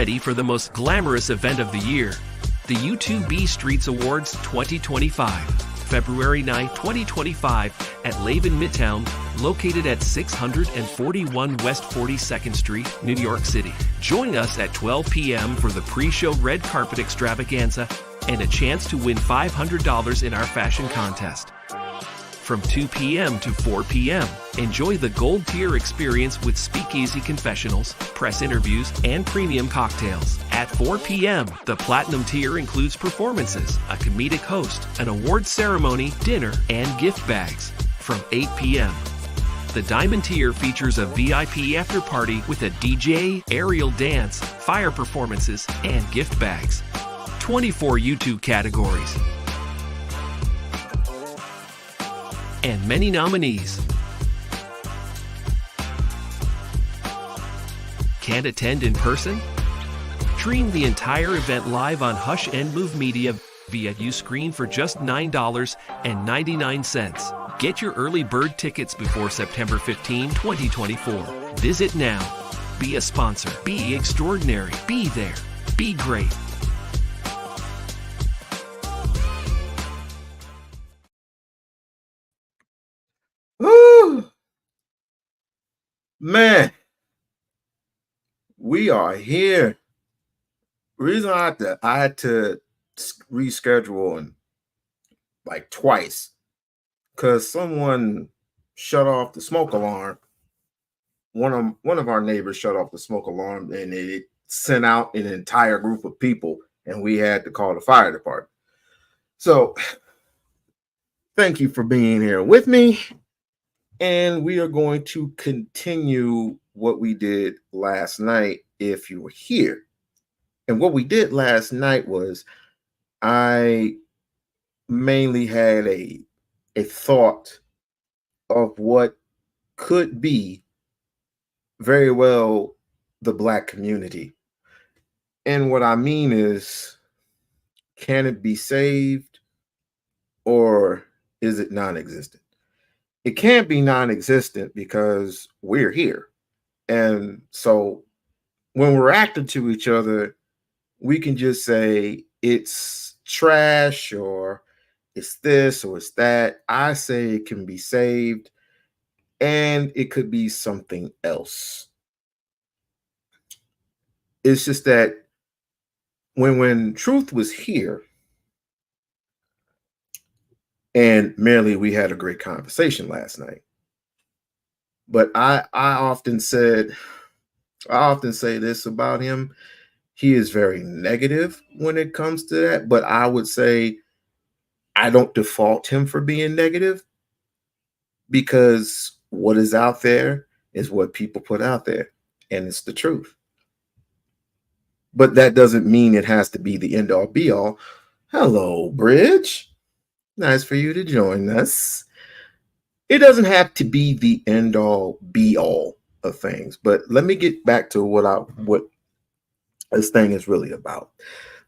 ready for the most glamorous event of the year, the U2B Streets Awards 2025, February 9, 2025, at Laven Midtown, located at 641 West 42nd Street, New York City. Join us at 12 p.m. for the pre-show red carpet extravaganza and a chance to win $500 in our fashion contest. From 2 p.m. to 4 p.m., enjoy the gold tier experience with speakeasy confessionals, press interviews, and premium cocktails. At 4 p.m., the platinum tier includes performances, a comedic host, an award ceremony, dinner, and gift bags. From 8 p.m., the diamond tier features a VIP after party with a DJ, aerial dance, fire performances, and gift bags. 24 U2 categories, and many nominees. Can't attend in person? Stream the entire event live on Hush and Move Media via Uscreen for just $9.99. Get your early bird tickets before September 15, 2024. Visit now. Be a sponsor. Be extraordinary. Be there. Be great. Woo! Man, we are here. The reason I had to reschedule and like twice because someone shut off the smoke alarm. One of our neighbors shut off the smoke alarm, and it sent out an entire group of people, and we had to call the fire department. So, thank you for being here with me. And we are going to continue what we did last night if you were here. And what we did last night was I mainly had a thought of what could be very well the Black community. And what I mean is, can it be saved or is it non-existent? It can't be non-existent because we're here. And so when we're acting to each other, we can just say it's trash or it's this or it's that. I say it can be saved and it could be something else. It's just that when truth was here, and merely we had a great conversation last night. But I often say this about him. He is very negative when it comes to that. But I would say I don't default him for being negative, because what is out there is what people put out there, and it's the truth. But that doesn't mean it has to be the end all be all. Hello, Bridge. Nice for you to join us. It doesn't have to be the end all be all of things, but let me get back to what this thing is really about.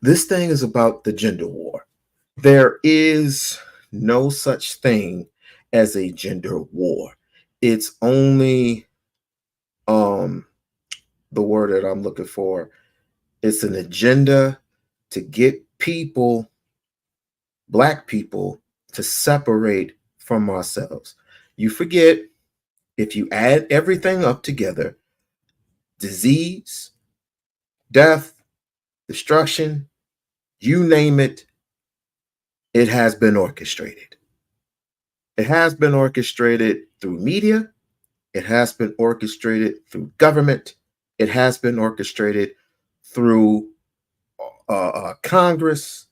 This thing is about the gender war. There is no such thing as a gender war. It's only the word that I'm looking for. It's an agenda to get people, Black people, to separate from ourselves. You forget, if you add everything up together, disease, death, destruction, you name it, it has been orchestrated. It has been orchestrated through media. It has been orchestrated through government. It has been orchestrated through Congress,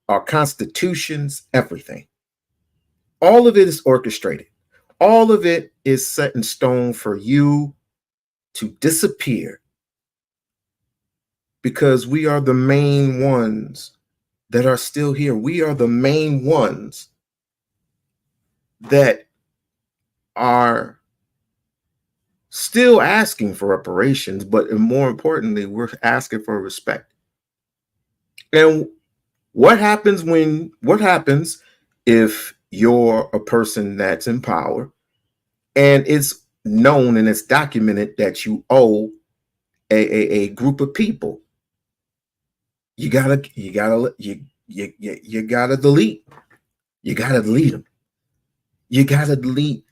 our constitutions, everything. All of it is orchestrated. All of it is set in stone for you to disappear, because we are the main ones that are still here. We are the main ones that are still asking for reparations, but more importantly, we're asking for respect. And what happens if you're a person that's in power and it's known and it's documented that you owe a group of people. You gotta delete. You gotta delete them. You gotta delete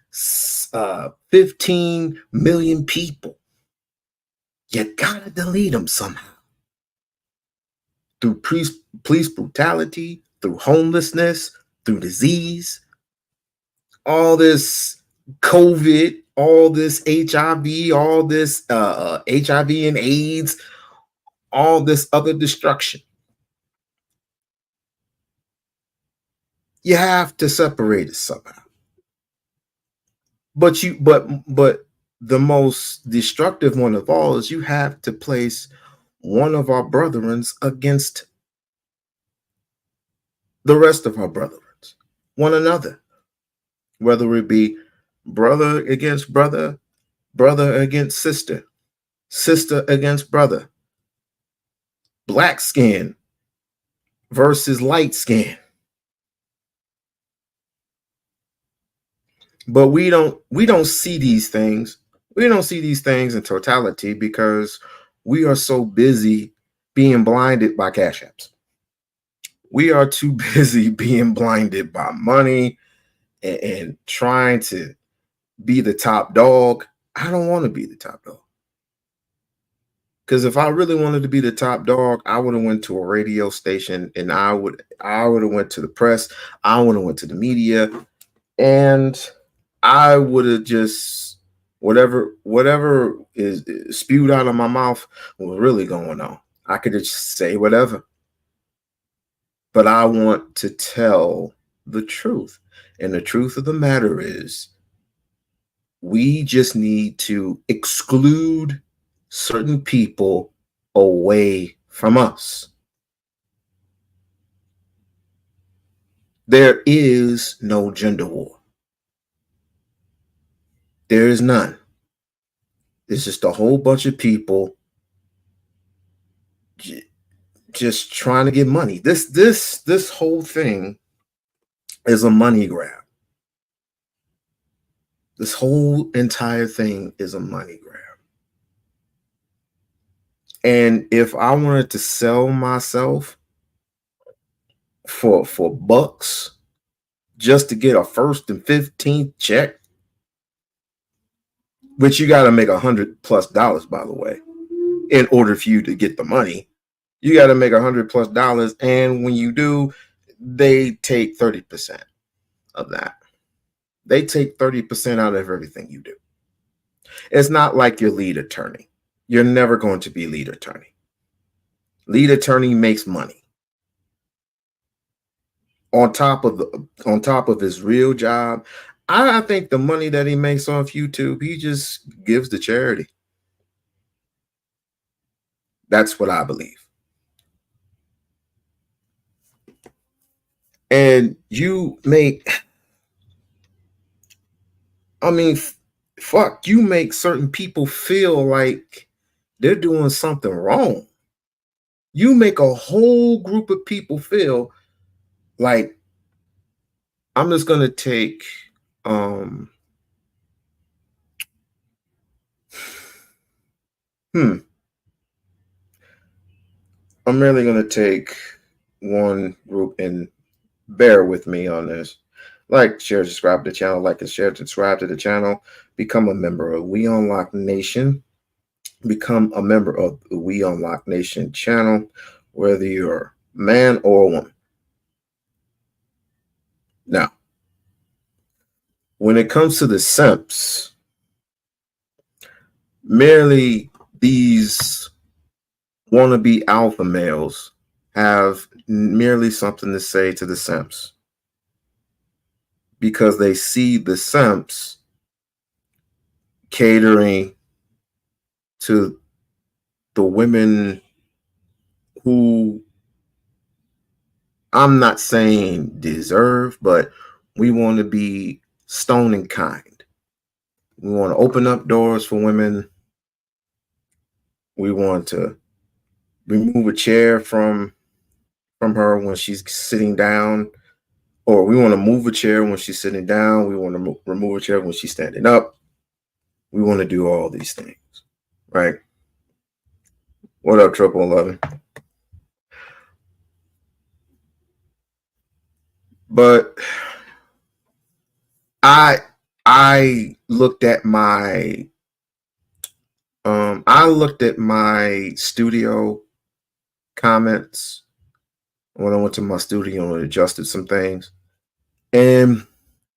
15 million people. You gotta delete them somehow. Through police brutality, through homelessness, through disease, all this COVID, all this HIV, all this HIV and AIDS, all this other destruction. You have to separate it somehow. But the most destructive one of all is you have to place one of our brethrens against the rest of our brethrens, one another, whether it be brother against brother, brother against sister, sister against brother, black skin versus light skin. But we don't see these things. We don't see these things in totality because we are so busy being blinded by cash apps. We are too busy being blinded by money and trying to be the top dog. I don't want to be the top dog. Because if I really wanted to be the top dog, I would have went to a radio station and I would have went to the press. I would have went to the media, and I would have just whatever is spewed out of my mouth was really going on. I could just say whatever. But I want to tell the truth. And the truth of the matter is we just need to exclude certain people away from us. There is no gender war. There is none. It's just a whole bunch of people just trying to get money. This whole thing is a money grab. This whole entire thing is a money grab. And if I wanted to sell myself for bucks just to get a first and 15th check, which you got to make $100+ by the way, in order for you to get the money, you got to make $100+. And when you do, they take 30% of that. They take 30% out of everything you do. It's not like your lead attorney. You're never going to be lead attorney. Lead attorney makes money on top of his real job. I think the money that he makes off YouTube, he just gives to charity. That's what I believe. And you make, I mean, fuck, you make certain people feel like they're doing something wrong. You make a whole group of people feel like, I'm just going to take, I'm really going to take one group, and bear with me on this. Like, share, subscribe to the channel. Like and share, subscribe to the channel. Become a member of We-On-Loc Nation. Become a member of the We-On-Loc Nation channel, whether you're a man or a woman. Now, when it comes to the simps, merely these wannabe alpha males have merely something to say to the simps, because they see the simps catering to the women who, I'm not saying deserve, but we want to be stone and kind. We want to open up doors for women. We want to remove a chair from her when she's sitting down, or we want to move a chair when she's sitting down. We want to remove a chair when she's standing up. We want to do all these things, right? What up, Triple 11? But I I looked at my studio comments when I went to my studio and adjusted some things. And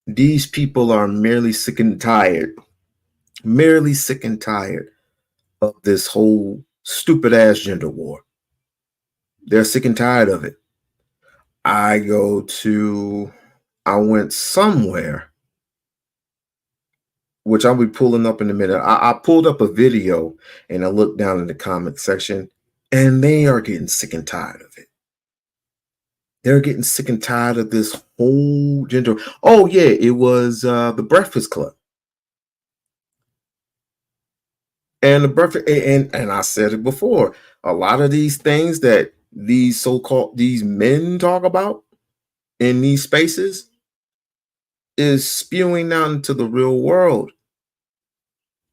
these people are merely sick and tired of this whole stupid ass gender war. They're sick and tired of it. I went somewhere, which I'll be pulling up in a minute. I pulled up a video and I looked down in the comment section, and they are getting sick and tired of it. They're getting sick and tired of this whole gender. Oh yeah, it was the Breakfast Club. And the breakfast and I said it before, a lot of these things that these so-called these men talk about in these spaces is spewing out into the real world,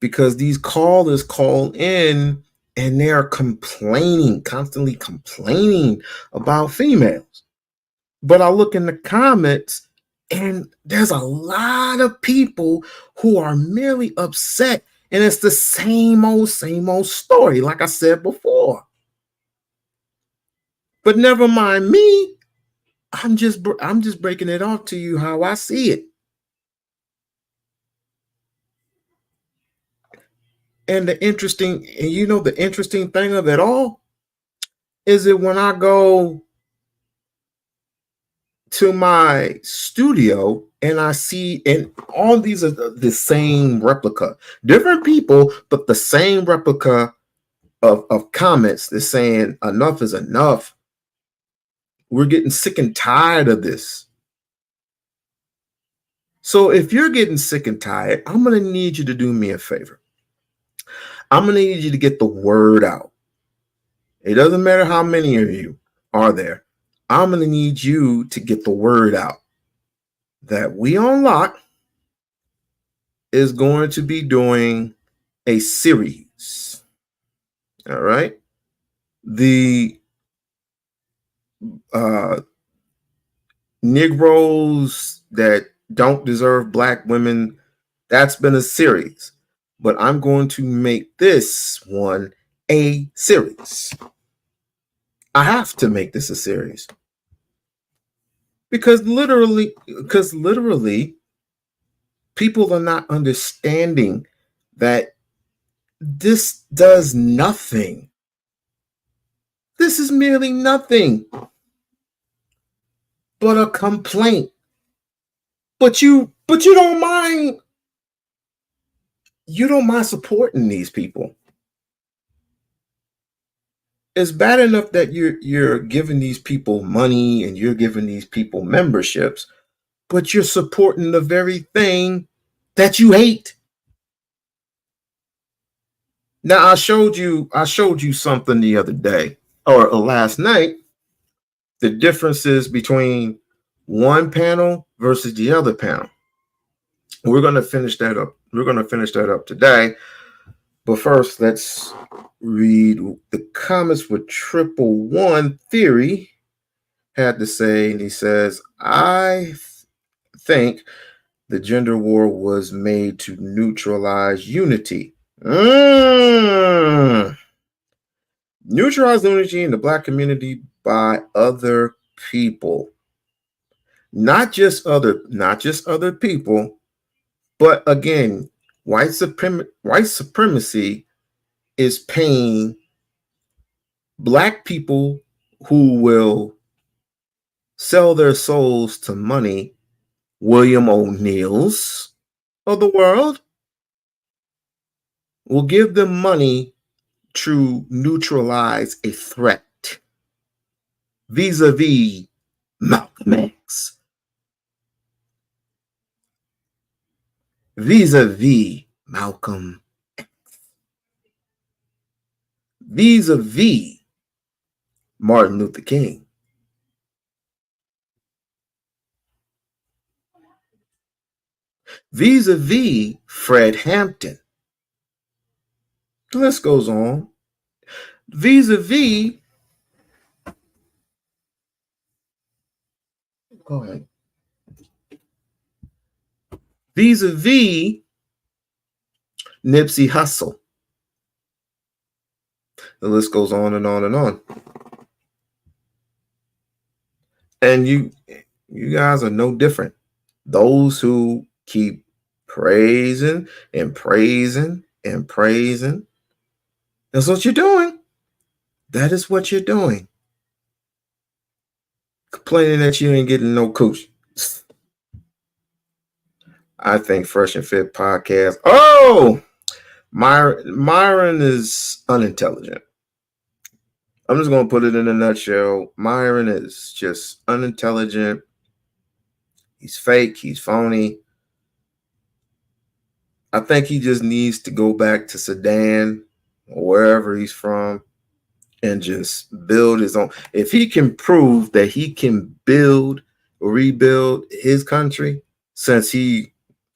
because these callers call in and they are constantly complaining about females. But I look in the comments and there's a lot of people who are merely upset, and it's the same old story, like I said before. But never mind me. I'm just breaking it off to you how I see it. And the interesting thing of it all is that when I go to my studio and I see, and all these are the same replica, different people, but the same replica of comments. They're saying enough is enough. We're getting sick and tired of this. So if you're getting sick and tired, I'm going to need you to do me a favor. I'm going to need you to get the word out. It doesn't matter how many of you are there. I'm going to need you to get the word out that We-On-Loc is going to be doing a series. All right. The Negroes that don't deserve black women, that's been a series. But I'm going to make this one a series. I have to make this a series. Because literally, people are not understanding that this does nothing. This is merely nothing but a complaint. But you don't mind. You don't mind supporting these people. It's bad enough that you're giving these people money and you're giving these people memberships, but you're supporting the very thing that you hate. Now I showed you something the other day or last night, the differences between one panel versus the other panel. We're going to finish that up. We're going to finish that up today. But first, let's read the comments with Triple One Theory had to say. And he says, I think the gender war was made to neutralize unity. Neutralize unity in the black community by other people. Not just other people, but again, white supremacy is paying black people who will sell their souls to money, William O'Neills of the world, will give them money to neutralize a threat vis-a-vis Malcolm X, vis-a-vis Malcolm X, vis-a-vis Martin Luther King, vis-a-vis Fred Hampton. The list goes on. vis-a-vis, go ahead. Vis-a-vis Nipsey Hussle. The list goes on and on and on. And you guys are no different. Those who keep praising and praising and praising, that's what you're doing. That is what you're doing. Complaining that you ain't getting no cooch. I think Fresh and Fit podcast. Oh, Myron is unintelligent. I'm just going to put it in a nutshell. Myron is just unintelligent. He's fake. He's phony. I think he just needs to go back to Sudan or wherever he's from and just build his own. If he can prove that he can rebuild his country, since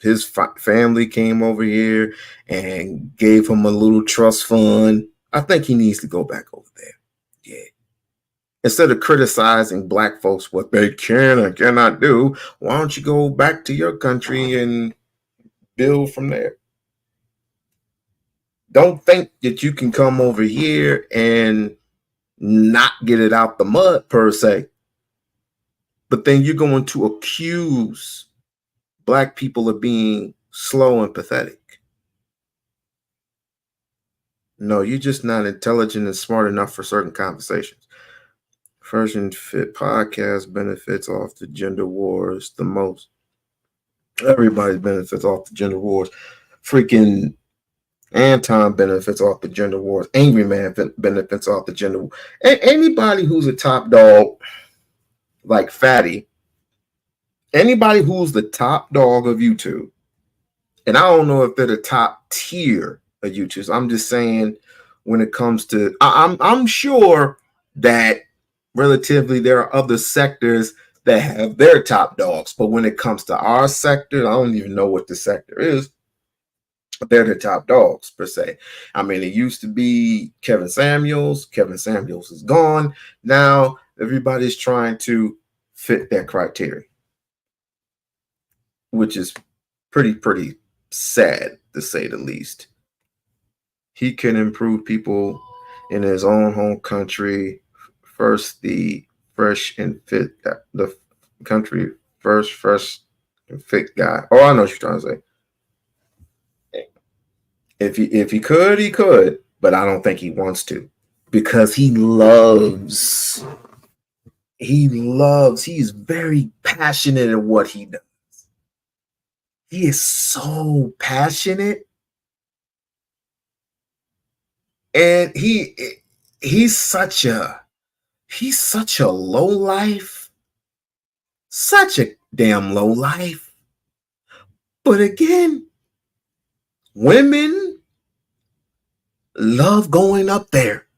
his family came over here and gave him a little trust fund, I think he needs to go back over there. Yeah. Instead of criticizing black folks what they can and cannot do, why don't you go back to your country and build from there? Don't think that you can come over here and not get it out the mud per se, but then you're going to accuse black people of being slow and pathetic. No, you're just not intelligent and smart enough for certain conversations. Fresh and Fit podcast benefits off the gender wars the most. Everybody benefits off the gender wars. Freaking Anton benefits off the gender wars. Angry Man benefits off the gender wars. Anybody who's a top dog like Fatty, anybody who's the top dog of YouTube, and I don't know if they're the top tier of YouTubers. I'm just saying when it comes to, I'm sure that relatively there are other sectors that have their top dogs, but when it comes to our sector, I don't even know what the sector is. They're the top dogs per se. I mean, it used to be Kevin Samuels. Kevin Samuels is gone. Now everybody's trying to fit that criteria, which is pretty sad to say the least. He can improve people in his own home country. First, the fresh and fit, the country first, fresh and fit guy. Oh, I know what you're trying to say. If he could, he could, but I don't think he wants to, because he's very passionate in what he does. He is so passionate, and he's such a low life, such a damn low life. But again, women love going up there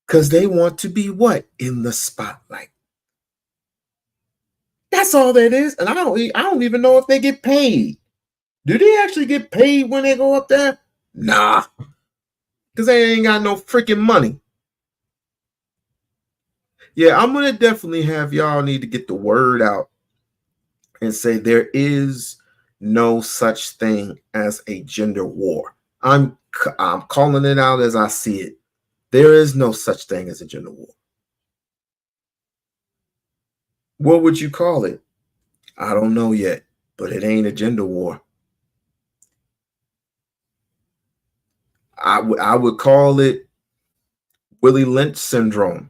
because they want to be what? In the spotlight. That's all that is. And I don't even know if they get paid. Do they actually get paid when they go up there? Nah. Because they ain't got no freaking money. Yeah, I'm going to definitely have y'all need to get the word out and say there is no such thing as a gender war. I'm calling it out as I see it. There is no such thing as a gender war. What would you call it? I don't know yet, but it ain't a gender war. I would call it Willie Lynch syndrome.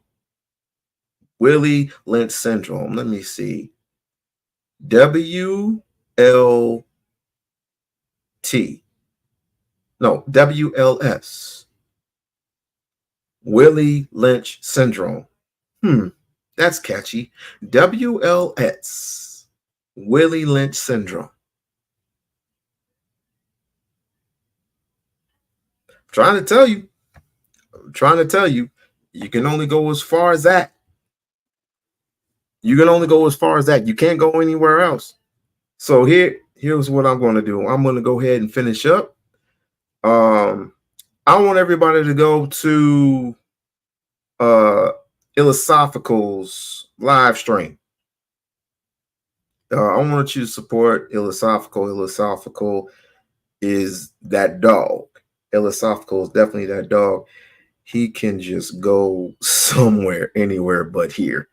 Willie Lynch syndrome. Let me see. WLT. No, WLS. Willie Lynch syndrome. That's catchy. WLS. Willie Lynch syndrome. I'm trying to tell you, you can only go as far as that. You can only go as far as that. You can't go anywhere else. So here's what I'm going to do. I'm going to go ahead and finish up. I want everybody to go to Illosophical's live stream. I want you to support Illosophical. Illosophical is that dog. Illosophical is definitely that dog. He can just go somewhere, anywhere but here.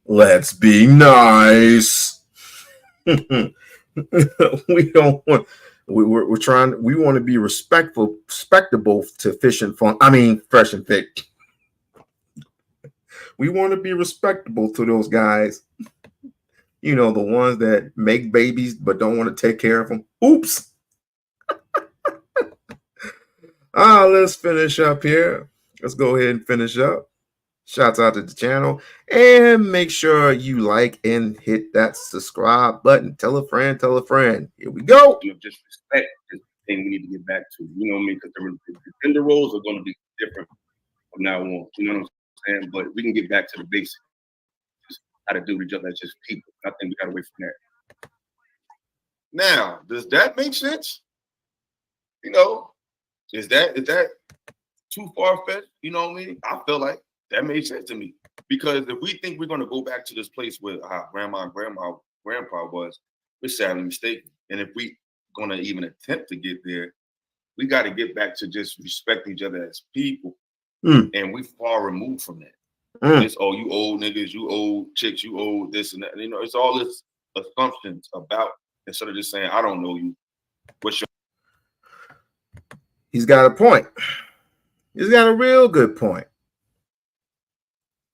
Let's be nice. We don't want. We're trying. We want to be respectful, respectable to Fish and Fun. I mean, Fresh and Fit. We want to be respectable to those guys. You know, the ones that make babies but don't want to take care of them. Oops. Let's finish up here. Let's go ahead and finish up. Shouts out to the channel. And make sure you like and hit that subscribe button. Tell a friend, tell a friend. Here we go. Just respect is the thing we need to get back to. You know what I mean? Because the gender roles are going to be different from now on. You know what I'm saying? But we can get back to the basics. Just how to do with each other as just people. I think we got to wait from that. Now, does that make sense? You know, is that too far-fetched? You know what I mean? I feel like that made sense to me. Because if we think we're going to go back to this place where our grandma and grandpa was, we're sadly mistaken. And if we going to even attempt to get there, we got to get back to just respecting each other as people. And we far removed from that. Just, oh, you old niggas, you old chicks, you old this and that. You know, it's all this assumptions about, instead of just saying, I don't know you. What's your... He's got a point. He's got a real good point.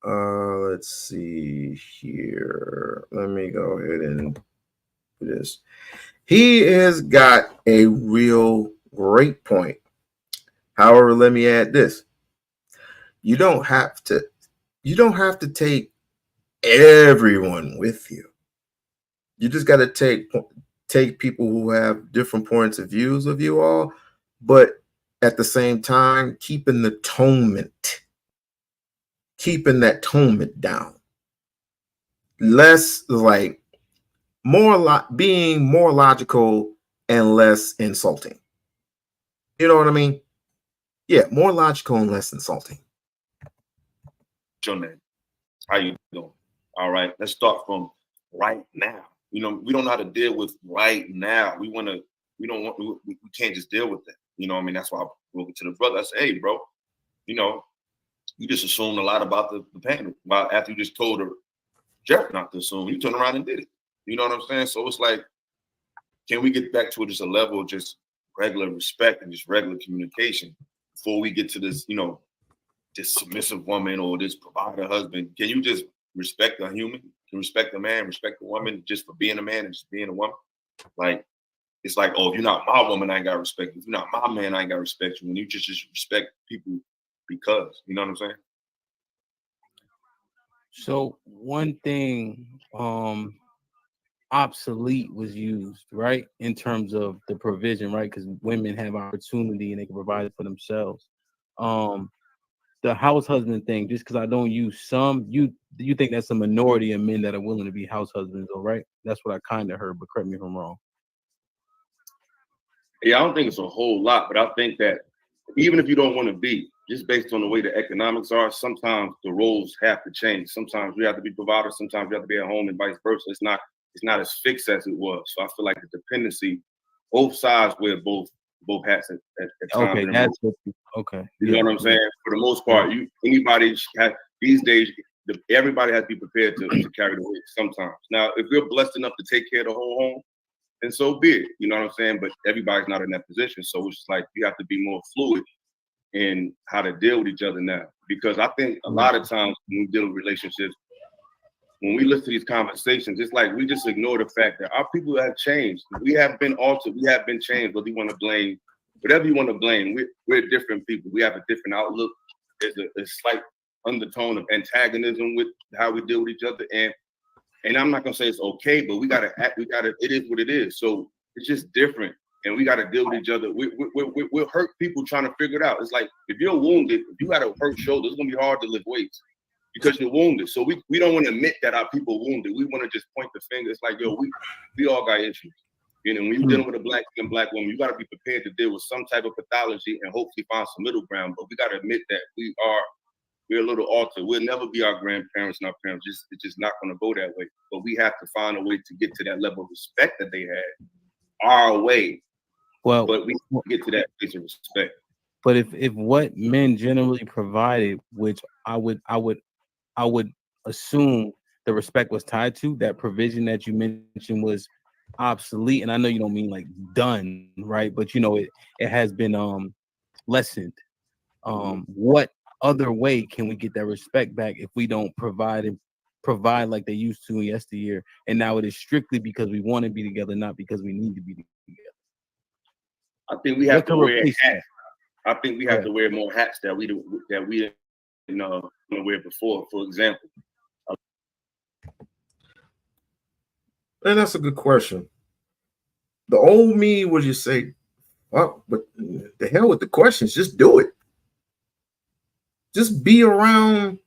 Let's see here. Let me go ahead and do this. He has got a real great point. However, let me add this. You don't have to take everyone with you. You just got to take people who have different points of views of you all, but at the same time, keeping that tonement down. Less like being more logical and less insulting. You know what I mean? Yeah, more logical and less insulting. Your name? How you doing? All right, let's start from right now. You know, we don't know how to deal with right now. We can't just deal with that. You know what I mean? That's why I wrote to the brother. I said, hey, bro, you know, you just assumed a lot about the panel. After you just told her, Jeff not to assume, you turned around and did it. You know what I'm saying? So it's like, can we get back to just a level of just regular respect and just regular communication before we get to this, you know, this submissive woman or this provider husband? Can you just respect a human? Can you respect a man, respect a woman just for being a man and just being a woman? Like, it's like, oh, if you're not my woman, I ain't got to respect you. If you're not my man, I ain't got to respect you. When you just respect people because, you know what I'm saying? So one thing obsolete was used, right, in terms of the provision, right? Because women have opportunity and they can provide it for themselves. The house husband thing, just because I don't use some, you think that's a minority of men that are willing to be house husbands, all right? That's what I kind of heard, but correct me if I'm wrong. Yeah, I don't think it's a whole lot, but I think that even if you don't want to be, just based on the way the economics are, sometimes the roles have to change. Sometimes we have to be providers, sometimes we have to be at home, and vice versa. It's not as fixed as it was. So I feel like the dependency, both sides wear both hats at times. Okay, that's okay. You know what I'm saying? For the most part, anybody has these days. Everybody has to be prepared to carry the weight sometimes. Now, if we're blessed enough to take care of the whole home, and so be it. You know what I'm saying? But everybody's not in that position. So it's like you have to be more fluid in how to deal with each other now. Because I think a lot of times when we deal with relationships, when we listen to these conversations, it's like we just ignore the fact that our people have changed. We have been altered. We have been changed. Whether you want to blame, whatever you want to blame, we're different people. We have a different outlook. There's a slight undertone of antagonism with how we deal with each other. And I'm not gonna say it's okay, but we gotta act. It is what it is. So it's just different, and we gotta deal with each other. We'll hurt people trying to figure it out. It's like if you're wounded, if you got a hurt shoulder, it's gonna be hard to lift weights because you're wounded. So we don't want to admit that our people wounded. We want to just point the finger. It's like, yo, we all got issues. You know, when you're dealing with a black and black woman, you got to be prepared to deal with some type of pathology and hopefully find some middle ground. But we got to admit that we're a little altered. We'll never be our grandparents and our parents. It's just not going to go that way. But we have to find a way to get to that level of respect that they had our way. Well, but we get to that place of respect. But if what men generally provided, which I would assume the respect was tied to, that provision that you mentioned was obsolete, and I know you don't mean like done, right? But you know it has been lessened. What other way can we get that respect back if we don't provide like they used to in yesteryear? And now it is strictly because we want to be together, not because we need to be together. I think we have to wear hats. I think we have to wear more hats that we didn't wear before. For example. And that's a good question. The old me would just say, well, but the hell with the questions, just do it. Just be around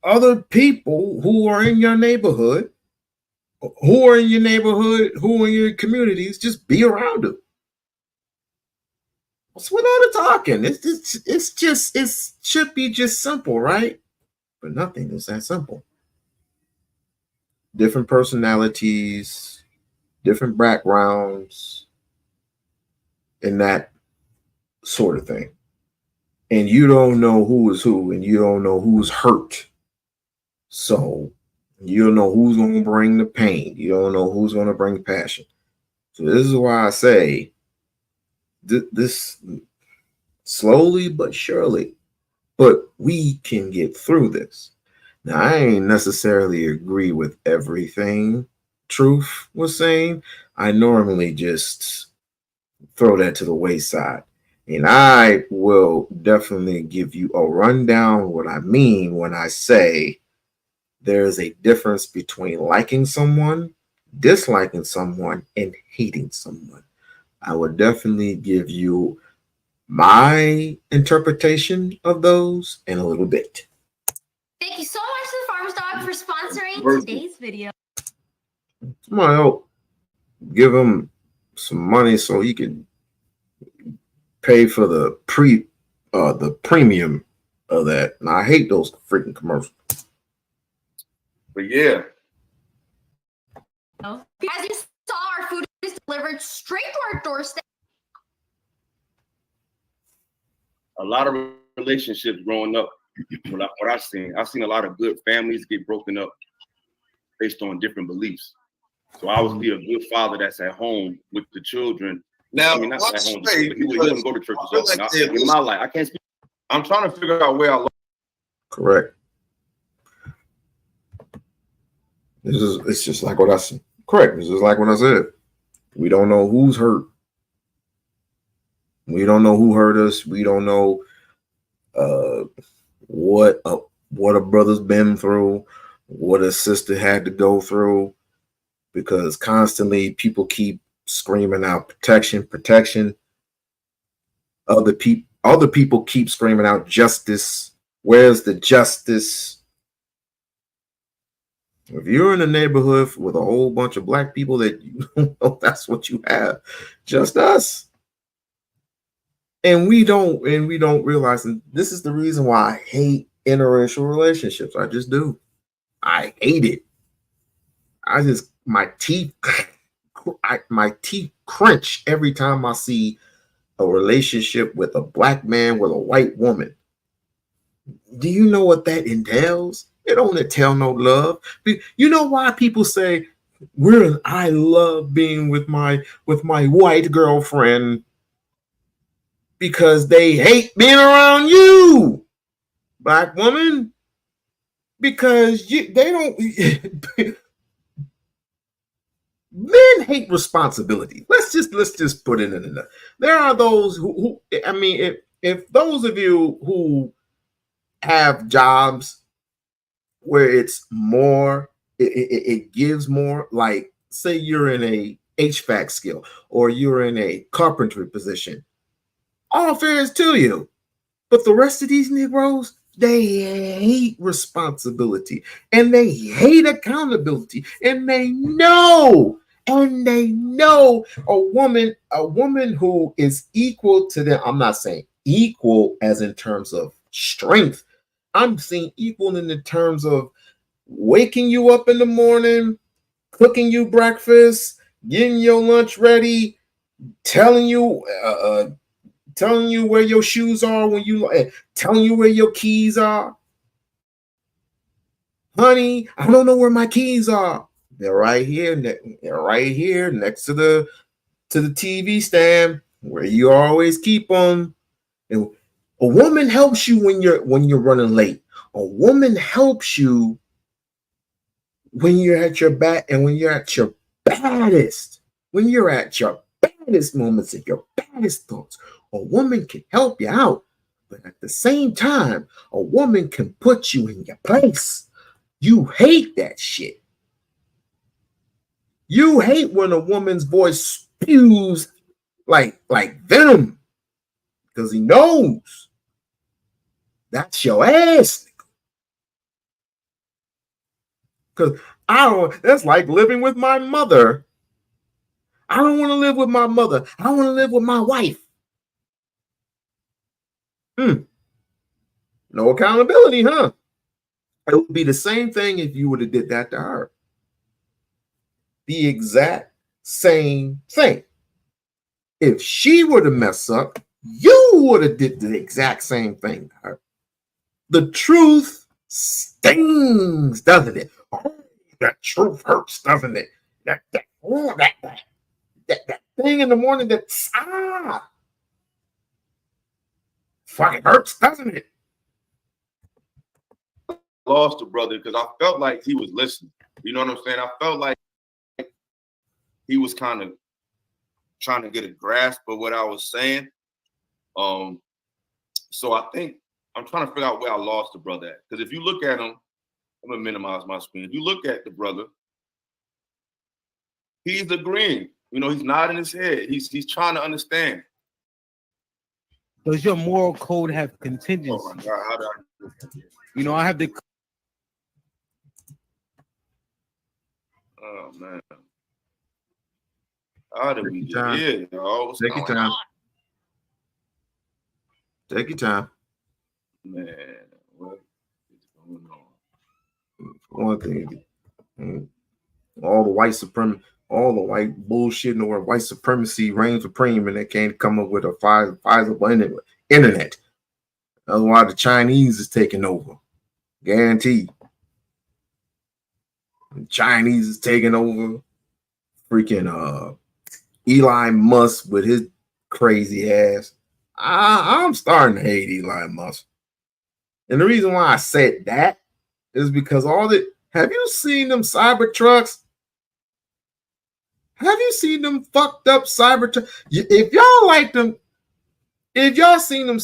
other people who are in your neighborhood, who are in your communities. Just be around them. What's with all the talking? It should be just simple, right? But nothing is that simple. Different personalities, different backgrounds, and that sort of thing. And you don't know who is who, and you don't know who's hurt. So you don't know who's going to bring the pain. You don't know who's going to bring passion. So this is why I say this slowly but surely, but we can get through this. Now, I ain't necessarily agree with everything Truth was saying. I normally just throw that to the wayside. And I will definitely give you a rundown of what I mean when I say there's a difference between liking someone, disliking someone, and hating someone. I will definitely give you my interpretation of those in a little bit. Thank you so much to the Farmer's Dog for sponsoring today's video. Somebody help give him some money so he can pay for the premium of that. And I hate those freaking commercials. But yeah. As you saw, our food is delivered straight to our doorstep. A lot of relationships growing up, what I've seen a lot of good families get broken up based on different beliefs. So I would be a good father that's at home with the children. Now, I mean, not at home, but he wouldn't go to church in my life. I can't speak. I'm trying to figure out where I look. Correct. It's just like what I said. Correct. It's just like what I said. We don't know who's hurt. We don't know who hurt us. We don't know what a brother's been through, what a sister had to go through, because constantly people keep screaming out protection. Other people keep screaming out justice. Where's the justice? If you're in a neighborhood with a whole bunch of black people that you don't know, that's what you have. Just us. And we don't realize, and this is the reason why I hate interracial relationships. I just do. I hate it. My teeth crunch every time I see a relationship with a black man with a white woman. Do you know what that entails? It don't entail no love. You know why people say I love being with my white girlfriend? Because they hate being around you, black woman. Because they don't. Men hate responsibility. Let's just put it in there. There are those who I mean, if those of you who have jobs where it's more, it gives more, like say you're in a HVAC skill or you're in a carpentry position, all fair to you. But the rest of these Negroes, they hate responsibility and they hate accountability, and they know And they know a woman who is equal to them. I'm not saying equal as in terms of strength. I'm saying equal in the terms of waking you up in the morning, cooking you breakfast, getting your lunch ready, telling you where your shoes are when you telling you where your keys are. Honey, I don't know where my keys are. They're right here. They're right here next to the TV stand where you always keep them. And a woman helps you when you're running late. A woman helps you when you're at your back and when you're at your baddest. When you're at your baddest moments and your baddest thoughts, a woman can help you out. But at the same time, a woman can put you in your place. You hate that shit. You hate when a woman's voice spews like venom because he knows that's your ass. Because that's like living with my mother. I don't want to live with my mother. I want to live with my wife. No accountability, huh? It would be the same thing if you would have did that to her. The exact same thing. If she were to mess up, you would have did the exact same thing to her. The truth stings, doesn't it? Oh, that truth hurts, doesn't it? That thing in the morning that fucking hurts, doesn't it? Lost a brother because I felt like he was listening. You know what I'm saying? I felt like he was kind of trying to get a grasp of what I was saying. So I think I'm trying to figure out where I lost the brother at. Because if you look at him, I'm gonna minimize my screen. If you look at the brother, he's agreeing. You know, he's nodding his head. He's trying to understand. Does your moral code have contingency? Oh my God, how do I? You know, I have the. Oh man, how did we get here, y'all? Take your time. Take your time. Man, what is going on? One thing, all the white bullshit or white supremacy reigns supreme, and they can't come up with a Pfizer internet. That's why the Chinese is taking over. Guaranteed. The Chinese is taking over. Freaking Elon Musk with his crazy ass. I'm starting to hate Elon Musk. And the reason why I said that is because have you seen them cyber trucks? Have you seen them fucked up cyber trucks? If y'all like them, if y'all seen them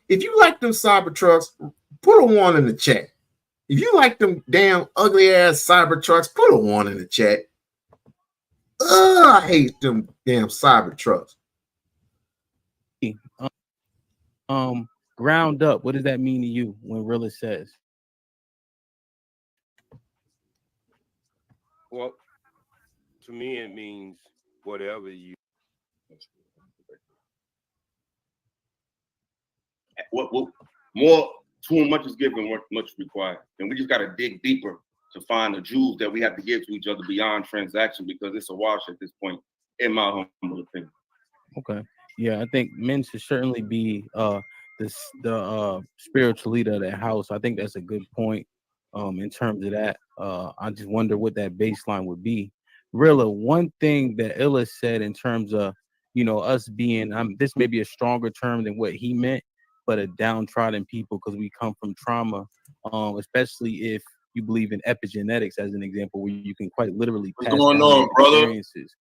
if you like them cyber trucks, put a 1 in the chat. If you like them damn ugly ass cyber trucks, put a 1 in the chat. I hate them damn cyber trucks. Ground up. What does that mean to you when Rilla says? Well, to me, it means whatever you. What more? Too much is given, much required, and we just got to dig deeper to find the jewels that we have to give to each other beyond transaction, because it's a wash at this point, in my humble opinion. Okay, yeah, I think men should certainly be the spiritual leader of that house. I think that's a good point. In terms of that, I just wonder what that baseline would be. Rilla, one thing that Illa said in terms of, you know, us being, this may be a stronger term than what he meant, but a downtrodden people because we come from trauma, especially if you believe in epigenetics as an example, where you can quite literally pass What's going down on, brother? experiences.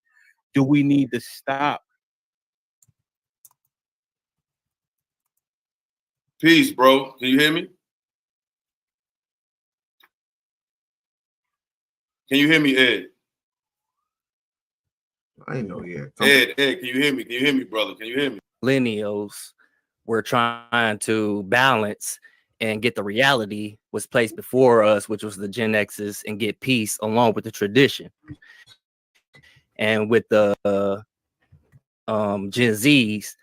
Do we need to stop? Peace, bro. Can you hear me? Can you hear me, Ed? I ain't know yet. Ed, can you hear me? Can you hear me, brother? Can you hear me? Millennials were trying to balance and get the reality was placed before us, which was the Gen X's, and get peace along with the tradition. And with the Gen Zs,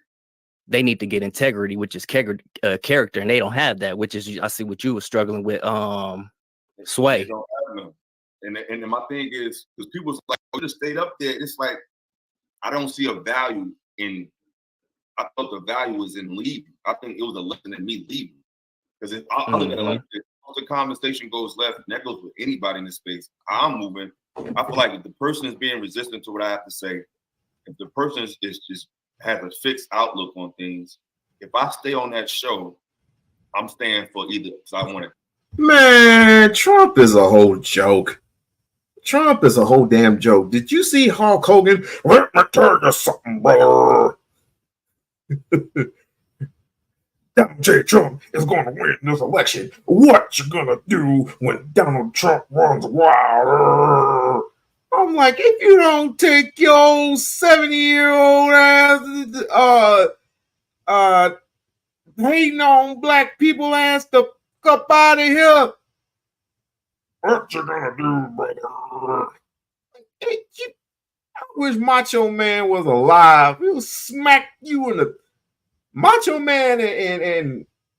they need to get integrity, which is character, and they don't have that, which is I see what you were struggling with. Sway. They don't have none. And my thing is, because people's like, oh, just stayed up there. It's like I don't see a value in. I thought the value was in leaving. I think it was a lesson in me leaving. Because if I look at it like this, once the conversation goes left, and that goes with anybody in this space, I'm moving. I feel like if the person is being resistant to what I have to say, if the person is just has a fixed outlook on things, if I stay on that show, I'm staying for either because I want it. Man, Trump is a whole joke. Trump is a whole damn joke. Did you see Hulk Hogan? Let me tell you something, brother. Donald J. Trump is going to win this election. What you gonna do when Donald Trump runs wild? I'm like, if you don't take your 70-year-old ass, hating on black people ass to up out of here, what you gonna do, brother? I wish Macho Man was alive. He'll smack you in the. Macho Man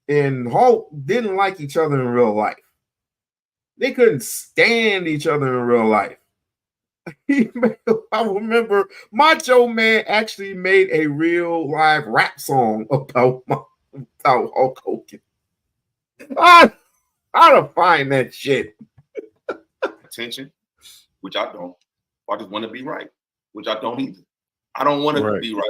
and Hulk didn't like each other in real life. They couldn't stand each other in real life. I remember Macho Man actually made a real live rap song about Hulk Hogan. I don't find that shit. Attention, which I don't. I just want to be right, which I don't either. I don't want to be right.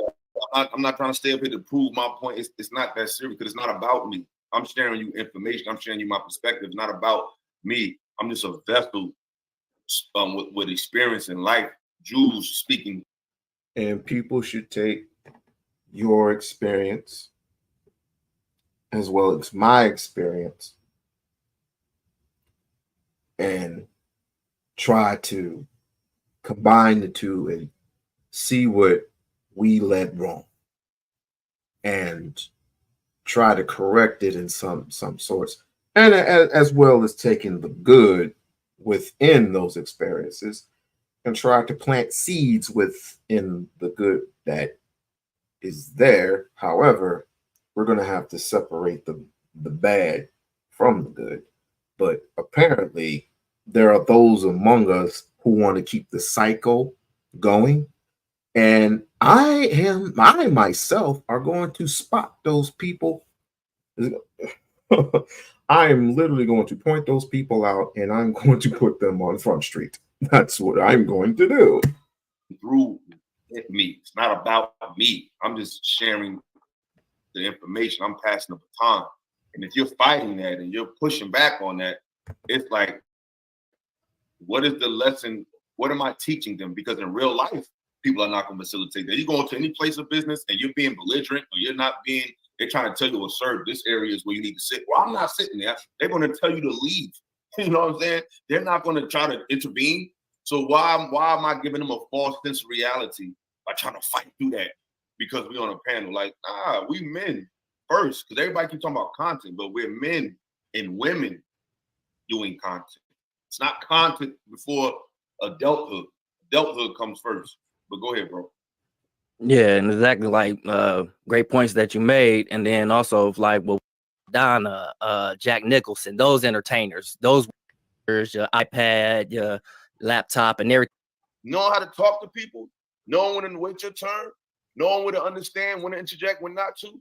I'm not trying to stay up here to prove my point. It's not that serious because it's not about me. I'm sharing you information. I'm sharing you my perspective. It's not about me. I'm just a vessel with experience in life. Jews speaking. And people should take your experience as well as my experience and try to combine the two and see what we led wrong and try to correct it in some sorts, and as well as taking the good within those experiences and try to plant seeds within the good that is there. However, we're going to have to separate the bad from the good. But apparently there are those among us who want to keep the cycle going. And I myself are going to spot those people. I am literally going to point those people out and I'm going to put them on Front Street. That's what I'm going to do. Through me. It's not about me. I'm just sharing the information. I'm passing the baton. And if you're fighting that and you're pushing back on that, it's like, what is the lesson? What am I teaching them? Because in real life, people are not going to facilitate that. You go into any place of business and you're being belligerent or you're not being, they're trying to tell you, well, sir, this area is where you need to sit. Well, I'm not sitting there. They're going to tell you to leave. You know what I'm saying? They're not going to try to intervene. So why am I giving them a false sense of reality by trying to fight through that? Because we're on a panel like, we men first, because everybody keeps talking about content, but we're men and women doing content. It's not content before adulthood. Adulthood comes first. But go ahead, bro. Yeah, and exactly like great points that you made, and then also like Donna, Jack Nicholson, those entertainers, those your iPad, your laptop, and everything. Know how to talk to people, knowing when to wait your turn, knowing when to understand, when to interject, when not to.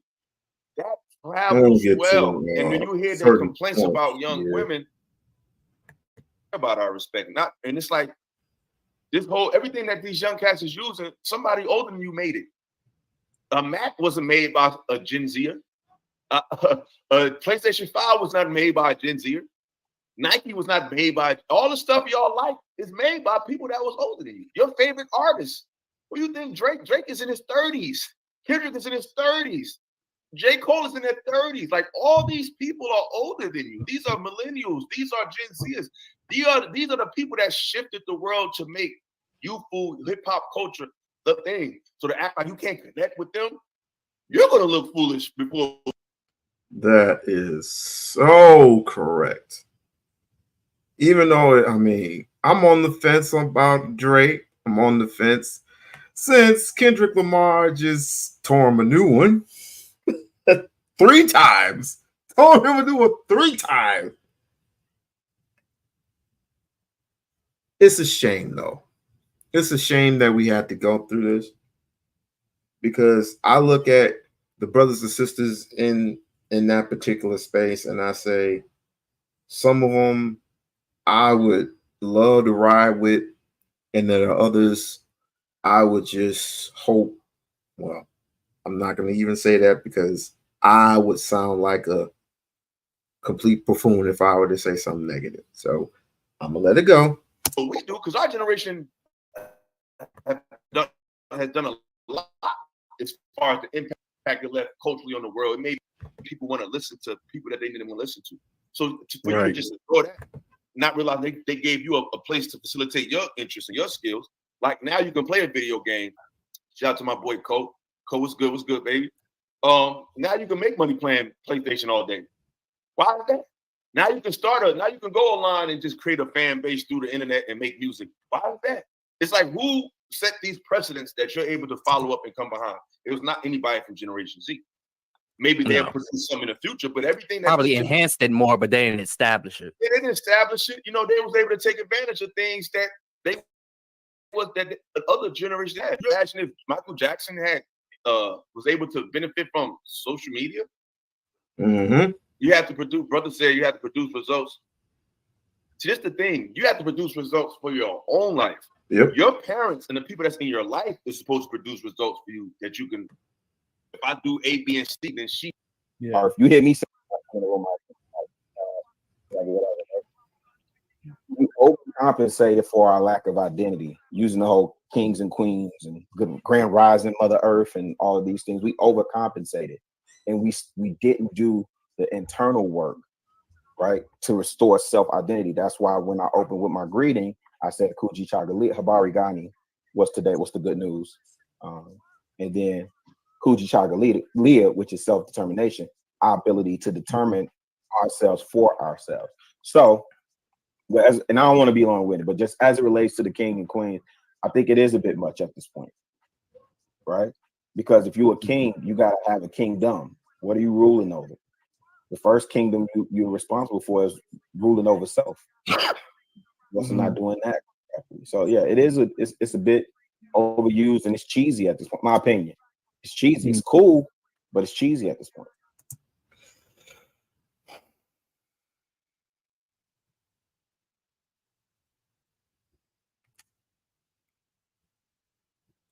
That travels well. And when you hear their complaints about young women, about our respect, and it's like this whole everything that these young cats is using, somebody older than you made it. A Mac wasn't made by a Gen Zer. A PlayStation 5 was not made by a Gen Zer. Nike was not made by all the stuff y'all like is made by people that was older than you. Your favorite artist. What do you think? Drake is in his 30s. Kendrick is in his 30s. J. Cole is in their 30s. Like all these people are older than you. These are millennials. These are Gen Zers. These are the people that shifted the world to make youthful hip hop culture the thing. So to act like you can't connect with them, you're gonna look foolish before. That is so correct. Even though I'm on the fence about Drake, I'm on the fence since Kendrick Lamar just tore him a new one 3 times. Tore him a new one 3 times. It's a shame, though. It's a shame that we had to go through this, because I look at the brothers and sisters in that particular space, and I say, some of them I would love to ride with, and there are others I would just hope. Well, I'm not going to even say that, because I would sound like a complete buffoon if I were to say something negative. So I'm gonna let it go. But we do, because our generation has done a lot as far as the impact it left culturally on the world. It made people want to listen to people that they didn't want to listen to. So for you to just ignore that, not realize they gave you a place to facilitate your interests and your skills. Like now you can play a video game. Shout out to my boy Cole. Cole, what's good, baby? Now you can make money playing PlayStation all day. Why is that? Now you can now you can go online and just create a fan base through the internet and make music. Why is that? It's like, who set these precedents that you're able to follow up and come behind? It was not anybody from Generation Z. Maybe they'll produce some in the future, but everything that probably enhanced it more, but they didn't establish it. Yeah, they didn't establish it. You know, they was able to take advantage of things that the other generation had. You're asking if Michael Jackson was able to benefit from social media. Mm-hmm. You have to produce. Brother said you have to produce results. See, that's the thing. You have to produce results for your own life. Yep. Your parents and the people that's in your life is supposed to produce results for you that you can. If I do A, B, and C, then she. Yeah. Or if you hear me say, we overcompensated for our lack of identity, using the whole kings and queens and grand rising, Mother Earth, and all of these things. We overcompensated, and we didn't do the internal work, right, to restore self-identity. That's why when I opened with my greeting, I said Kuji Chagalit Habari Gani. What's today? What's the good news? And then Kuji Chagalia, which is self-determination, our ability to determine ourselves for ourselves. So, and I don't want to be long-winded, but just as it relates to the king and queen, I think it is a bit much at this point, right? Because if you're a king, you got to have a kingdom. What are you ruling over? The first kingdom you're responsible for is ruling over self. What's not doing that correctly? So yeah, it's a bit overused and it's cheesy at this point. My opinion, it's cheesy. It's cool, but it's cheesy at this point.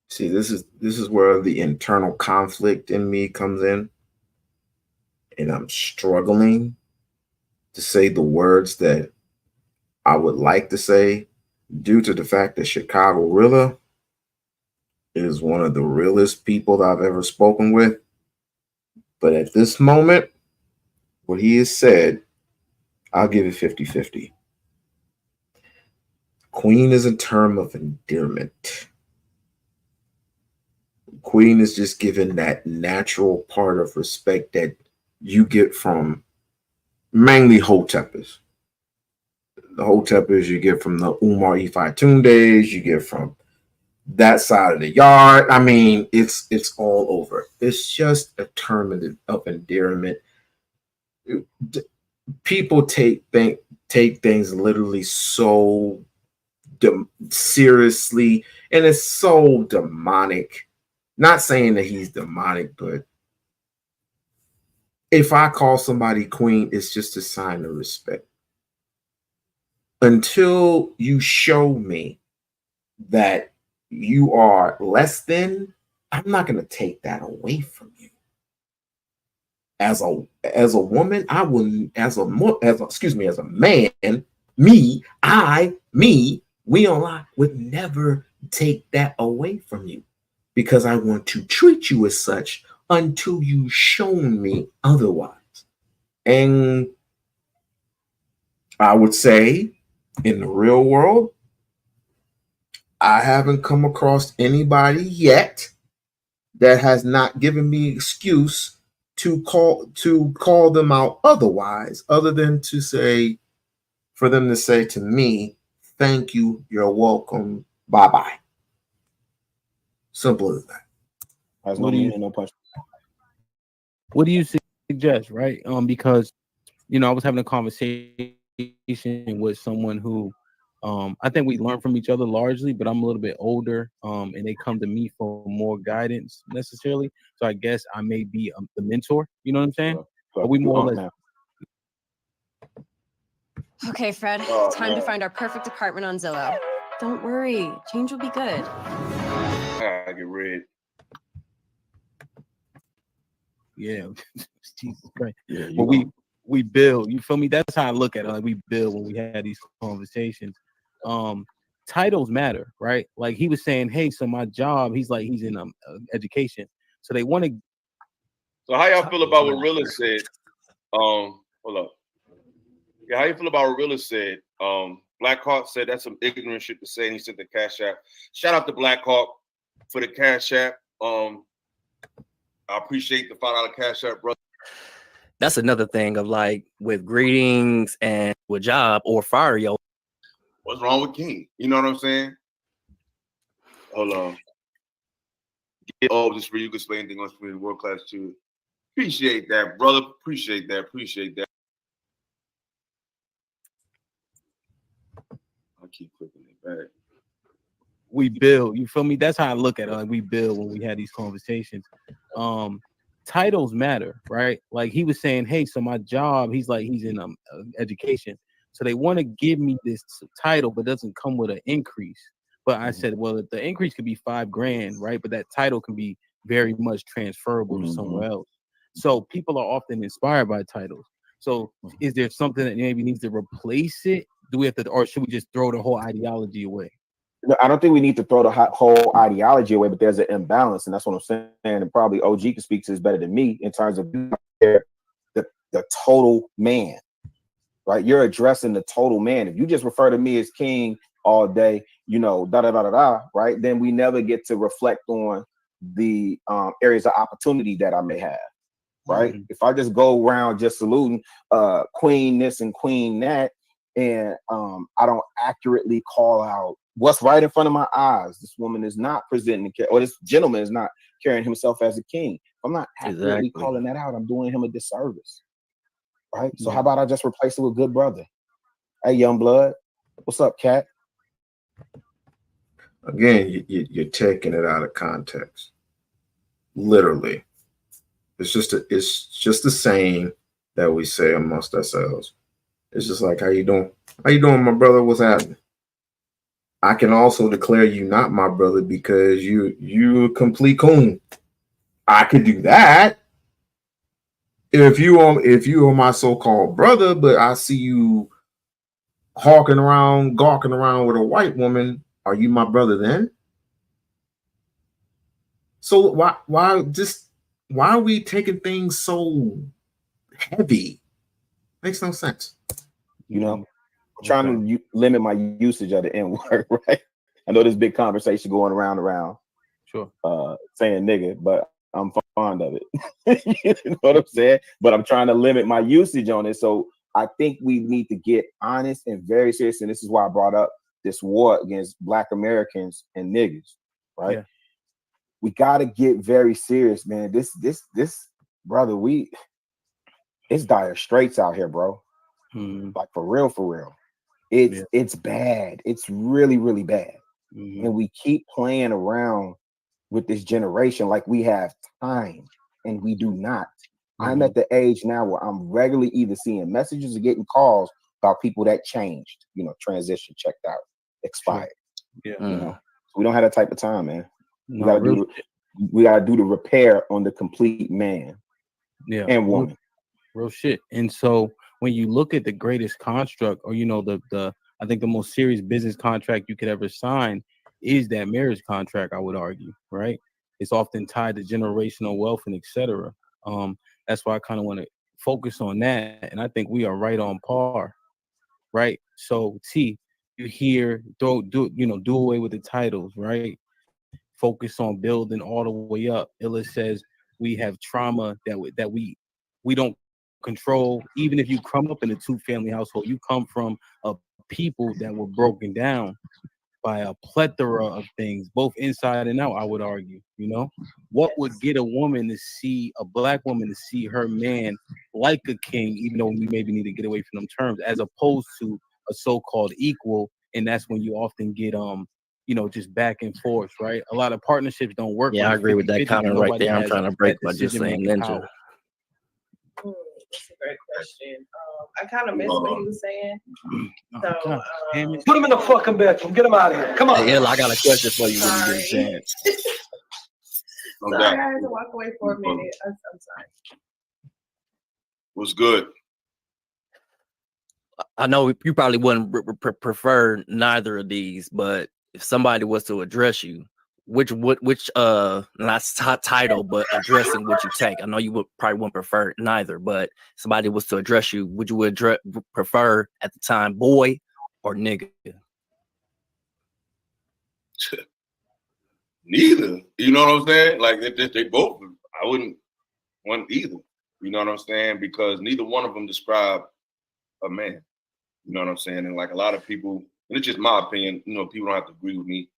See, this is where the internal conflict in me comes in, and I'm struggling to say the words that I would like to say, due to the fact that Chicago Rilla is one of the realest people that I've ever spoken with. But at this moment, what he has said, I'll give it 50-50. Queen is a term of endearment. Queen is just given that natural part of respect that you get from mainly Hoteppers. The Hoteppers you get from the Umar Ifai Tundes, you get from that side of the yard. I mean, it's all over. It's just a term of endearment. People take things literally so seriously, and it's so demonic. Not saying that he's demonic, but if I call somebody queen, it's just a sign of respect. Until you show me that you are less than, I'm not going to take that away from you. As a woman, I wouldn't. As a man, We-On-Loc would never take that away from you, because I want to treat you as such until you show me otherwise. And I would say, in the real world, I haven't come across anybody yet that has not given me excuse to call them out otherwise, other than to say, for them to say to me, thank you, you're welcome, bye-bye. Simple as that. Has no What do you- meaning, no punch. What do you suggest, right? Because I was having a conversation with someone who I think we learn from each other largely, but I'm a little bit older, and they come to me for more guidance necessarily. So I guess I may be the mentor. You know what I'm saying? Are we more or less? Okay, Fred, time to find our perfect apartment on Zillow. Don't worry, change will be good. I get red. Yeah, Jesus Christ. Yeah, But we build. You feel me? That's how I look at it. Like we build when we had these conversations. Titles matter, right? Like he was saying, hey, so my job, he's in education. So they want to. So how y'all feel about what Rilla said? Hold up. Yeah, how you feel about what Rilla said? Blackhawk said that's some ignorant shit to say, and he sent the Cash App. Shout out to Blackhawk for the Cash App. I appreciate the $5 Cash App, brother. That's another thing of like with greetings and with job or fire, yo. What's wrong with King? You know what I'm saying? Hold on. Just for you can explain anything else for me, world class too. Appreciate that, brother. Appreciate that. I keep clicking it back. We build. You feel me? That's how I look at it. Like we build when we had these conversations. Titles matter, right? Like he was saying, hey, so my job, he's in education. So they want to give me this title, but doesn't come with an increase. But I said, well, the increase could be $5,000, right? But that title can be very much transferable to somewhere else. So people are often inspired by titles. So is there something that maybe needs to replace it? Do we have to, or should we just throw the whole ideology away? No, I don't think we need to throw the whole ideology away, but there's an imbalance, and that's what I'm saying. And probably OG can speak to this better than me in terms of the total man, right? You're addressing the total man. If you just refer to me as king all day, right? Then we never get to reflect on the areas of opportunity that I may have, right? If I just go around just saluting queen this and queen that, and I don't accurately call out what's right in front of my eyes. This woman is not presenting, or this gentleman is not carrying himself as a king. If I'm not accurately calling that out, I'm doing him a disservice, right? So how about I just replace it with good brother? Hey, young blood, what's up, cat? Again, you're taking it out of context. Literally, it's just a saying that we say amongst ourselves. It's just like, how you doing? How you doing, my brother? What's happening? I can also declare you not my brother because you a complete coon. I could do that if you are my so-called brother, but I see you gawking around with a white woman. Are you my brother then? So why are we taking things so heavy? Makes no sense. You know, I'm trying to limit my usage of the N word, right? I know there's big conversation going around. Sure. Saying nigga, but I'm fond of it. You know what I'm saying? But I'm trying to limit my usage on it. So I think we need to get honest and very serious. And this is why I brought up this war against Black Americans and niggas, right? Yeah. We got to get very serious, man. This brother, it's dire straits out here, bro. Like for real. It's bad. It's really, really bad. And we keep playing around with this generation like we have time, and we do not. I'm at the age now where I'm regularly either seeing messages or getting calls about people that changed, transition, checked out, expired. Sure. Yeah. So we don't have that type of time, man. We gotta do the repair on the complete man and woman. Real shit. And so when you look at the greatest construct, or I think the most serious business contract you could ever sign is that marriage contract, I would argue, right? It's often tied to generational wealth and etc. That's why I kind of want to focus on that. And I think we are right on par, right? So T, you hear do away with the titles, right? Focus on building all the way up. Illa says we have trauma that we don't control. Even if you come up in a 2-family household, you come from a people that were broken down. by a plethora of things, both inside and out, I would argue. You know, what would get a woman to see, a black woman to see her man like a king, even though we maybe need to get away from them terms, as opposed to a so-called equal, and that's when you often get you know, just back and forth, right? A lot of partnerships don't work. Yeah, I agree with that comment right there. I'm trying to break by just saying ninja. That's a great question. I kind of missed what he was saying. So, put him in the fucking bedroom. Get him out of here. Come on. Hey, I got a question for you when you get a chance. Sorry, I had to walk away for a minute. I'm sorry. What's good? I know you probably wouldn't prefer neither of these, but if somebody was to address you, which not title, but addressing what you take. I know you would probably wouldn't prefer neither, but somebody was to address you, would you prefer at the time boy or nigga? Neither. You know what I'm saying? Like they both. I wouldn't want either. You know what I'm saying? Because neither one of them describe a man. You know what I'm saying? And like a lot of people, and it's just my opinion. You know, people don't have to agree with me.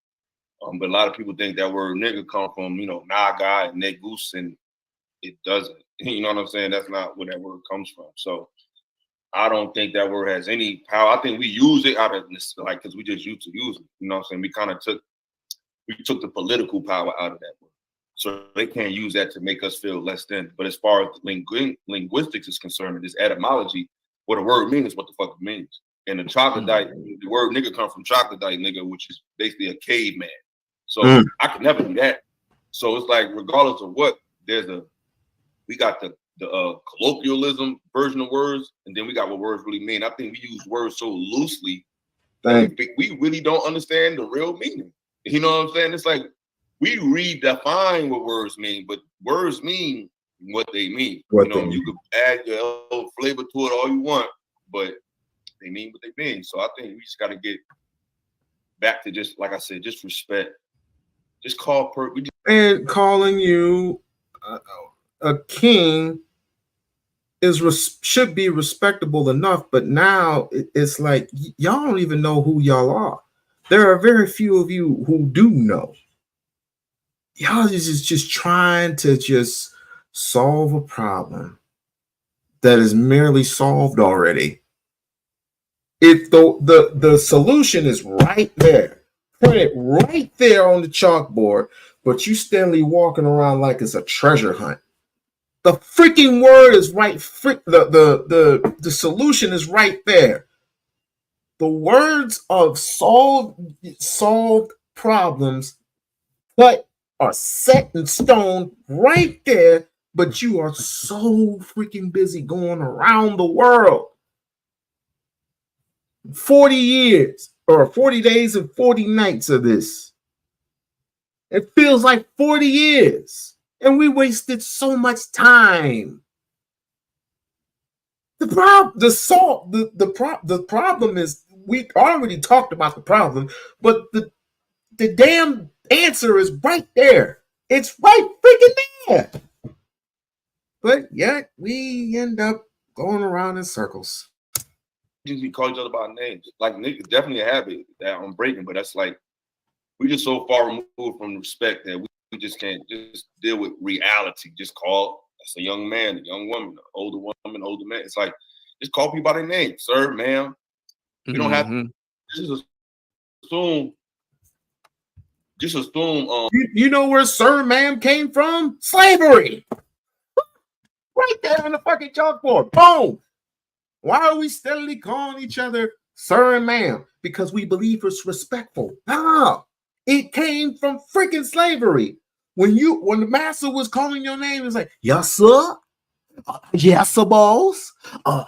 But a lot of people think that word nigga come from, you know, naga and negus, and it doesn't. You know what I'm saying? That's not where that word comes from. So I don't think that word has any power. I think we use it out of this, like, because we just used to use it. You know what I'm saying? We took the political power out of that word. So they can't use that to make us feel less than. But as far as linguistics is concerned, this etymology, what a word means is what the fuck it means. And the troglodyte, the word nigga comes from troglodyte nigga, which is basically a caveman. So I could never do that. So it's like, regardless of what, we got the colloquialism version of words, and then we got what words really mean. I think we use words so loosely that we really don't understand the real meaning. You know what I'm saying? It's like we redefine what words mean, but words mean what they mean. You could add your own flavor to it all you want, but they mean what they mean. So I think we just got to get back to just, like I said, just respect. Just call and calling you a king should be respectable enough, but now it's like y'all don't even know who y'all are. There are very few of you who do know. Y'all is just trying to just solve a problem that is merely solved already. If the solution is right there, put it right there on the chalkboard, but you steadily walking around like it's a treasure hunt. The freaking word is right. The solution is right there. The words of solved problems are set in stone right there, but you are so freaking busy going around the world. 40 years or 40 days and 40 nights of this. It feels like 40 years. And we wasted so much time. The problem is we already talked about the problem, but the damn answer is right there. It's right freaking there. But yet we end up going around in circles. We call each other by names. Like, niggas definitely a habit that I'm breaking, but that's like, we just so far removed from respect that we just can't just deal with reality. Just call, that's a young man, a young woman, an older woman, older man. It's like, just call people by their name. Sir, ma'am. We don't have to just assume. You know where sir, ma'am came from? Slavery. Right there on the fucking chalkboard. Boom. Why are we steadily calling each other sir and ma'am? Because we believe it's respectful. No, it came from freaking slavery. When the master was calling your name, it's like, yes, sir. Yes, sir, boss.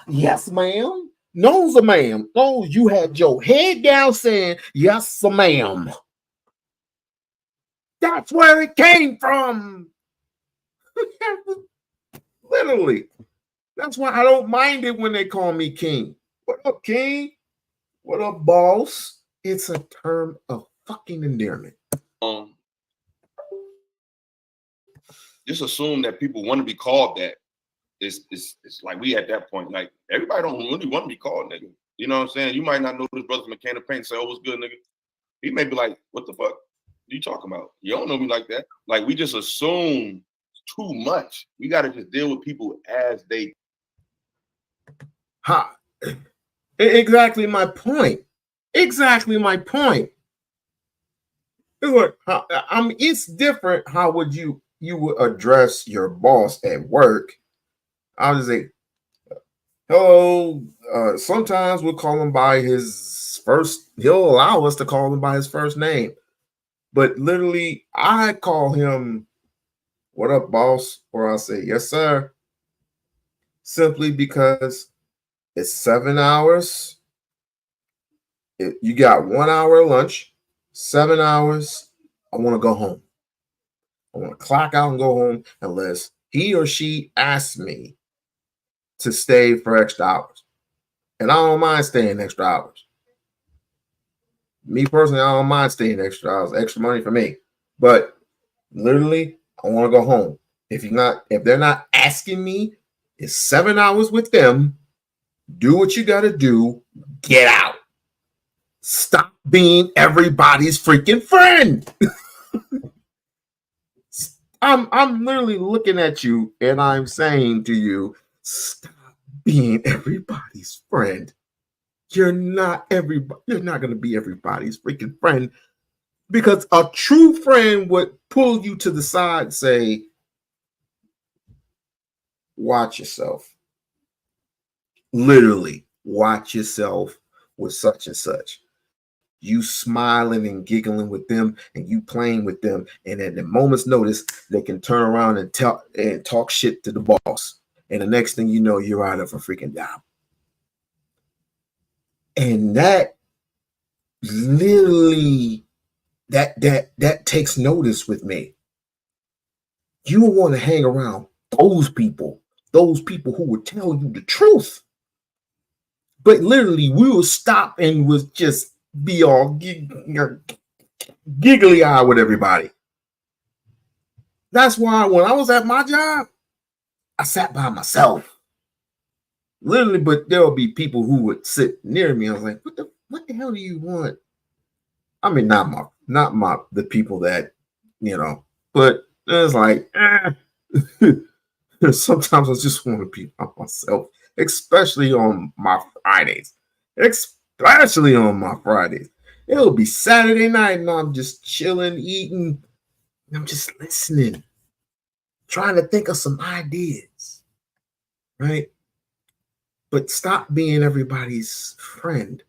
Yes, ma'am. No, sir, ma'am. No, you had your head down saying, yes, sir, ma'am. That's where it came from. Literally. That's why I don't mind it when they call me king. What up, king? What up, boss? It's a term of fucking endearment. Just assume that people want to be called that. It's like we at that point. Like, everybody don't really want to be called nigga. You know what I'm saying? You might not know this brother from a can of paint. Say, oh, what's good, nigga? He may be like, what the fuck are you talking about? You don't know me like that. Like, we just assume too much. We got to just deal with people as they. Ha. Exactly my point. Exactly my point. It's different. How would you would address your boss at work? I would say, hello. Sometimes we'll call him by his first. He'll allow us to call him by his first name, but literally, I call him, "What up, boss?" Or I'll say, "Yes, sir," simply because it's 7 hours. You got 1 hour lunch, 7 hours. I want to go home. I want to clock out and go home unless he or she asks me to stay for extra hours. And I don't mind staying extra hours. Me personally, I don't mind staying extra hours, extra money for me. But literally, I want to go home. If they're not asking me, it's 7 hours with them. Do what you got to do. Get out. Stop being everybody's freaking friend. I'm literally looking at you and I'm saying to you, stop being everybody's friend. You're not going to be everybody's freaking friend, because a true friend would pull you to the side and say, watch yourself. Literally, watch yourself with such and such. You smiling and giggling with them and you playing with them, and at the moment's notice, they can turn around and talk shit to the boss. And the next thing you know, you're out of a freaking job. And that literally, that takes notice with me. You don't want to hang around those people who would tell you the truth. But literally, we will stop and was just be all giggly eye with everybody. That's why when I was at my job, I sat by myself. Literally, but there'll be people who would sit near me. I was like, what the hell do you want? I mean, not the people that, but it's like, sometimes I just want to be by myself, especially on my Fridays. It'll be Saturday night and I'm just chilling, eating. I'm just listening, trying to think of some ideas, right? But stop being everybody's friend,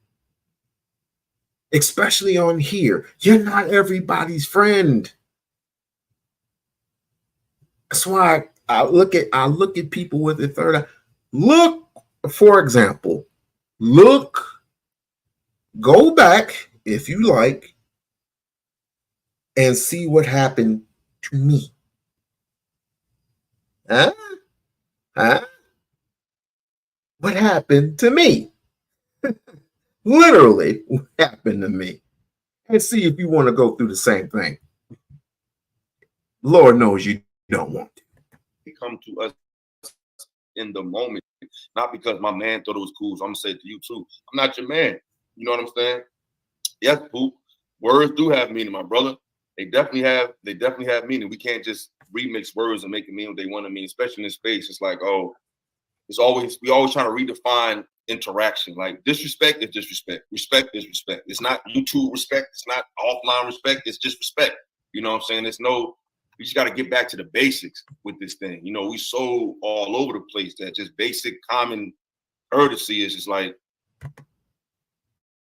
especially on here. You're not everybody's friend. That's why I look at people with the third eye. Look, for example, go back if you like and see what happened to me. Huh? What happened to me? Literally, what happened to me? And see if you want to go through the same thing. Lord knows you don't want to. They come to us in the moment, not because my man thought it was cool. So I'm gonna say it to you too. I'm not your man. You know what I'm saying? Yes, poop. Words do have meaning, my brother. They definitely have meaning. We can't just remix words and make it mean what they want to mean, especially in this space. It's like, we always trying to redefine interaction. Like, disrespect is disrespect. Respect is respect. It's not YouTube respect. It's not offline respect. It's just respect. You know what I'm saying? We just got to get back to the basics with this thing. We so all over the place that just basic common courtesy is just like,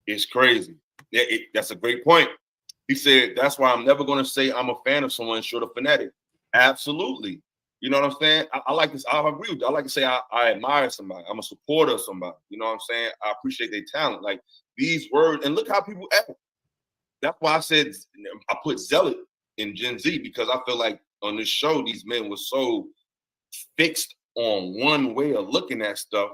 it's crazy. Yeah, that's a great point. He said, that's why I'm never going to say I'm a fan of someone short of fanatic. Absolutely. You know what I'm saying? I like this. I agree with you. I like to say I admire somebody. I'm a supporter of somebody. You know what I'm saying? I appreciate their talent. Like, these words, and look how people act. That's why I said I put zealot in Gen Z, because I feel like on this show, these men were so fixed on one way of looking at stuff.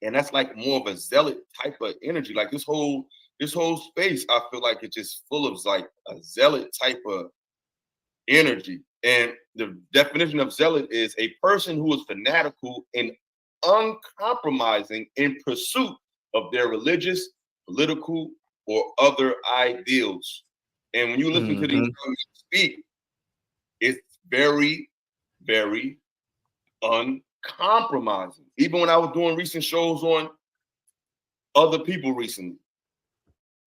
And that's like more of a zealot type of energy. Like this whole space, I feel like it's just full of like a zealot type of energy. And the definition of zealot is a person who is fanatical and uncompromising in pursuit of their religious, political, or other ideals. And when you listen to these young speak, it's very, very uncompromising. Even when I was doing recent shows on other people recently,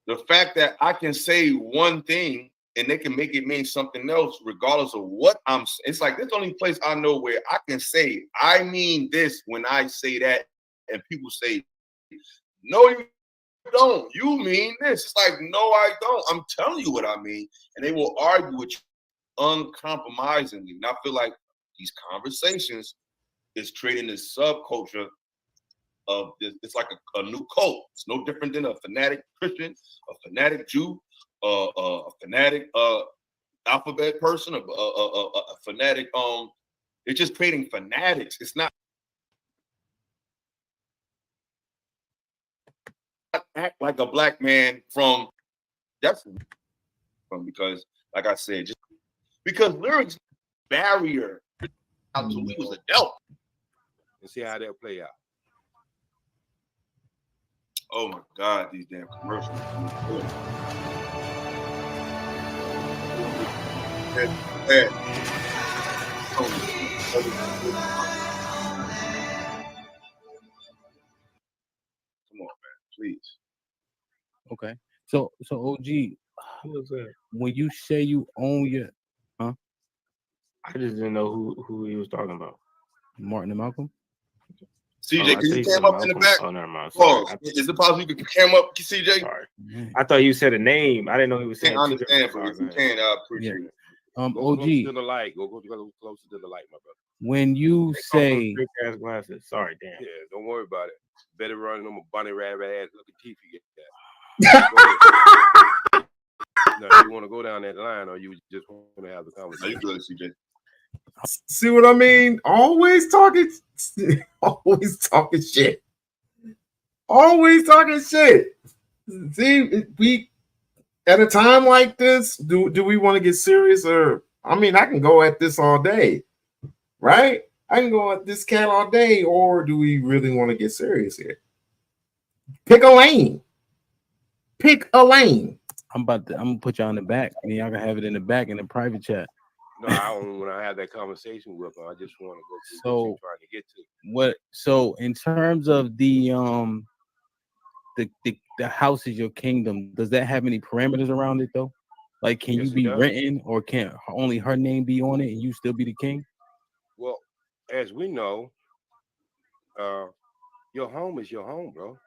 the fact that I can say one thing and they can make it mean something else regardless of what I'm saying. It's like this only place I know where I can say I mean this when I say that, and people say, no, you don't. You mean this. It's like, no, I don't. I'm telling you what I mean. And they will argue with you uncompromisingly. And I feel like these conversations is creating this subculture of this. It's like a new cult. It's no different than a fanatic Christian, a fanatic Jew, a fanatic alphabet person, a fanatic. It's just creating fanatics. It's not act like a black man from because, like I said, just because lyrics barrier out to we was adult. And see how that play out. Oh my God, these damn commercials. Come on, man, please. Okay. So OG, when you say you own your, I just didn't know who he was talking about. Martin and Malcolm? CJ, can you came up in the back? Oh, never mind. Pause. Is it possible you could cam up, CJ? Sorry. I thought you said a name. I didn't know he was saying. I understand, but if you can, I appreciate it. Go OG. closer to the light. Go closer to the light, my brother. When you say big ass glasses. Sorry, damn. Yeah, don't worry about it. Better run them a bunny rabbit ass looking teeth you get that. Now, you want to go down that line, or you just want to have the conversation? You good, CJ? See what I mean? Always talking shit. Always talking shit. See, we at a time like this, do we want to get serious? Or I mean, I can go at this all day, right? I can go at this cat all day, or do we really want to get serious here? Pick a lane. Pick a lane. I'm gonna put y'all in the back. I mean, y'all can have it in the back in the private chat. No, I don't want to have that conversation with them. I just want to go through what you're trying to get to. What? So in terms of the house is your kingdom, does that have any parameters around it though? Like, can you be renting, or can only her name be on it and you still be the king? Well, as we know, your home is your home, bro.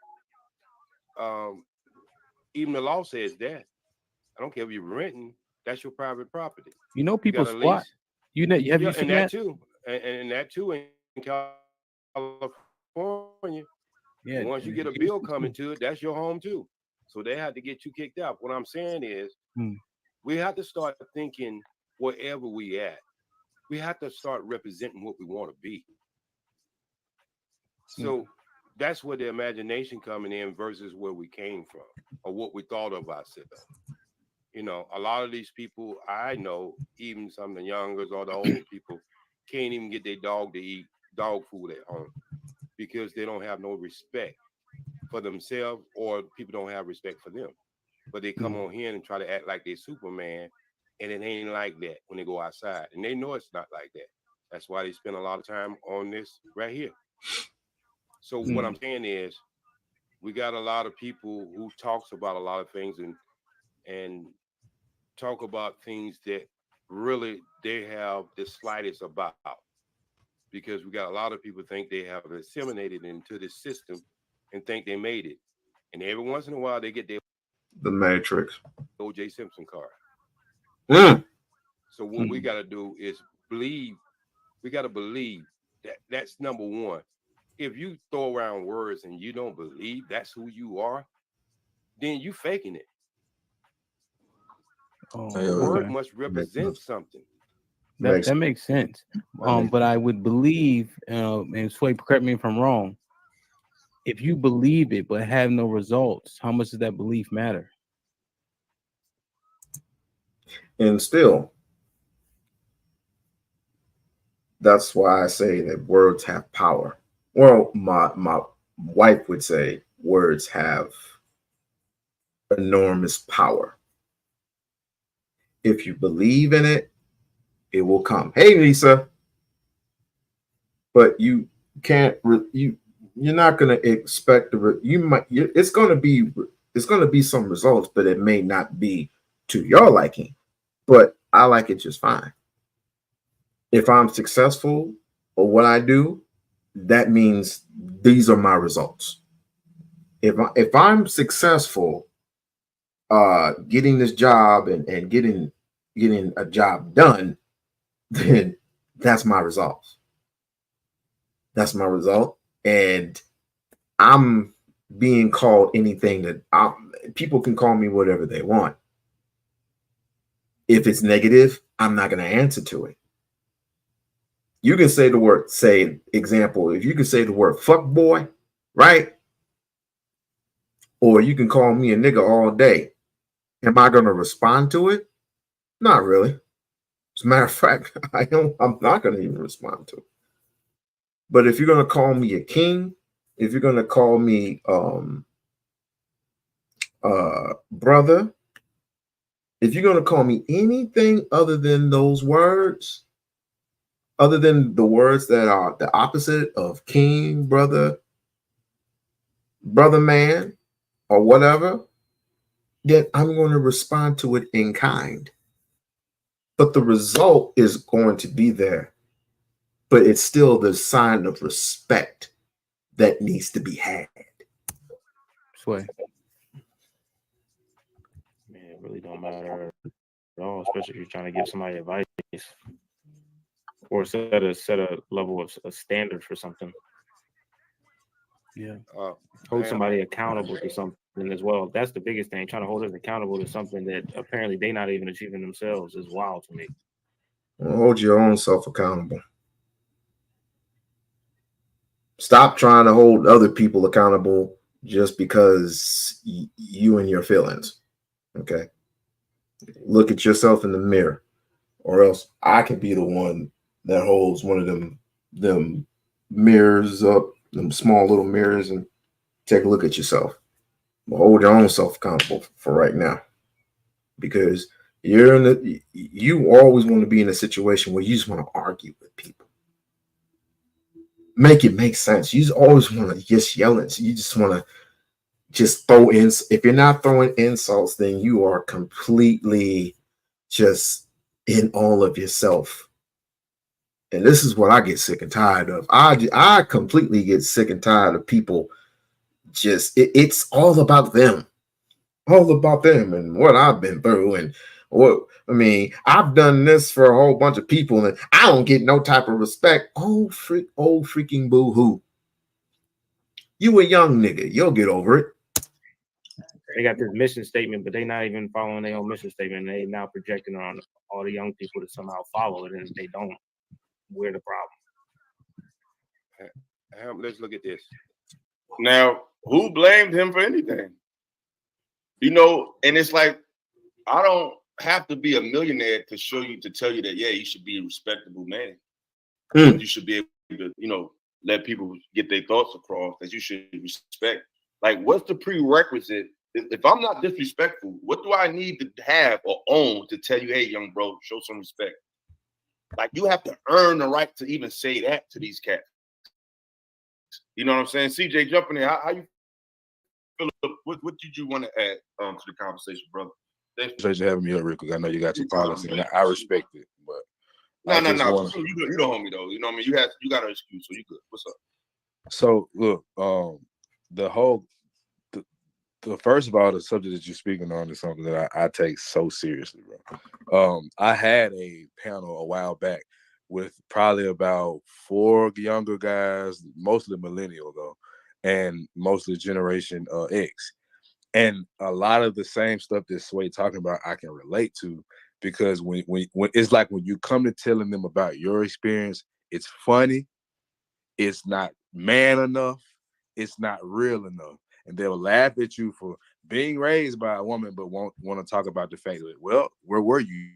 Even the law says that. I don't care if you're renting; that's your private property. You know, people squat. You know, have you seen that too? And that too in California. Yeah. Once you get a bill coming to it, that's your home too. So they had to get you kicked out. What I'm saying is, we have to start thinking wherever we at. We have to start representing what we want to be. So that's where the imagination coming in versus where we came from or what we thought of ourselves. You know, a lot of these people I know, even some of the youngers or the old people, can't even get their dog to eat dog food at home because they don't have no respect for themselves, or people don't have respect for them. But they come on here and try to act like they're Superman, and it ain't like that when they go outside. And they know it's not like that. That's why they spend a lot of time on this right here. So what I'm saying is, we got a lot of people who talks about a lot of things and talk about things that really they have the slightest about, because we got a lot of people think they have assimilated into this system and think they made it. And every once in a while they get their The Matrix. O.J. Simpson card. So what we got to do is believe. We got to believe that that's number one. If you throw around words and you don't believe that's who you are, then you faking it. The word must represent something. That makes sense. But I would believe, and Sway, correct me if I'm wrong, if you believe it but have no results, how much does that belief matter? And still, that's why I say that words have power. Well, my wife would say words have enormous power. If you believe in it, it will come. Hey, Lisa. But you can't. You're not going to expect it's going to be some results, but it may not be to your liking. But I like it just fine. If I'm successful or what I do, that means these are my results. If I'm successful getting this job and getting a job done, then that's my results. That's my result. And I'm being called anything that people can call me whatever they want. If it's negative, I'm not going to answer to it. You can say the word, example, if you can say the word fuck boy, right? Or you can call me a nigga all day. Am I going to respond to it? Not really. As a matter of fact, I'm not going to even respond to it. But if you're going to call me a king, if you're going to call me brother, if you're going to call me anything other than those words, other than the words that are the opposite of king, brother man, or whatever, then I'm going to respond to it in kind. But the result is going to be there. But it's still the sign of respect that needs to be had. Sway. Man, it really don't matter at all, especially if you're trying to give somebody advice or set a level of a standard for something. Yeah. Hold somebody accountable to something as well. That's the biggest thing. Trying to hold us accountable to something that apparently they're not even achieving themselves is wild to me. Well, hold your own self accountable. Stop trying to hold other people accountable just because you and your feelings. Okay. Look at yourself in the mirror, or else I can be the one that holds one of them mirrors up, them small little mirrors, and take a look at yourself. But hold your own self accountable for right now, because you always want to be in a situation where you just want to argue with people. Make it make sense. You just always want to just yell at you. You just want to just throw in. If you're not throwing insults, then you are completely just in all of yourself. And this is what I get sick and tired of. I completely get sick and tired of people it's all about them. All about them and what I've been through and I've done this for a whole bunch of people and I don't get no type of respect. Oh freaking boo-hoo. You a young nigga, you'll get over it. They got this mission statement, but they're not even following their own mission statement. They now projecting on all the young people to somehow follow it, and if they don't, we're the problem. Let's look at this. Now, who blamed him for anything? You know, and it's like, I don't have to be a millionaire to tell you that, yeah, you should be a respectable man. You should be able to, let people get their thoughts across, that you should respect. Like, what's the prerequisite? If I'm not disrespectful, what do I need to have or own to tell you, hey, young bro, show some respect? Like, you have to earn the right to even say that to these cats. You know what I'm saying? CJ, jump in there. How you feel? What did you want to add to the conversation, brother? Thanks for having me up, Rick. I know you got your policy, and I respect it. But no. You don't homie though. You know what I mean? You got an excuse, so you good. What's up? So look, the first of all, the subject that you're speaking on is something that I take so seriously, bro. I had a panel a while back with probably about 4 younger guys, mostly millennial though, and mostly Generation X. And a lot of the same stuff that Sway talking about, I can relate to, because when it's like when you come to telling them about your experience, it's funny, it's not man enough, it's not real enough. And they'll laugh at you for being raised by a woman, but won't want to talk about the fact that, well, where were you,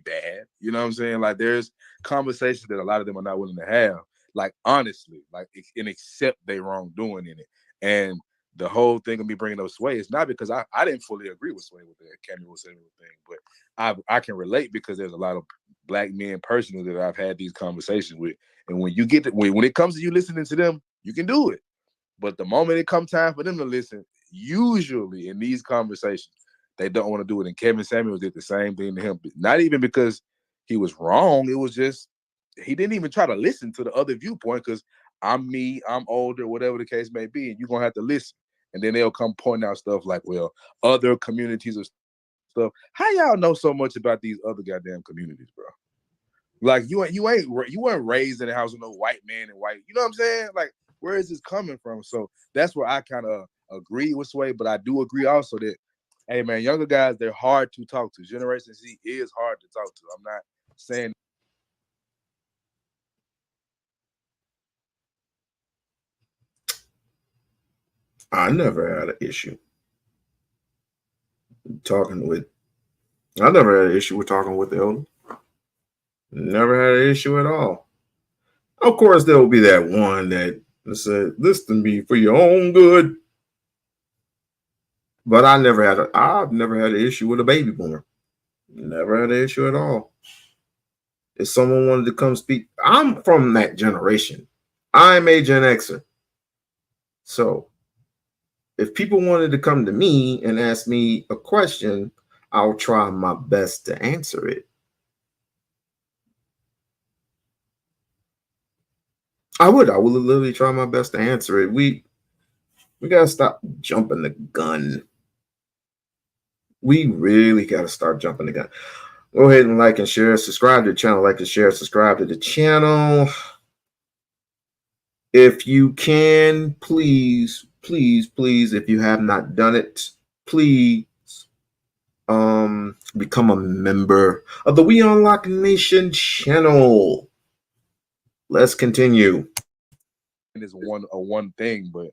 dad? You know what I'm saying? Like, there's conversations that a lot of them are not willing to have, like, honestly, like, and accept their wrongdoing in it. And the whole thing of me bringing up Sway is not because I didn't fully agree with Sway with the Cammy was saying thing, but I can relate because there's a lot of black men personally that I've had these conversations with, and when you get to, when it comes to you listening to them, you can do it, but the moment it comes time for them to listen, usually in these conversations, they don't want to do it. And Kevin Samuels did the same thing to him, not even because he was wrong, it was just he didn't even try to listen to the other viewpoint because I'm me, I'm older, whatever the case may be, and you're gonna have to listen. And then they'll come pointing out stuff like, well, other communities or stuff. How y'all know so much about these other goddamn communities, bro? Like you weren't raised in a house with no white man and white. You know what I'm saying? Like, where is this coming from? So that's where I kind of agree with Sway, but I do agree also that, hey man, younger guys, they're hard to talk to. Generation Z is hard to talk to. I'm not saying. I never had an issue talking with. I never had an issue with talking with the elder. Never had an issue at all. Of course, there will be that one that said, "Listen to me for your own good." But I've never had an issue with a baby boomer. Never had an issue at all. If someone wanted to come speak, I'm from that generation. I'm a Gen Xer. So if people wanted to come to me and ask me a question, I'll try my best to answer it. I would literally try my best to answer it. We gotta stop jumping the gun. We really gotta start jumping the gun. Go ahead and like and share, subscribe to the channel, like and share, subscribe to the channel. If you can, please, if you have not done it, please become a member of the We-On-Loc Nation channel. Let's continue. It's one thing, but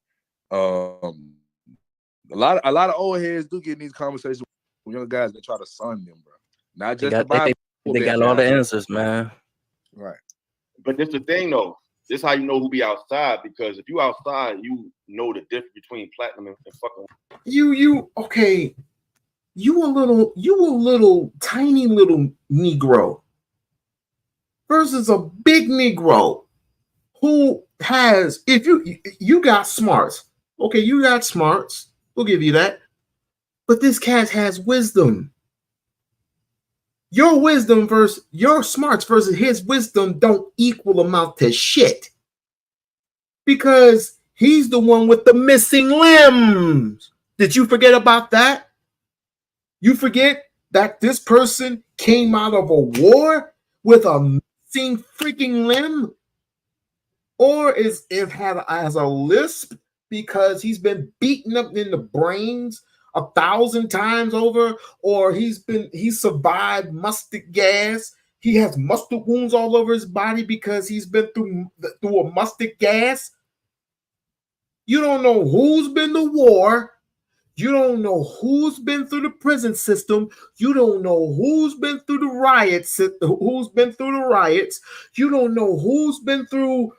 a lot of old heads do get in these conversations with young guys that try to sun them, bro. Not just the Bible. They got all the answers, man. Right. But that's the thing, though. This is how you know who be outside, because if you outside, you know the difference between platinum and fucking. You okay? You a little tiny little Negro versus a big Negro who has, if you got smarts, okay, you got smarts, we'll give you that, but this cat has wisdom. Your wisdom versus your smarts versus his wisdom don't equal amount to shit, because he's the one with the missing limbs. Did you forget about that? You forget that this person came out of a war with a missing freaking limb, or has a lisp because he's been beaten up in the brains 1,000 times over, or he survived mustard gas. He has mustard wounds all over his body because he's been through a mustard gas. You don't know who's been to war. You don't know who's been through the prison system. You don't know who's been through the riots. You don't know who's been through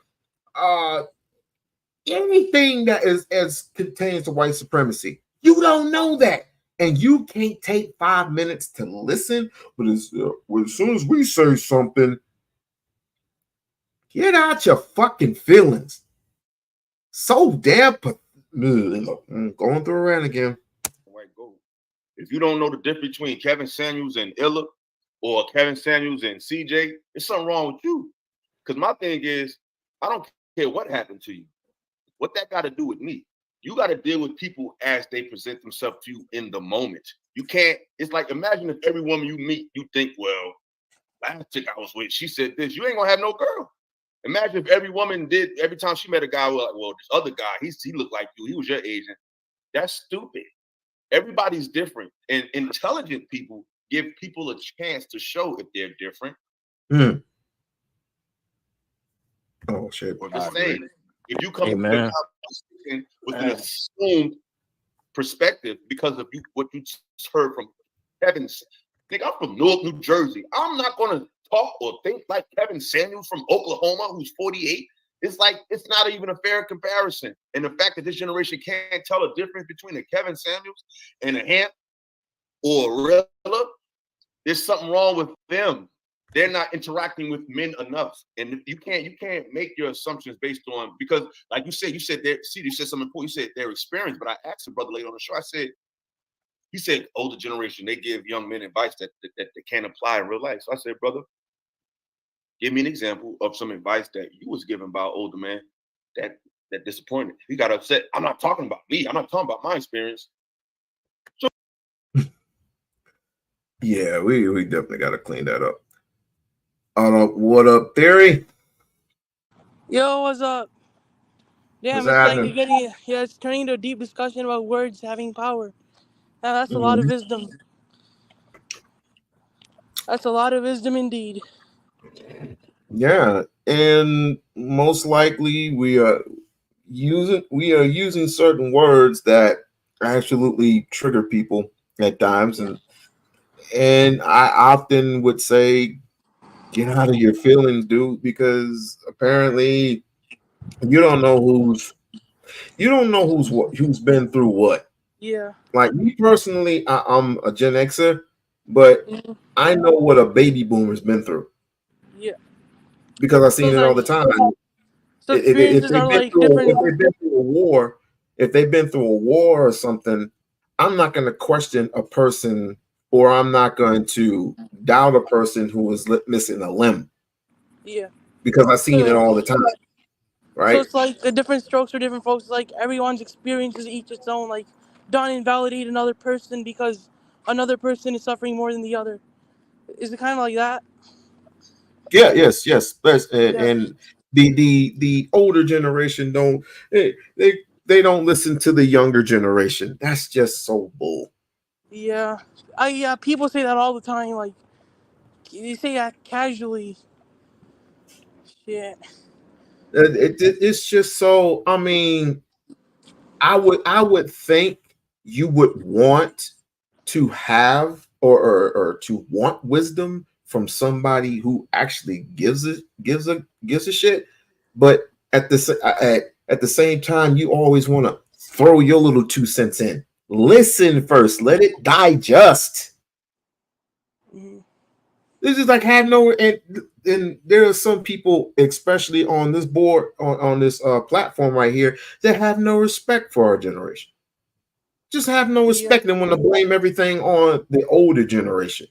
anything that as contains to white supremacy. You don't know that, and you can't take 5 minutes to listen. But as soon as we say something, get out your fucking feelings. So damn. Going through a rant again. If you don't know the difference between Kevin Samuels and Illa, or Kevin Samuels and CJ, there's something wrong with you. Because my thing is, I don't care what happened to you. What that got to do with me? You got to deal with people as they present themselves to you in the moment. You can't. It's like, imagine if every woman you meet, you think, well, last chick I was with, she said this. You ain't gonna have no girl. Imagine if every woman did, every time she met a guy, well, this other guy, he looked like you, he was your agent. That's stupid. Everybody's different, and intelligent people give people a chance to show if they're different. Oh shit! Or the same. If you come to the conversation with an assumed perspective because of what you heard from Kevin. Think I'm from Newark, New Jersey. I'm not gonna talk or think like Kevin Samuels from Oklahoma, who's 48. It's like it's not even a fair comparison. And the fact that this generation can't tell a difference between a Kevin Samuels and a Hamp or a Rilla, there's something wrong with them. They're not interacting with men enough. And you can't make your assumptions based on, because like you said you said something important. You said their experience, but I asked a brother later on the show, he said older generation, they give young men advice that they can't apply in real life. So I said, brother, give me an example of some advice that you was given by an older man that disappointed. He got upset. I'm not talking about me. I'm not talking about my experience. So yeah, we definitely got to clean that up. What up, Theory? Yo, what's up? Damn, What's it's like happening? it's turning into a deep discussion about words having power. Now, that's a lot of wisdom. That's a lot of wisdom indeed. Yeah, and most likely we are using certain words that absolutely trigger people at times, and I often would say, get out of your feelings, dude, because apparently you don't know who's been through what. Yeah. Like me personally, I'm a Gen Xer, but I know what a baby boomer's been through Yeah. because I've So seen it all the time. so If experiences they've are been like through different. if they've been through a war or something, I'm not going to question a person, or I'm not going to doubt a person who is missing a limb Yeah. because I've seen it So, all the time, so right? it's like the different strokes for different folks. Like everyone's experience is each its own. Like don't invalidate another person because another person is suffering more than the other. Is it kind of like that? Yeah, yes. Yeah. And the older generation they don't listen to the younger generation. That's just so bull. Yeah. People say that all the time. Like they say that casually. Shit. It's just so. I mean, I would think you would want to have or to want wisdom from somebody who actually gives a shit, but at the same time you always want to throw your little 2 cents in. Listen first, let it digest. This is like have no and there are some people, especially on this board on this platform right here, that have no respect for our generation. Just have no respect and want to blame everything on the older generation.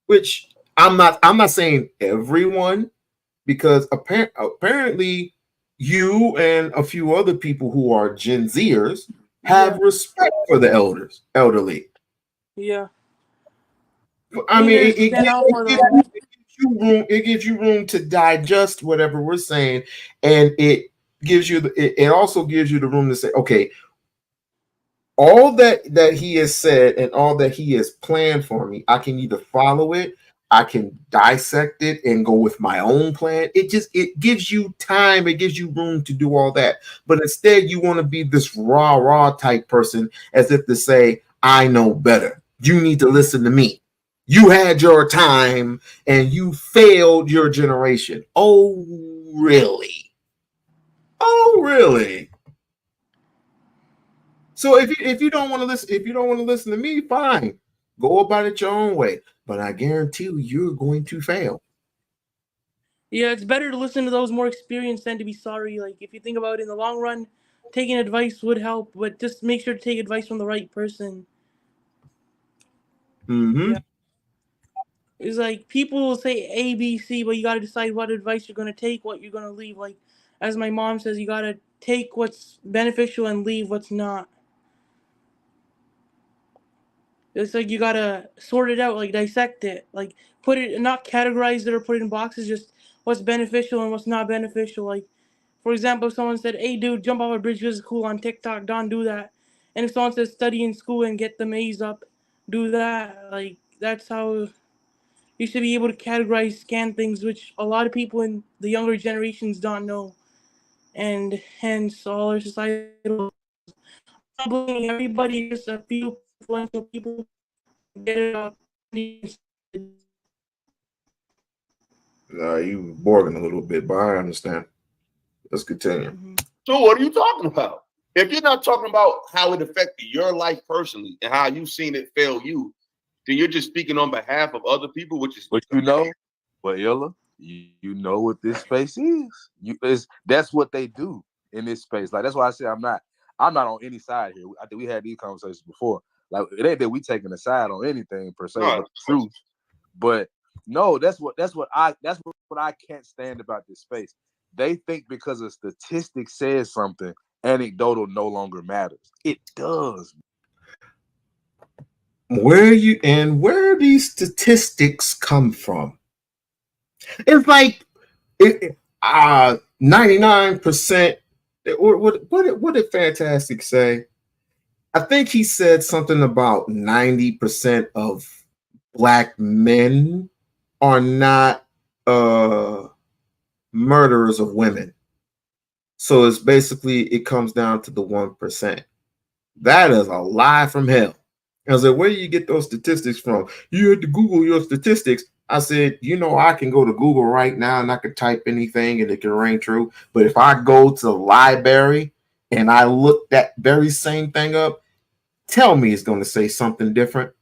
Which I'm not saying everyone, because apparently you and a few other people who are Gen Zers have respect for the elderly. Yeah. I mean, They stand out for them. it gives you room to digest whatever we're saying, and it gives you it also gives you the room to say, okay, all that he has said and all that he has planned for me, I can either follow it, I can dissect it and go with my own plan. It gives you time, it gives you room to do all that. But instead, you want to be this raw type person, as if to say, I know better. You need to listen to me. You had your time and you failed your generation. Oh, really? Oh, really? So if you don't want to listen, to me, fine. Go about it your own way. But I guarantee you're going to fail. Yeah, it's better to listen to those more experienced than to be sorry. Like if you think about it in the long run, taking advice would help, but just make sure to take advice from the right person. Mm-hmm. Yeah. It's like people will say A, B, C, but you gotta decide what advice you're gonna take, what you're gonna leave. Like as my mom says, you gotta take what's beneficial and leave what's not. It's like you gotta sort it out, like dissect it, like put it, not categorize it or put it in boxes, just what's beneficial and what's not beneficial. Like, for example, if someone said, "Hey, dude, jump off a bridge because it's cool on TikTok," don't do that. And if someone says, "Study in school and get the A's up," do that. Like, that's how you should be able to categorize, scan things, which a lot of people in the younger generations don't know. And hence, all our societal. I'm not blaming everybody, just a few influential people get it up. You borging a little bit, but I understand. Let's continue. So what are you talking about? If you're not talking about how it affected your life personally and how you've seen it fail you, then you're just speaking on behalf of other people, which is. But Illa, you know what this space is. That's what they do in this space. Like, that's why I say I'm not on any side here. I think we had these conversations before. Like, it ain't that we taking a side on anything per se, but the truth. But no, that's what I can't stand about this space. They think because a statistic says something, anecdotal no longer matters. It does. Where these statistics come from? It's like 99%. What did Fantastic say? I think he said something about 90% of Black men are not murderers of women. So it's basically, it comes down to the 1%. That is a lie from hell. I was like, where do you get those statistics from? You had to Google your statistics. I said, I can go to Google right now and I can type anything and it can ring true. But if I go to the library and I look that very same thing up, tell me it's going to say something different.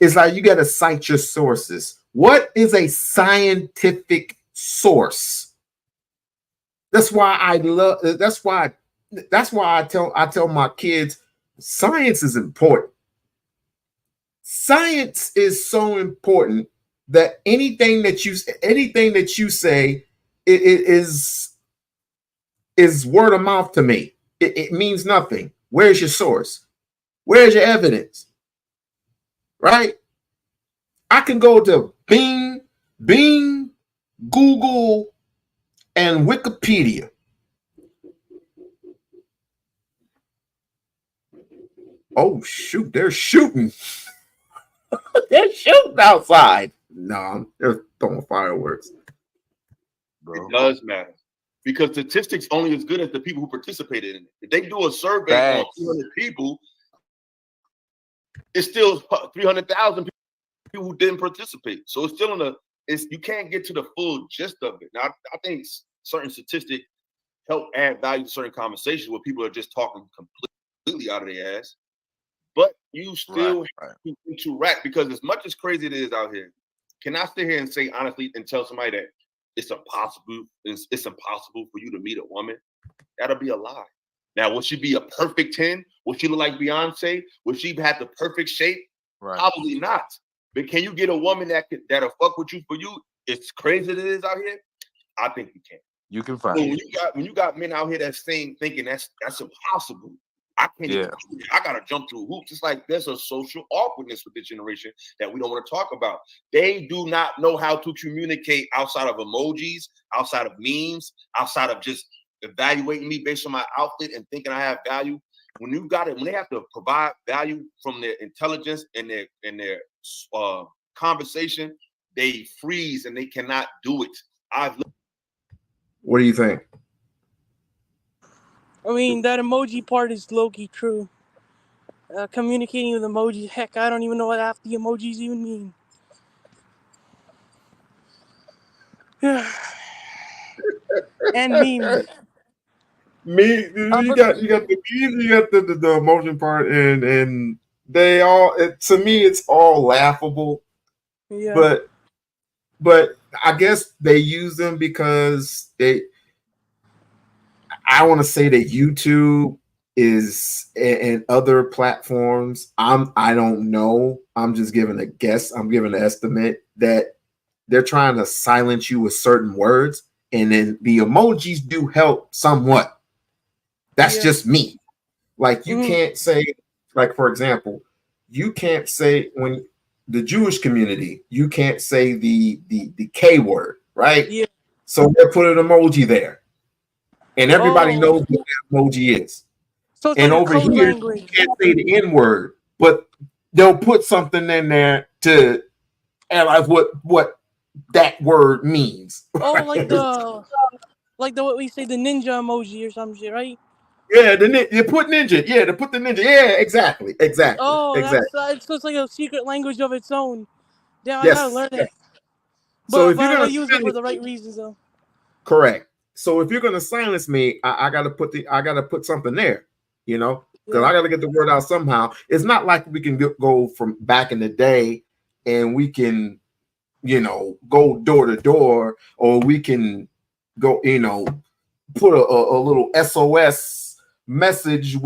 It's like you got to cite your sources. What is a scientific source? That's why I tell my kids science is important. Science is so important that anything that you say is word of mouth to me. It means nothing. Where's your source? Where's your evidence? Right? I can go to Bing, Google, and Wikipedia. Oh shoot, they're shooting. They're shooting outside. No, they're throwing fireworks. It does matter because statistics only as good as the people who participated in it. If they do a survey on 200 people, it's still 300,000 people who didn't participate. So it's still you can't get to the full gist of it. Now, I think certain statistics help add value to certain conversations where people are just talking completely out of their ass. But you still have to interact because as much as crazy it is out here, can I sit here and say honestly and tell somebody that it's impossible for you to meet a woman? That'll be a lie. Now, will she be a perfect 10? Will she look like Beyonce? Will she have the perfect shape? Right. Probably not. But can you get a woman that'll fuck with you for you? It's crazy that it is out here. I think you can. You can find it. When you got men out here thinking that's impossible. I can't even do it. I gotta jump through hoops. It's like there's a social awkwardness with this generation that we don't want to talk about. They do not know how to communicate outside of emojis, outside of memes, outside of just evaluating me based on my outfit and thinking I have value. When they have to provide value from their intelligence and their conversation, they freeze and they cannot do it. What do you think? I mean, that emoji part is low-key true. Communicating with emojis, heck, I don't even know what half the emojis even mean. And memes. You got the memes, you got the emotion part, and they all. To me, it's all laughable. Yeah. But I guess they use them because I want to say that YouTube is and other platforms. I don't know. I'm just giving a guess. I'm giving an estimate that they're trying to silence you with certain words, and then the emojis do help somewhat. That's just me. Like you can't say, like for example, you can't say when the Jewish community, you can't say the K word, right? Yeah. So they put an emoji there. And everybody knows what that emoji is. So it's and like over here, language. you can't say the N word, but they'll put something in there to analyze what that word means. Oh, like the what we say, the ninja emoji or some shit, right? Yeah, you put ninja. Yeah, to put the ninja. Yeah, exactly. Oh, exactly. that's so it's like a secret language of its own. Damn, I Yes. gotta learn it. So But if you're I gonna use it for the right reasons, though. correct. So if you're gonna silence me, I gotta put something there, you know, because I gotta get the word out somehow. It's not like we can go from back in the day and we can, you know, go door to door, or we can go, you know, put a little SOS message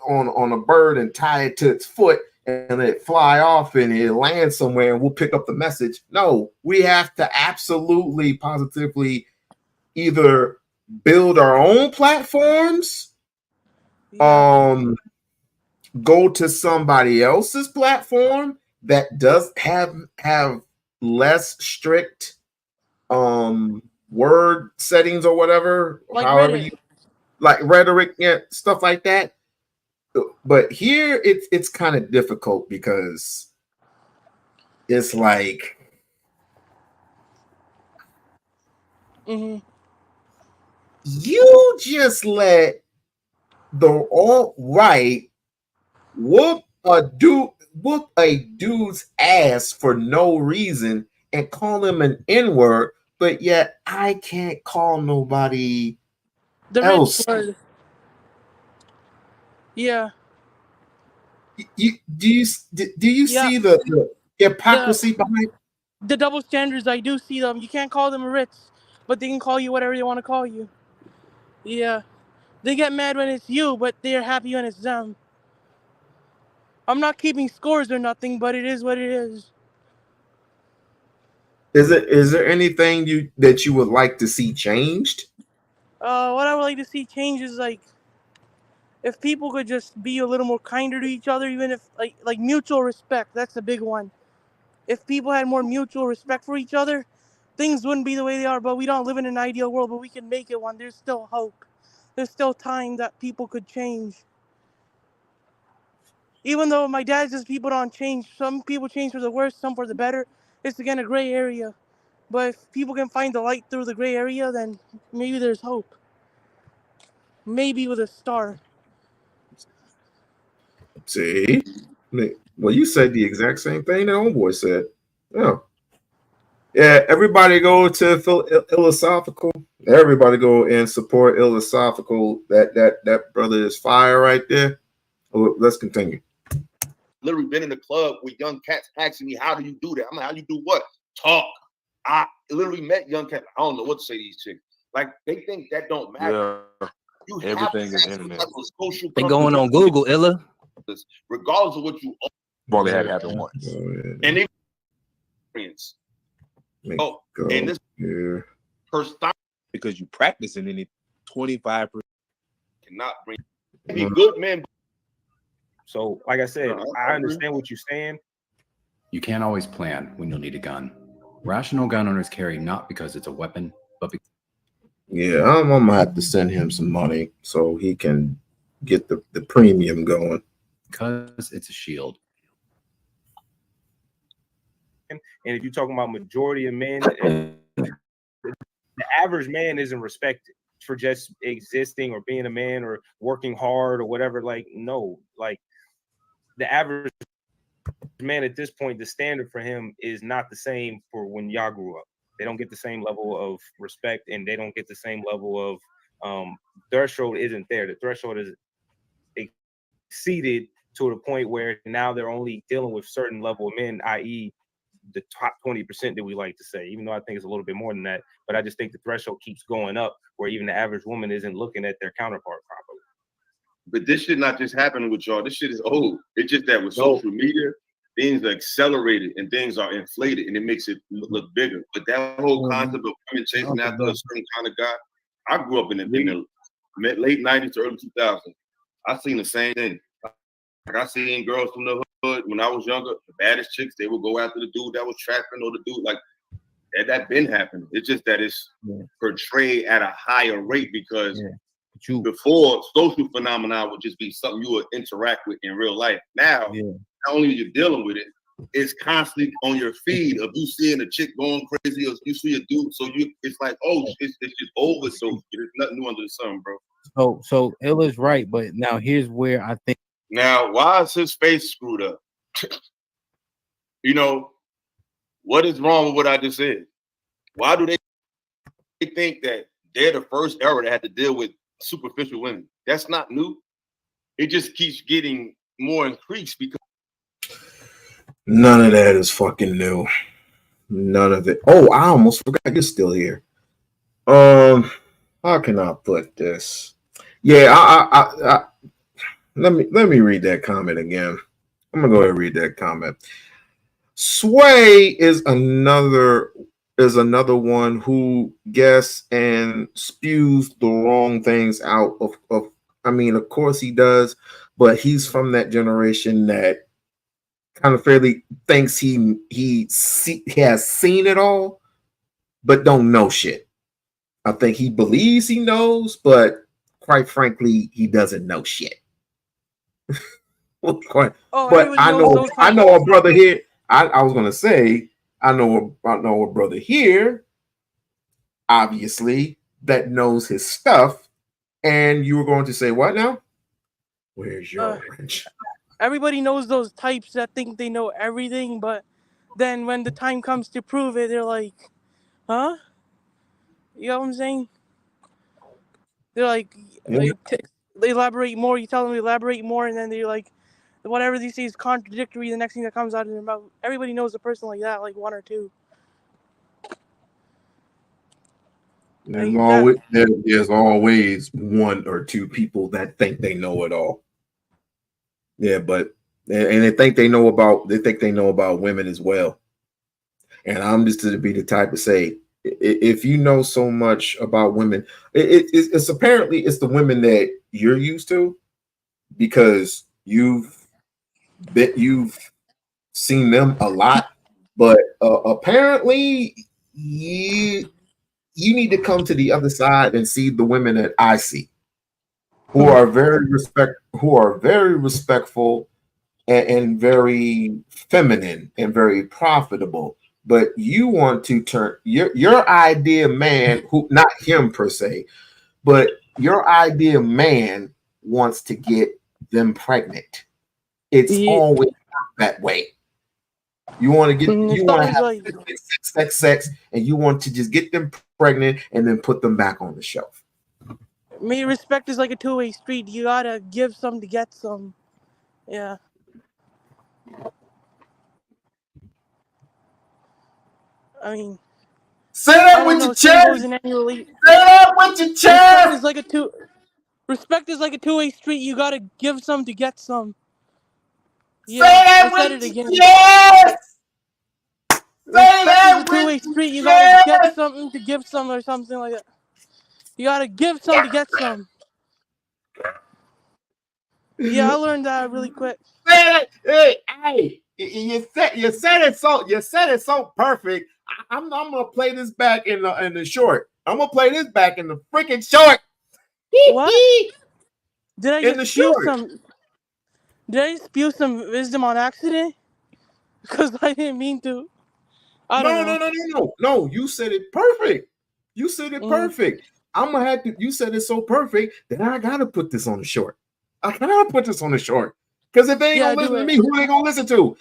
on a bird and tie it to its foot and it fly off and it lands somewhere and we'll pick up the message. No, we have to absolutely positively either build our own platforms, go to somebody else's platform that does have less strict word settings or whatever, Like however Reddit. you like rhetoric, yeah, stuff like that. But here it's kind of difficult because it's like you just let the alt-right whoop a dude's ass for no reason and call him an N-word, but yet I can't call nobody The else. rich word. Yeah. Do you see the hypocrisy behind the double standards? I do see them. You can't call them rich, but they can call you whatever they want to call you. Yeah. They get mad when it's you, but they're happy when it's them. I'm not keeping scores or nothing, but it is what it is. Is there anything that you would like to see changed? What I would like to see change is like if people could just be a little more kinder to each other, even if like mutual respect. That's a big one. If people had more mutual respect for each other, things wouldn't be the way they are. But we don't live in an ideal world, but we can make it one. There's still hope. There's still time that people could change. Even though my dad says people don't change, some people change for the worse, some for the better. It's again a gray area. But if people can find the light through the gray area, then maybe there's hope. Maybe with a star. See, well, you said the exact same thing that homeboy said. Yeah, everybody go to Philosophical. Everybody go and support Philosophical. That brother is fire right there. Let's continue. Literally been in the club with young cats asking me, how do you do that? I'm like, how do you do what? Talk. I literally met young cats. I don't know what to say to these chicks. Like, they think that don't matter. Yeah. Everything is internet. They going on Google, Illa. Regardless of what you own. I've only had it happen once. And they experience. Oh, and this person, because you practicing in it 25% cannot bring any good men. So, like I said, I understand what you're saying. You can't always plan when you'll need a gun. Rational gun owners carry not because it's a weapon, but because yeah, I'm gonna have to send him some money so he can get the premium going. Because it's a shield. And if you're talking about majority of men, the average man isn't respected for just existing or being a man or working hard or whatever. Like, no, like the average man at this point, the standard for him is not the same for when y'all grew up. They don't get the same level of respect and they don't get the same level of threshold isn't there. The threshold is exceeded to the point where now they're only dealing with certain level of men, i.e. the top 20% that we like to say, even though I think it's a little bit more than that. But I just think the threshold keeps going up where even the average woman isn't looking at their counterpart properly. But this shit not just happening with y'all. This shit is old. It's just that with social media, things are accelerated and things are inflated and it makes it look bigger. But that whole concept of women chasing after a certain kind of guy, I grew up in the late 90s to early 2000s. I seen the same thing. Like I seen girls from the hood when I was younger, the baddest chicks, they would go after the dude that was trapping or the dude like that been happening. It's just that it's portrayed at a higher rate because before social phenomena would just be something you would interact with in real life. Now, not only are you dealing with it, it's constantly on your feed of you seeing a chick going crazy or you see a dude. So it's like, oh, it's just over. So there's nothing new under the sun, bro. So Illa's right, but now here's where I think. Now, why is his face screwed up? You know, what is wrong with what I just said? Why do they think that they're the first era that had to deal with superficial women. That's not new. It just keeps getting more increased because none of that is fucking new. None of it. Oh, I almost forgot you're still here. How can I put this? Yeah, I let me read that comment again. I'm gonna go ahead and read that comment. Sway is another one who guesses and spews the wrong things out of I mean, of course he does, but he's from that generation that kind of fairly thinks he has seen it all, but don't know shit. I think he believes he knows, but quite frankly, he doesn't know shit. But I know a brother here. I was gonna say I know a brother here, obviously, that knows his stuff. And you were going to say what now? Where's your wrench? Everybody knows those types that think they know everything, but then when the time comes to prove it, they're like, huh? You know what I'm saying? They're like, they elaborate more. You tell them to elaborate more, and then they're like, whatever they say is contradictory. The next thing that comes out of their mouth. Everybody knows a person like that, like one or two. There's always one or two people that think they know it all. Yeah, but and they think they know about women as well. And I'm just to be the type to say, if you know so much about women, it's apparently it's the women that you're used to because you've seen them a lot, but apparently you need to come to the other side and see the women that I see, who are very respectful and very feminine and very profitable. But you want to turn your idea man, who not him per se, but your idea man wants to get them pregnant. It's always that way. You want to have sex, and you want to just get them pregnant and then put them back on the shelf. Me, respect is like a two-way street. You gotta give some to get some. Yeah. I mean, say that with your chest. Say that with your chest. Respect is like a two-way street. You gotta give some to get some. Yeah, say that with it again. Yes. Respect is a two-way street. You gotta get something to give some, or something like that. You gotta give some to get some. Yeah, I learned that really quick. Hey, you said it so perfect. I'm gonna play this back in the short. I'm gonna play this back in the freaking short. What? Did I just spew some wisdom on accident? Because I didn't mean to. No. You said it perfect. You said it perfect. I'm gonna have to. You said it so perfect that I gotta put this on the short. I gotta put this on the short because if they ain't gonna listen to me, who they gonna listen to?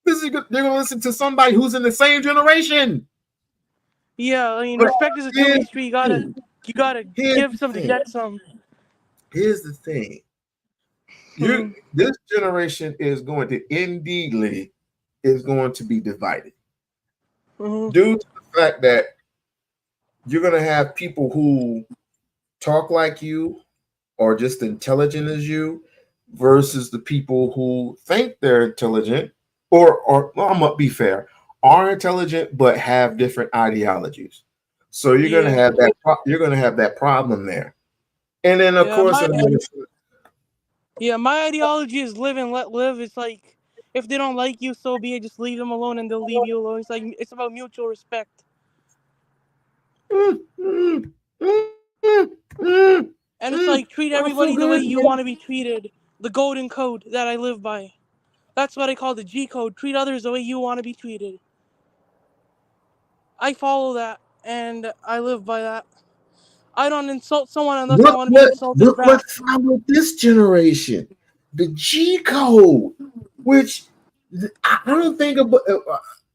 They're gonna listen to somebody who's in the same generation. Yeah, I mean, respect is a two-way street. You gotta give some to get some. Here's the thing. This generation is going to indeedly is going to be divided due to the fact that you're going to have people who talk like you or just intelligent as you versus the people who think they're intelligent or well, I'm gonna be fair, are intelligent but have different ideologies. So you're going to have that. You're going to have that problem there, and then of course. My ideology is live and let live. It's like if they don't like you, so be it. Just leave them alone, and they'll leave you alone. It's like it's about mutual respect. And it's like treat everybody the way you want to be treated. The golden code that I live by. That's what I call the G code. Treat others the way you want to be treated. I follow that, and I live by that. I don't insult someone unless I want to be insulted back. Look what's wrong with this generation. The G code, which I don't think about,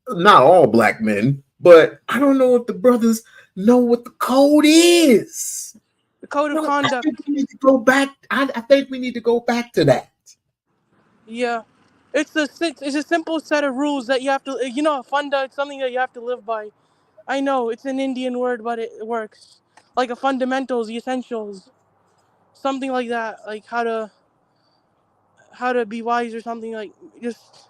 not all black men, But I don't know if the brothers know what the code is. The code of conduct. I think we need to go back. I think we need to go back to that. Yeah, it's a simple set of rules that you have to. A funda. It's something that you have to live by. I know it's an Indian word, but it works. Like a fundamentals, the essentials, something like that. Like how to be wise or something like just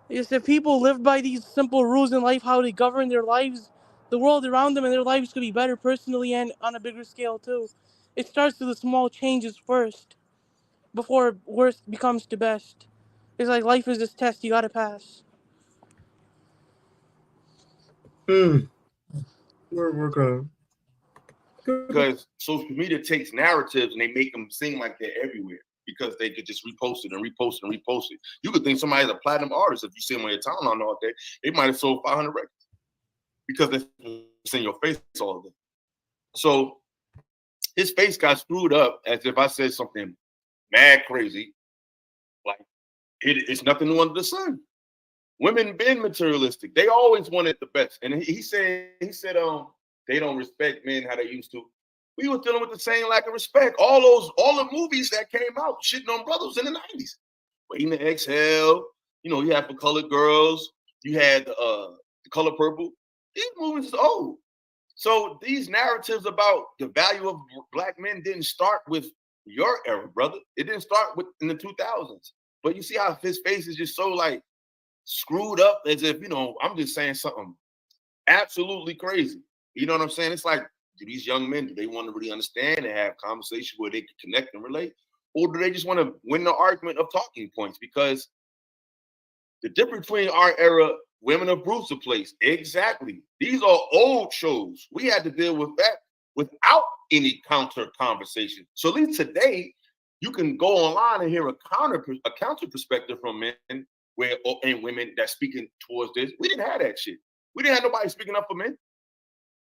if people lived by these simple rules in life, how they govern their lives, the world around them and their lives could be better personally and on a bigger scale too. It starts with the small changes first, before worst becomes to best. It's like life is this test you gotta pass. We're gonna. Because social media takes narratives and they make them seem like they're everywhere because they could just repost it and repost it and repost it. You could think somebody's a platinum artist if you see them on your timeline all day. They might have sold 500 records because it's in your face all day. So his face got screwed up as if I said something mad crazy. Like it's nothing new under the sun. Women been materialistic. They always wanted the best. And he said, they don't respect men how they used to. We were dealing with the same lack of respect. All the movies that came out shitting on brothers in the 90s. Waiting to Exhale. You had For Colored Girls. You had The Color Purple. These movies is old. So these narratives about the value of black men didn't start with your era, brother. It didn't start in the 2000s. But you see how his face is just so like screwed up as if, I'm just saying something absolutely crazy. You know what I'm saying? It's like, do these young men, do they want to really understand and have conversations where they can connect and relate? Or do they just want to win the argument of talking points? Because the difference between our era, Women of Bruce Place, exactly. These are old shows. We had to deal with that without any counter conversation. So at least today, you can go online and hear a counter perspective from men and women that's speaking towards this. We didn't have that shit. We didn't have nobody speaking up for men.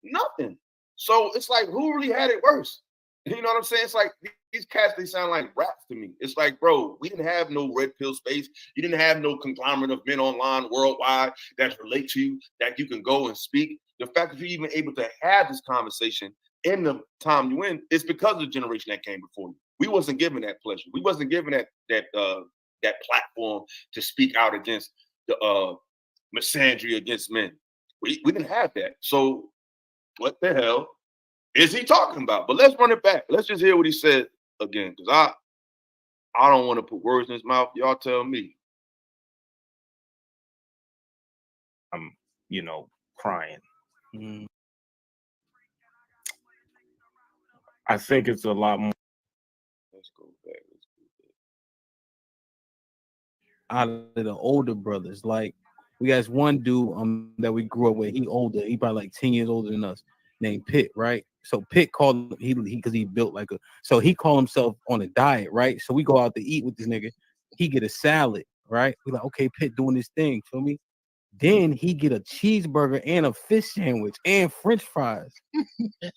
Nothing. So it's like, who really had it worse? You know what I'm saying? It's like these cats, they sound like rats to me. It's like, bro, we didn't have no red pill space. You didn't have no conglomerate of men online worldwide that relate to you, that you can go and speak. The fact that you're even able to have this conversation in the time you in is because of the generation that came before you. We wasn't given that pleasure. We wasn't given that platform to speak out against the misandry against men. We didn't have that. So what the hell is he talking about? But let's run it back. Let's just hear what he said again, because I don't want to put words in his mouth. Y'all tell me. I'm, crying. I think it's a lot more. Let's go back. Out of the older brothers, like we got one dude that we grew up with. He older. He probably like 10 years older than us. Named Pitt, right? So Pitt called he because he built like so he called himself on a diet, right? So we go out to eat with this nigga. He get a salad, right? We like, okay, Pitt doing this thing, feel me? Then he get a cheeseburger and a fish sandwich and French fries.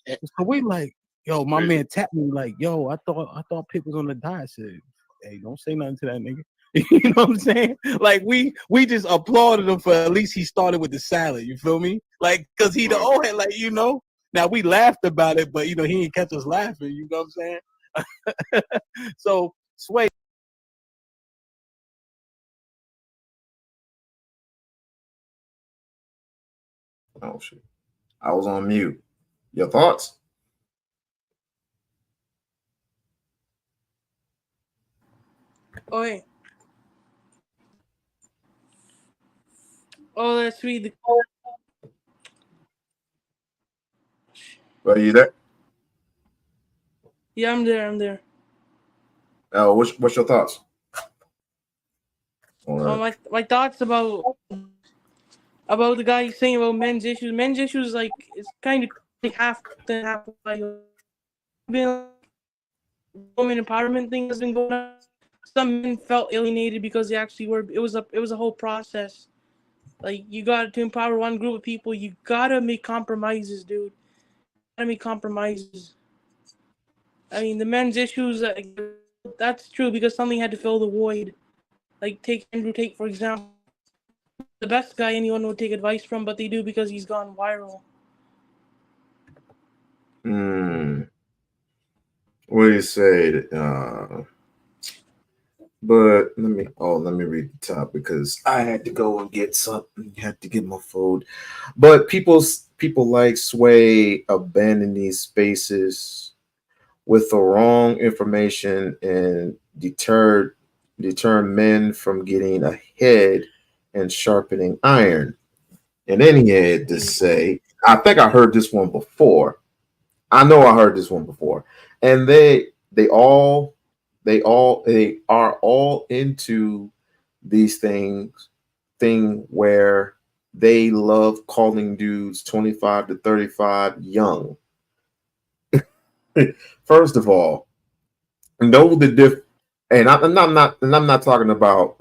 So we like, yo, my man tapped me like, yo, I thought Pitt was on the diet. I said, hey, don't say nothing to that nigga. You know what I'm saying? Like we just applauded him for at least he started with the salad. You feel me? Like because he the old head, like Now we laughed about it, but he ain't catch us laughing. You know what I'm saying? So Sway. Oh shit! I was on mute. Your thoughts? Oi. Oh, let's read the. Are you there? Yeah, I'm there. What's your thoughts? My thoughts about the guy saying about men's issues. Men's issues, like, it's kind of like half and half. Like, been women empowerment thing has been going on. Some men felt alienated because they actually were. It was a whole process. Like, you got to empower one group of people. You gotta make compromises, dude. Gotta make compromises. I mean, the men's issues. That's true because something had to fill the void. Like, take Andrew Tate for example. the best guy anyone would take advice from, but they do because he's gone viral. What do you say? But let me read the top because I had to go and get something. Had to get my food. But people like Sway abandon these spaces with the wrong information and deter men from getting ahead and sharpening iron. And then he had to say, I think I heard this one before. I know I heard this one before. And they are all into these thing where they love calling dudes 25 to 35 young. First of all, know the and I'm not talking about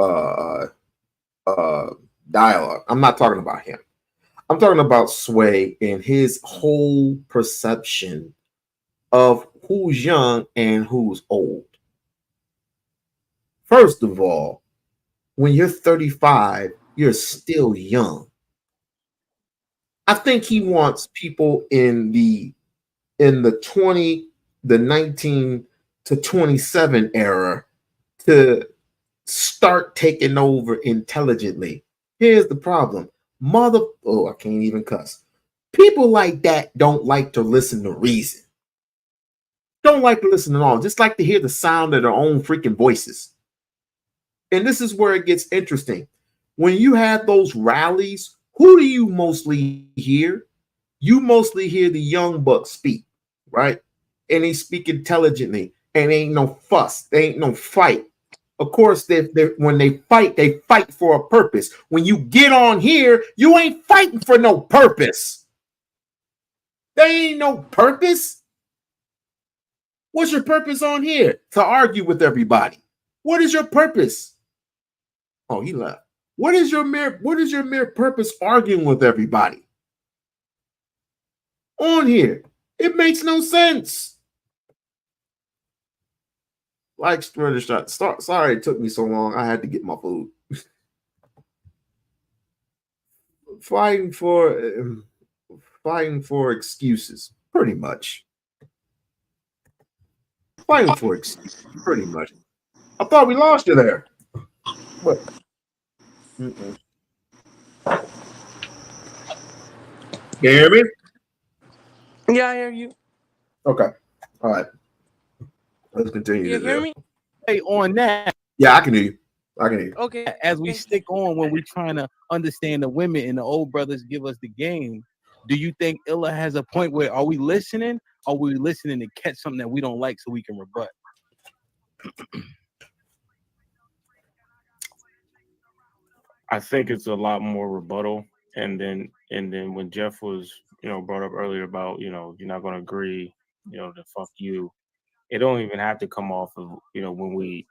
dialogue. I'm not talking about him. I'm talking about Sway and his whole perception of who's young and who's old. First of all, when you're 35, you're still young. I think he wants people in the 19 to 27 era to start taking over intelligently. Here's the problem. I can't even cuss. People like that don't like to listen to reason. Don't like to listen at all. Just like to hear the sound of their own freaking voices. And this is where it gets interesting. When you have those rallies, who do you mostly hear? You mostly hear the young buck speak, right? And they speak intelligently, and ain't no fuss. There ain't no fight. Of course, when they fight for a purpose. When you get on here, you ain't fighting for no purpose. There ain't no purpose. What's your purpose on here? To argue with everybody. What is your purpose? Oh, he left. What is your mere purpose arguing with everybody? On here. It makes no sense. Like shot. Sorry it took me so long. I had to get my food. Fighting for excuses, pretty much. Fighting for excuses, pretty much. I thought we lost you there. What? Can you hear me? Yeah, I hear you. Okay. All right. Let's continue. You hear me? Hey, on that. Yeah, I can hear you. I can hear you. Okay. As we stick on when we're trying to understand the women and the old brothers give us the game, do you think Illa has a point where are we listening? Or are we listening to catch something that we don't like so we can rebut? I think it's a lot more rebuttal. And then when Jeff was, brought up earlier about, you're not going to agree, to fuck you. It don't even have to come off of, when we,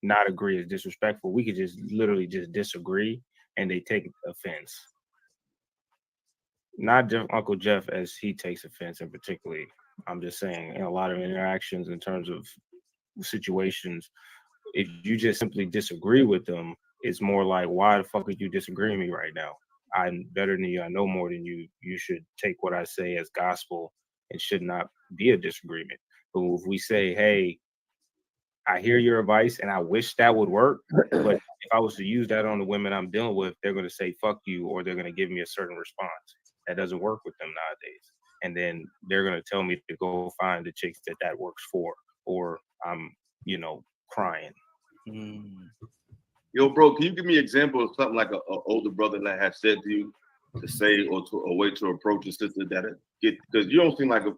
not agree is disrespectful. We could just literally just disagree and they take offense. Not just Uncle Jeff as he takes offense in particularly. I'm just saying in a lot of interactions in terms of situations, if you just simply disagree with them, it's more like, why the fuck are you disagreeing with me right now? I'm better than you. I know more than you. You should take what I say as gospel and should not be a disagreement. But if we say, hey, I hear your advice and I wish that would work, but if I was to use that on the women I'm dealing with, they're going to say, fuck you, or they're going to give me a certain response. That doesn't work with them nowadays. And then they're going to tell me to go find the chicks that works for, or I'm, crying. Yo, bro, can you give me an example of something like an older brother that has said to you to say or to a way to approach a sister that get, because you seem like a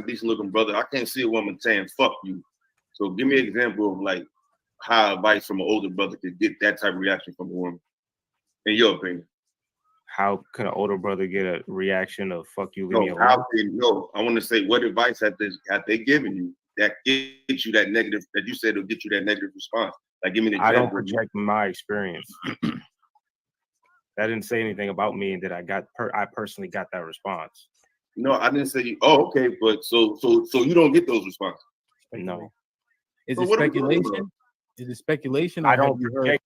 decent looking brother. I can't see a woman saying fuck you. So give me an example of like how advice from an older brother could get that type of reaction from a woman, in your opinion. How can an older brother get a reaction of fuck you, leave me alone? I want to say, what advice have they given you that gets you that negative, that you said will get you that negative response? Like, give me an example. I don't project my experience. That didn't say anything about me and that I personally got that response. No, I didn't say you. Oh, okay, but so you don't get those responses. No. Is it speculation? Is it speculation? I don't project.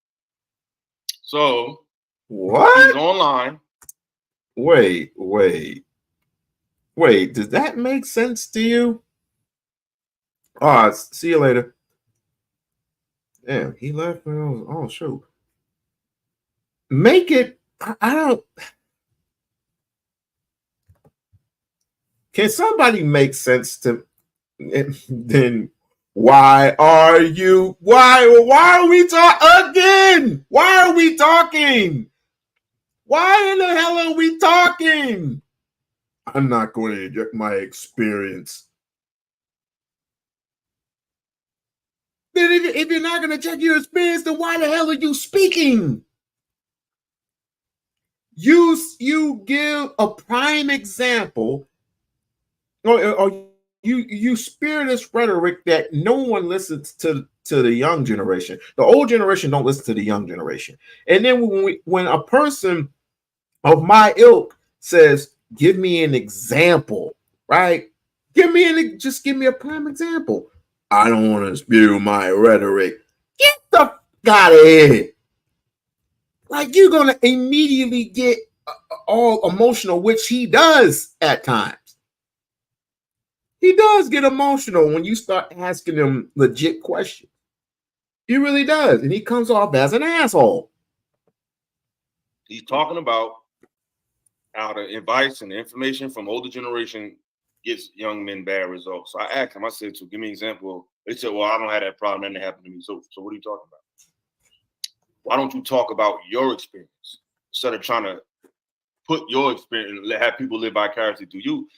So What? He's online. Wait. Does that make sense to you? All right. See you later. Damn, he left. Oh, shoot. Make it. I don't. Can somebody make sense to? Then why are you? Why are we talking again? Why are we talking? Why in the hell are we talking? I'm not going to inject my experience. Then if you're not going to check your experience, then why the hell are you speaking? You give a prime example, or you spear this rhetoric that no one listens to the young generation. The old generation don't listen to the young generation. And then when a person of my ilk says, "Give me an example," right? Just give me a prime example. I don't want to spew my rhetoric. Get the fuck out of here. Like, you're going to immediately get all emotional, which he does at times. He does get emotional when you start asking him legit questions. He really does. And he comes off as an asshole. He's talking about how the advice and the information from older generation gets young men bad results. So I asked him, I said, so give me an example. They said, well, I don't have that problem. That didn't happen to me. So what are you talking about? Why don't you talk about your experience instead of trying to put your experience and have people live vicariously through you?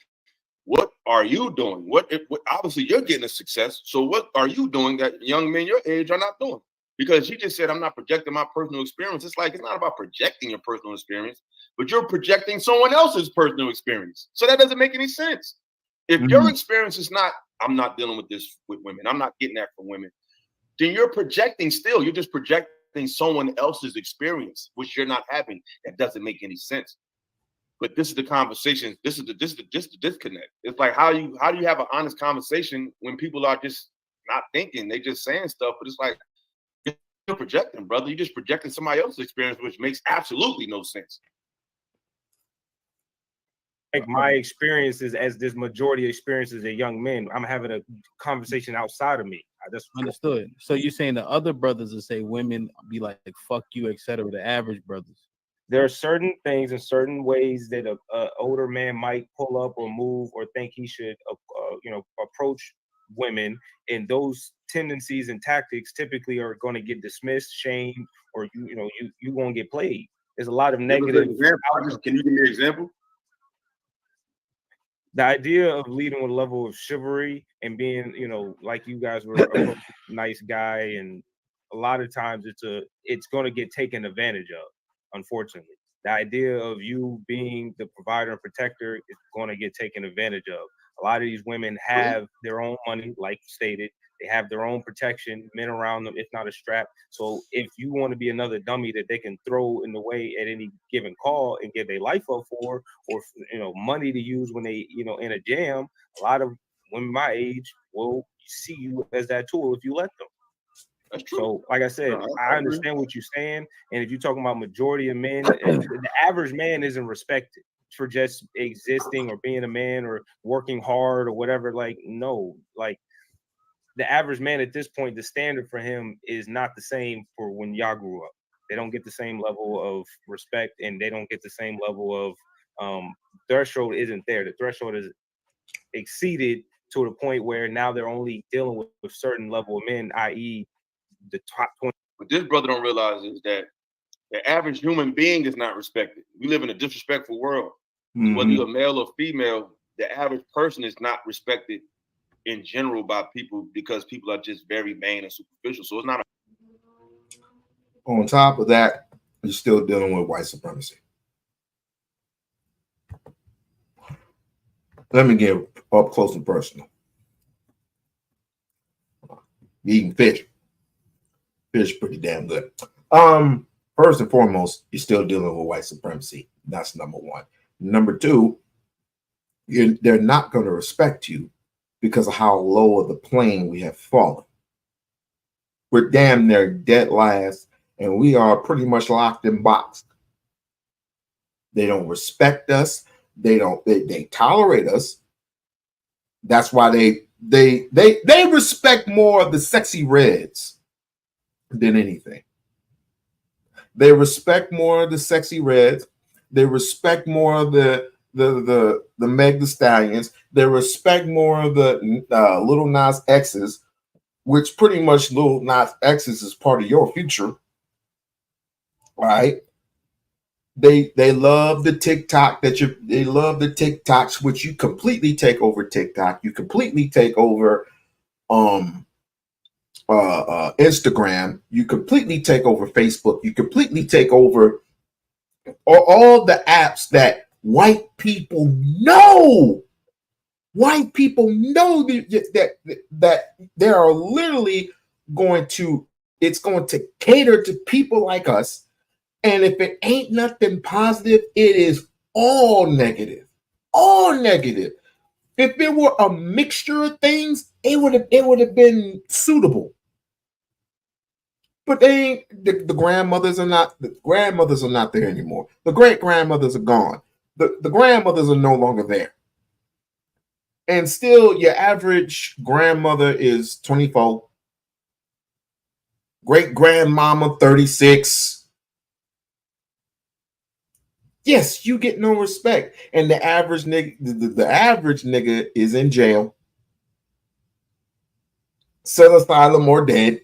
What are you doing? What obviously you're getting a success. So what are you doing that young men your age are not doing? Because you just said, I'm not projecting my personal experience. It's like, it's not about projecting your personal experience, but you're projecting someone else's personal experience. So that doesn't make any sense. If your experience is not, I'm not dealing with this with women, I'm not getting that from women, then you're projecting still. You're just projecting someone else's experience, which you're not having. That doesn't make any sense. But this is the conversation. This is the disconnect. It's like, how do you have an honest conversation when people are just not thinking? They just saying stuff, but it's like, you're projecting, brother. You're just projecting somebody else's experience, which makes absolutely no sense. Like my experiences as this majority experiences as young men, I'm having a conversation outside of me. I just understood. So you're saying the other brothers will say women be like fuck you, etc. The average brothers. There are certain things and certain ways that a older man might pull up or move or think he should, approach women, and those tendencies and tactics typically are going to get dismissed, shamed, or you won't get played. There's a lot of negative. Can you give me an example? The idea of leading with a level of chivalry and being, like you guys were a nice guy, and a lot of times it's going to get taken advantage of. Unfortunately, the idea of you being the provider and protector is going to get taken advantage of. A lot of these women have their own money, like stated. They have their own protection, men around them, if not a strap. So if you want to be another dummy that they can throw in the way at any given call and give their life up for, or money to use when they in a jam, a lot of women my age will see you as that tool if you let them. That's true. So, like I said, I understand what you're saying. And if you're talking about majority of men, the average man isn't respected for just existing or being a man or working hard or whatever. Like, no, like the average man at this point, the standard for him is not the same for when y'all grew up. They don't get the same level of respect, and they don't get the same level of threshold isn't there. The threshold is exceeded to the point where now they're only dealing with certain level of men, i.e., the top 20. What this brother don't realize is that the average human being is not respected. We live in a disrespectful world. Whether you're male or female, the average person is not respected in general by people because people are just very vain and superficial. So it's not On top of that, you're still dealing with white supremacy. Let me get up close and personal. Eating fish. Fish pretty damn good. First and foremost, you're still dealing with white supremacy. That's number one. Number two, they're not going to respect you because of how low of the plane we have fallen. We're damn near dead last, and we are pretty much locked in box. They don't respect us. They tolerate us. That's why they respect more of the sexy reds than anything. They respect more of the sexy reds. They respect more of the Meg Thee Stallions. They respect more of the Lil Nas X's, which pretty much Lil Nas X's is part of your future, right? They love the TikTok they love the TikToks, which you completely take over TikTok. You completely take over Instagram. You completely take over Facebook. You completely take over all the apps that white people know. White people know that they are literally it's going to cater to people like us. And if it ain't nothing positive, it is all negative. All negative. If it were a mixture of things, it would have been suitable. But they ain't. The grandmothers are not there anymore. The great grandmothers are gone. The grandmothers are no longer there. And still, your average grandmother is 24. Great grandmama 36. Yes, you get no respect. And the average nigga, the average nigga is in jail, cell asylum, or dead.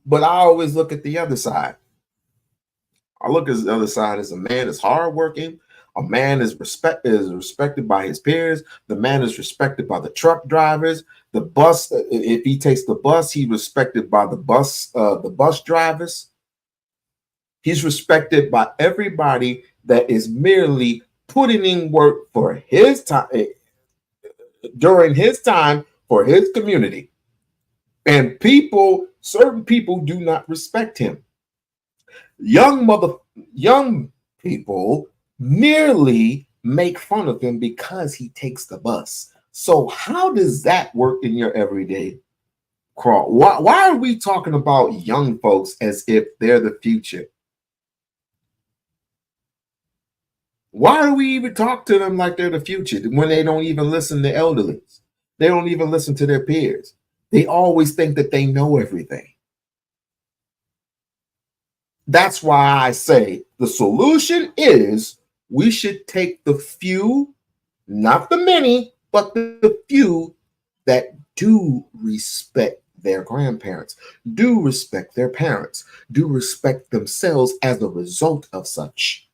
But I always look at the other side. I look at the other side as a man is hardworking. A man is respected by his peers. The man is respected by the truck drivers. The bus, if he takes the bus, he's respected by the bus drivers. He's respected by everybody that is merely putting in work for his time, during his time, for his community. And certain people do not respect him. Young people merely make fun of him because he takes the bus. So how does that work in your everyday crawl? Why are we talking about young folks as if they're the future? Why do we even talk to them like they're the future when they don't even listen to elderlies? They don't even listen to their peers. They always think that they know everything. That's why I say the solution is we should take the few, not the many, but the few that do respect their grandparents, do respect their parents, do respect themselves as a result of such.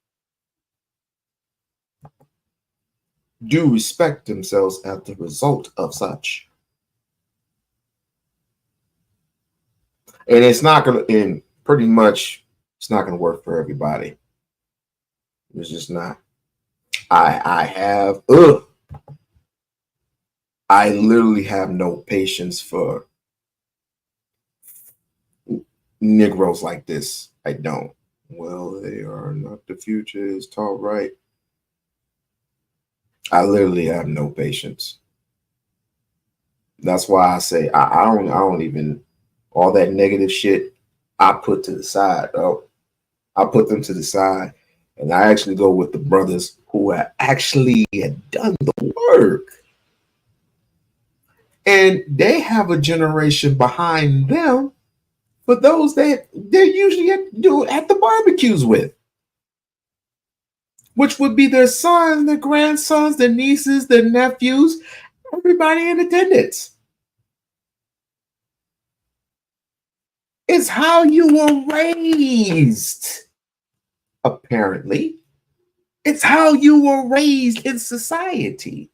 Do respect themselves as the result of such. And it's not going to, and pretty much, it's not going to work for everybody. It's just not. I literally have no patience for Negroes like this. I don't. Well, they are not the future, is taught right. I literally have no patience. That's why I say I don't even, all that negative shit I put to the side. I put them to the side, and I actually go with the brothers who actually had done the work. And they have a generation behind them for those that they usually do at the barbecues with, which would be their sons, their grandsons, their nieces, their nephews, everybody in attendance. It's how you were raised, apparently. It's how you were raised in society.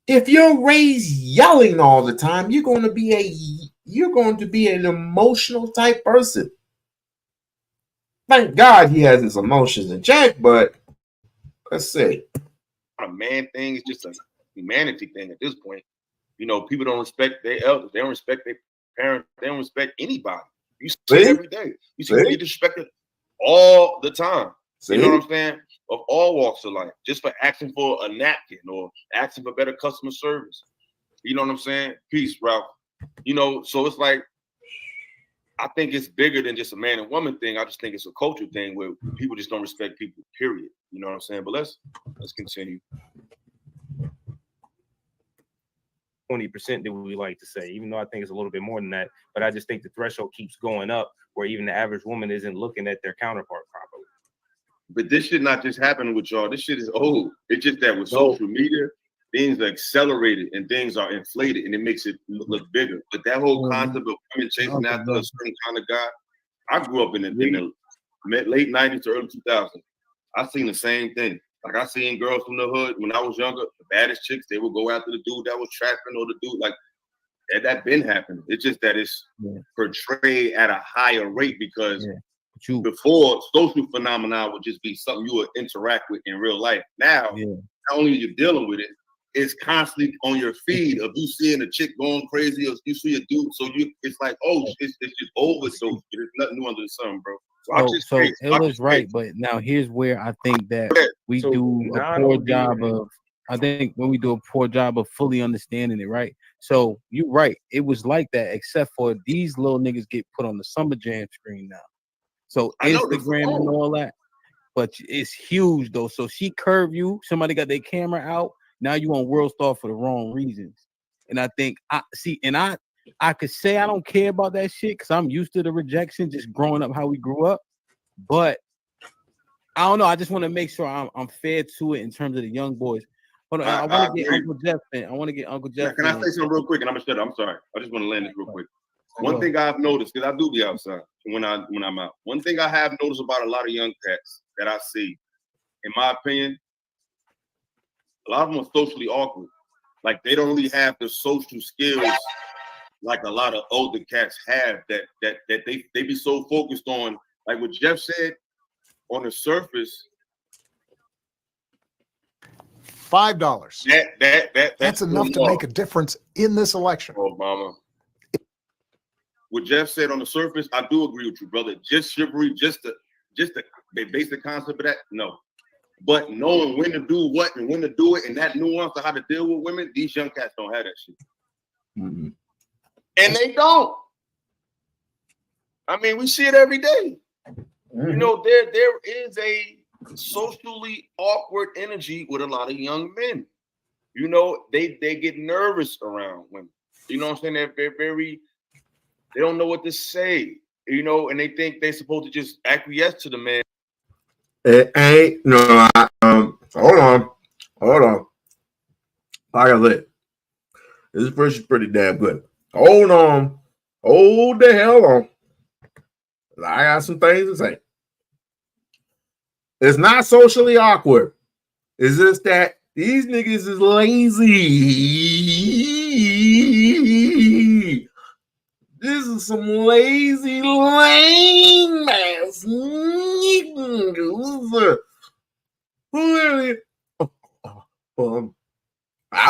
If you're raised yelling all the time, you're going to be an emotional type person. Thank God he has his emotions in check, but let's see. A man thing is just a humanity thing at this point. You know, people don't respect their elders. They don't respect their parents. They don't respect anybody. You see it every day. You see people get disrespected all the time. You know what I'm saying? Of all walks of life, just for asking for a napkin or asking for better customer service. You know what I'm saying? Peace, Ralph. You know, so it's like I think it's bigger than just a man and woman thing. I just think it's a culture thing where people just don't respect people, period. You know what I'm saying? But let's continue. 20% that we like to say, even though I think it's a little bit more than that. But I just think the threshold keeps going up where even the average woman isn't looking at their counterpart properly. But this shit not just happening with y'all. This shit is old. It's just that with social media, things are accelerated and things are inflated, and it makes it look bigger. But that whole concept of women chasing after a certain kind of guy, I grew up in the late 90s to early 2000s. I seen the same thing. Like I seen girls from the hood when I was younger, the baddest chicks, they would go after the dude that was trapping or the dude like that been happening. It's just that it's portrayed at a higher rate because before social phenomena would just be something you would interact with in real life. Now, not only are you dealing with it, it's constantly on your feed of you seeing a chick going crazy or you see a dude. So it's like, oh, it's just overdose. There's nothing new under the sun, bro. So it was right, but now here's where I think that we do a poor job of. I think when we do a poor job of fully understanding it, right? So you're right. It was like that, except for these little niggas get put on the Summer Jam screen now. So Instagram and all that, but it's huge though. So she curve you. Somebody got their camera out. Now you on World Star for the wrong reasons. And I think I could say I don't care about that shit because I'm used to the rejection, just growing up how we grew up. But I don't know. I just want to make sure I'm fair to it in terms of the young boys. Hold on, I want to get Uncle Jeff in. I want to get Uncle Jeff. Can I say something real quick? And I'm gonna shut up. I'm sorry. I just want to land this real quick. One thing I've noticed, because I do be outside when I'm out. One thing I have noticed about a lot of young cats that I see, in my opinion, a lot of them are socially awkward. Like they don't really have the social skills like a lot of older cats have that they be so focused on, like what Jeff said, on the surface. $5. That's enough to make a difference in this election. Oh, mama. What Jeff said on the surface, I do agree with you, brother. Just chivalry, just the basic concept of that, no. But knowing when to do what and when to do it and that nuance of how to deal with women, these young cats don't have that shit. Mm-hmm. And they don't. I mean, we see it every day. Mm-hmm. You know, there is a socially awkward energy with a lot of young men. You know, they get nervous around women. You know what I'm saying? They don't know what to say, you know, and they think they're supposed to just acquiesce to the man. It ain't no. Hold on. I got lit. This verse is pretty damn good. Hold on. Hold the hell on. I got some things to say. It's not socially awkward. It's just that these niggas is lazy. This is some lazy, lame ass niggas. Literally, I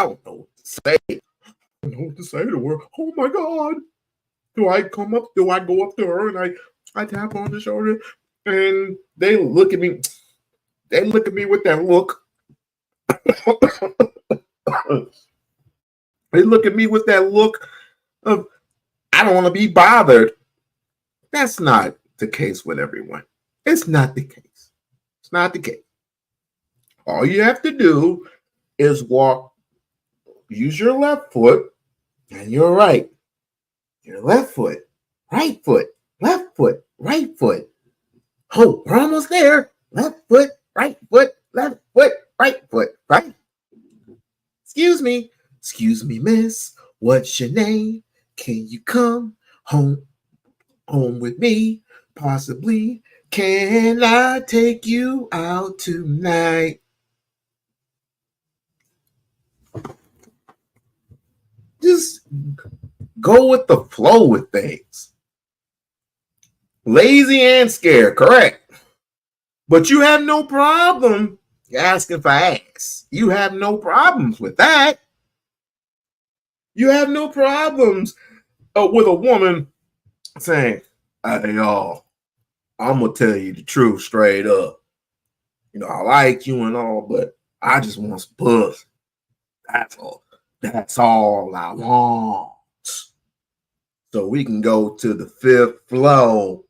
don't know what to say. I don't know what to say to her. Oh my God. Do I come up? Do I go up to her and I tap on the shoulder and they look at me? They look at me with that look. They look at me with that look of, I don't want to be bothered. That's not the case with everyone. It's not the case. It's not the case. All you have to do is use your left foot and your right. Your left foot, right foot, left foot, right foot. Oh, we're almost there. Left foot, right foot, left foot, right foot, right? Excuse me, miss. What's your name? Can you come home with me? Possibly. Can I take you out tonight? Just go with the flow with things. Lazy and scared, correct. But you have no problem asking for ass. You have no problems with that. You have no problems with a woman saying, hey, y'all, I'm going to tell you the truth straight up. You know, I like you and all, but I just want some pussy. That's all. That's all I want. so we can go to the 5th floor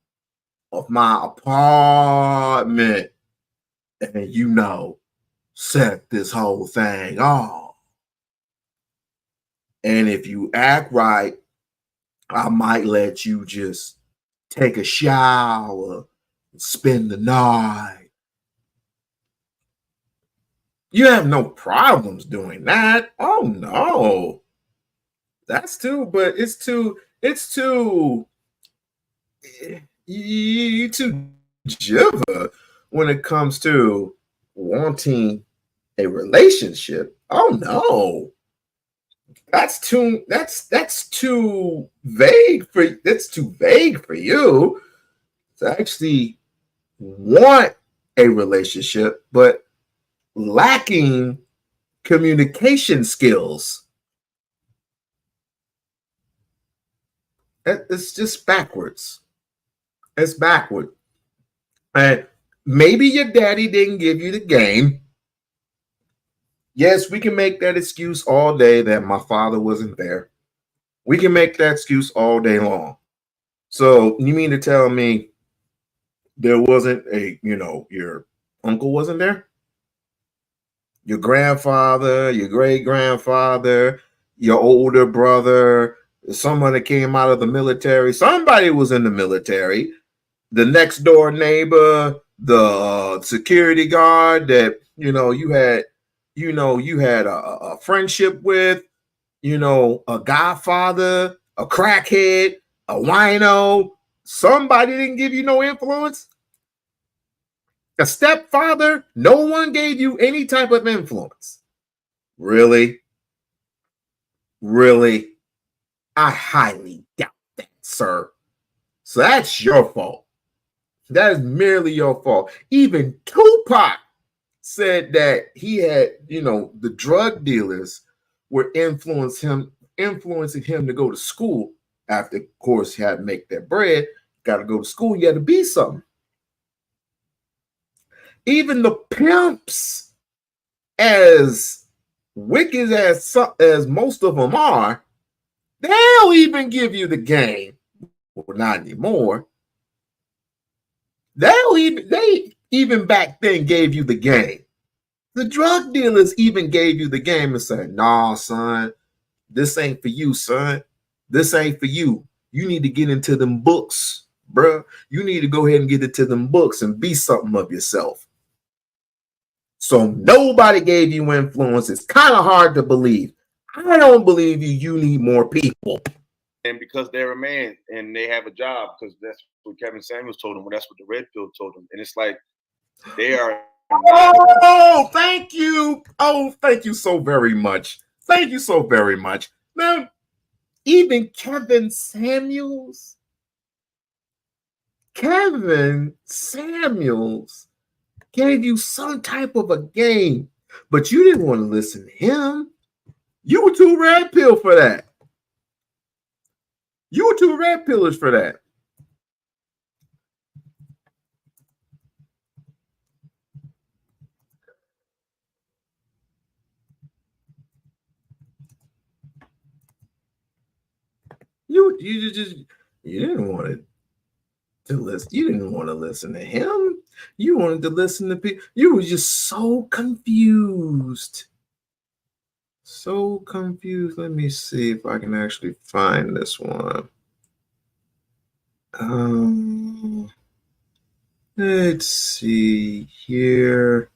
of my apartment and, you know, set this whole thing off. And if you act right, I might let you just take a shower, spend the night. You have no problems doing that. Oh no. That's too, but it's too you too jiver when it comes to wanting a relationship. Oh no. That's too vague for you to actually want a relationship, but lacking communication skills. It's just backwards. It's backward. And maybe your daddy didn't give you the game. Yes, we can make that excuse all day that my father wasn't there. We can make that excuse all day long. So you mean to tell me there wasn't your uncle wasn't there? Your grandfather, your great grandfather, your older brother, someone that came out of the military, somebody was in the military, the next door neighbor, the security guard that you had a friendship with, a godfather, a crackhead, a wino. Somebody didn't give you no influence. A stepfather, no one gave you any type of influence. Really? Really? I highly doubt that, sir. So that's your fault. That is merely your fault. Even Tupac said that he had, the drug dealers were influencing him to go to school. After, of course, he had to make that bread. Got to go to school. You had to be something. Even the pimps, as wicked as most of them are, they'll even give you the game. Well, not anymore. They even back then gave you the game. The drug dealers even gave you the game and said, "Nah, son, this ain't for you, son. This ain't for you. You need to get into them books, bruh. You need to go ahead and get into them books and be something of yourself." So nobody gave you influence. It's kind of hard to believe. I don't believe you. You need more people. And because they're a man and they have a job, because that's what Kevin Samuels told them. Well, that's what the red pill told them. And it's like they are. Oh, thank you. Oh, thank you so very much. Thank you so very much. Now, even Kevin Samuels gave you some type of a game, but you didn't want to listen to him. You were too red pill for that. You were too red pillers for that. You didn't want to listen. You didn't want to listen to him. You wanted to listen to people. You were just so confused. So confused. Let me see if I can actually find this one. Let's see here.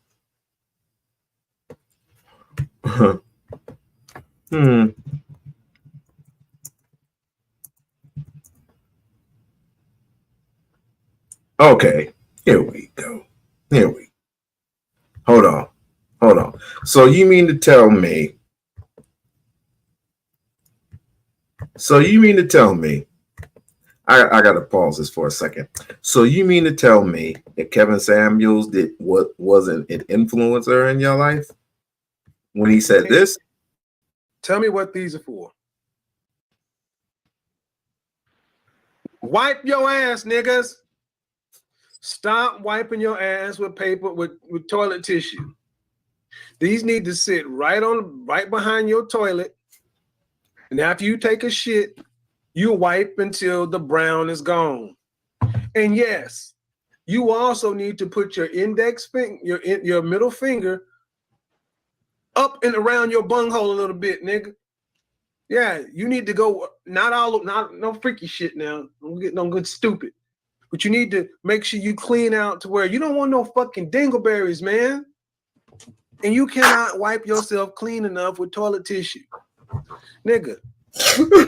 Okay, here we go. Hold on. So you mean to tell me? I gotta pause this for a second. So you mean to tell me that Kevin Samuels wasn't an influencer in your life when he said this? Tell me what these are for. Wipe your ass, niggas. Stop wiping your ass with paper with toilet tissue. These need to sit right behind your toilet. And after you take a shit, you wipe until the brown is gone. And yes, you also need to put your index finger, your middle finger up and around your bunghole a little bit, nigga. Yeah, you need to go, not no freaky shit now. Don't get no good stupid. But you need to make sure you clean out to where you don't want no fucking dingleberries, man. And you cannot wipe yourself clean enough with toilet tissue. Nigga,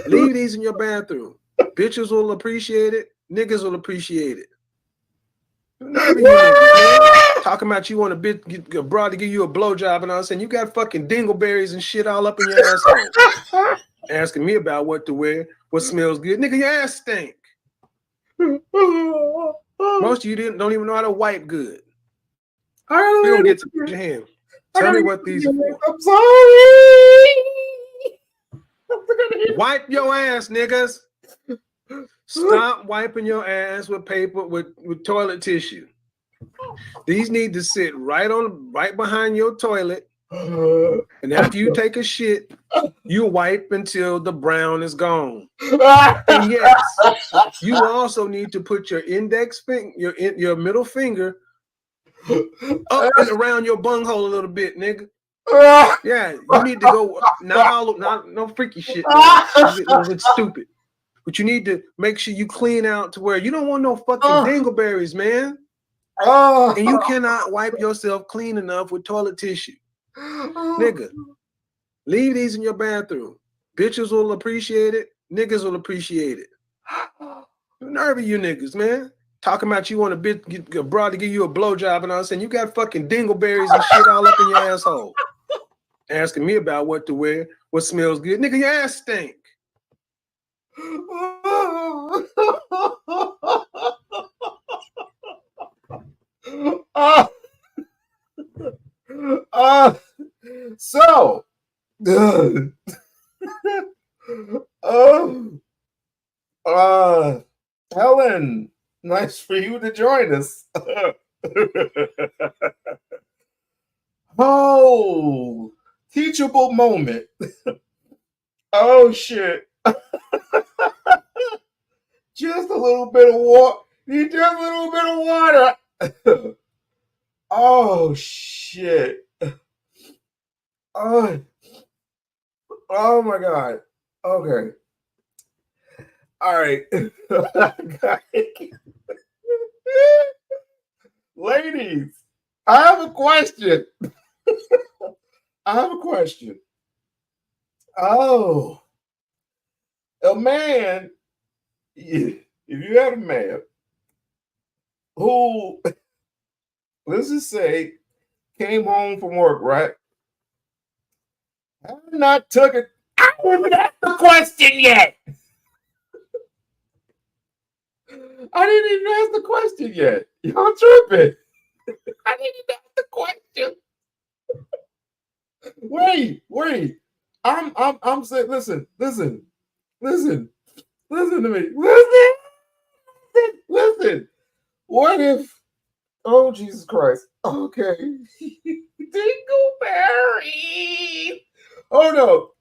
leave these in your bathroom. Bitches will appreciate it. Niggas will appreciate it. Whatever you niggas, man. Talking about you want a broad to give you a blowjob and all saying you got fucking dingleberries and shit all up in your asshole. Asking me about what to wear, what smells good. Nigga, your ass stink. Most of you don't even know how to wipe good. We don't get to put your hand. Tell me what these are for. I'm sorry. Wipe your ass, niggas. Stop wiping your ass with paper with toilet tissue. These need to sit right behind your toilet. And after you take a shit, you wipe until the brown is gone. And yes, you also need to put your index finger, your middle finger up and around your bunghole a little bit, nigga. Yeah, you need to go, not no freaky shit. It's stupid. But you need to make sure you clean out to where you don't want no fucking dingleberries, man. And you cannot wipe yourself clean enough with toilet tissue. Nigga, leave these in your bathroom. Bitches will appreciate it. Niggas will appreciate it. Nervy you niggas, man. Talking about you want a broad to give you a blowjob and all saying you got fucking dingleberries and shit all up in your asshole. Asking me about what to wear, what smells good. Nigga, your ass stink. So, Helen, nice for you to join us. Oh, teachable moment. Oh shit. Just a little bit of water. Just a little bit of water. Oh shit. Oh my god. Okay. All right. Ladies, I have a question. Oh, a man, if you had a man who, let's just say, came home from work, right? I'm not took it. I haven't asked the question yet. I didn't even ask the question yet. Y'all tripping. I didn't even ask the question. Wait. I'm saying, listen to me. Listen. What if, oh Jesus Christ. Okay. Dingleberry. Oh no.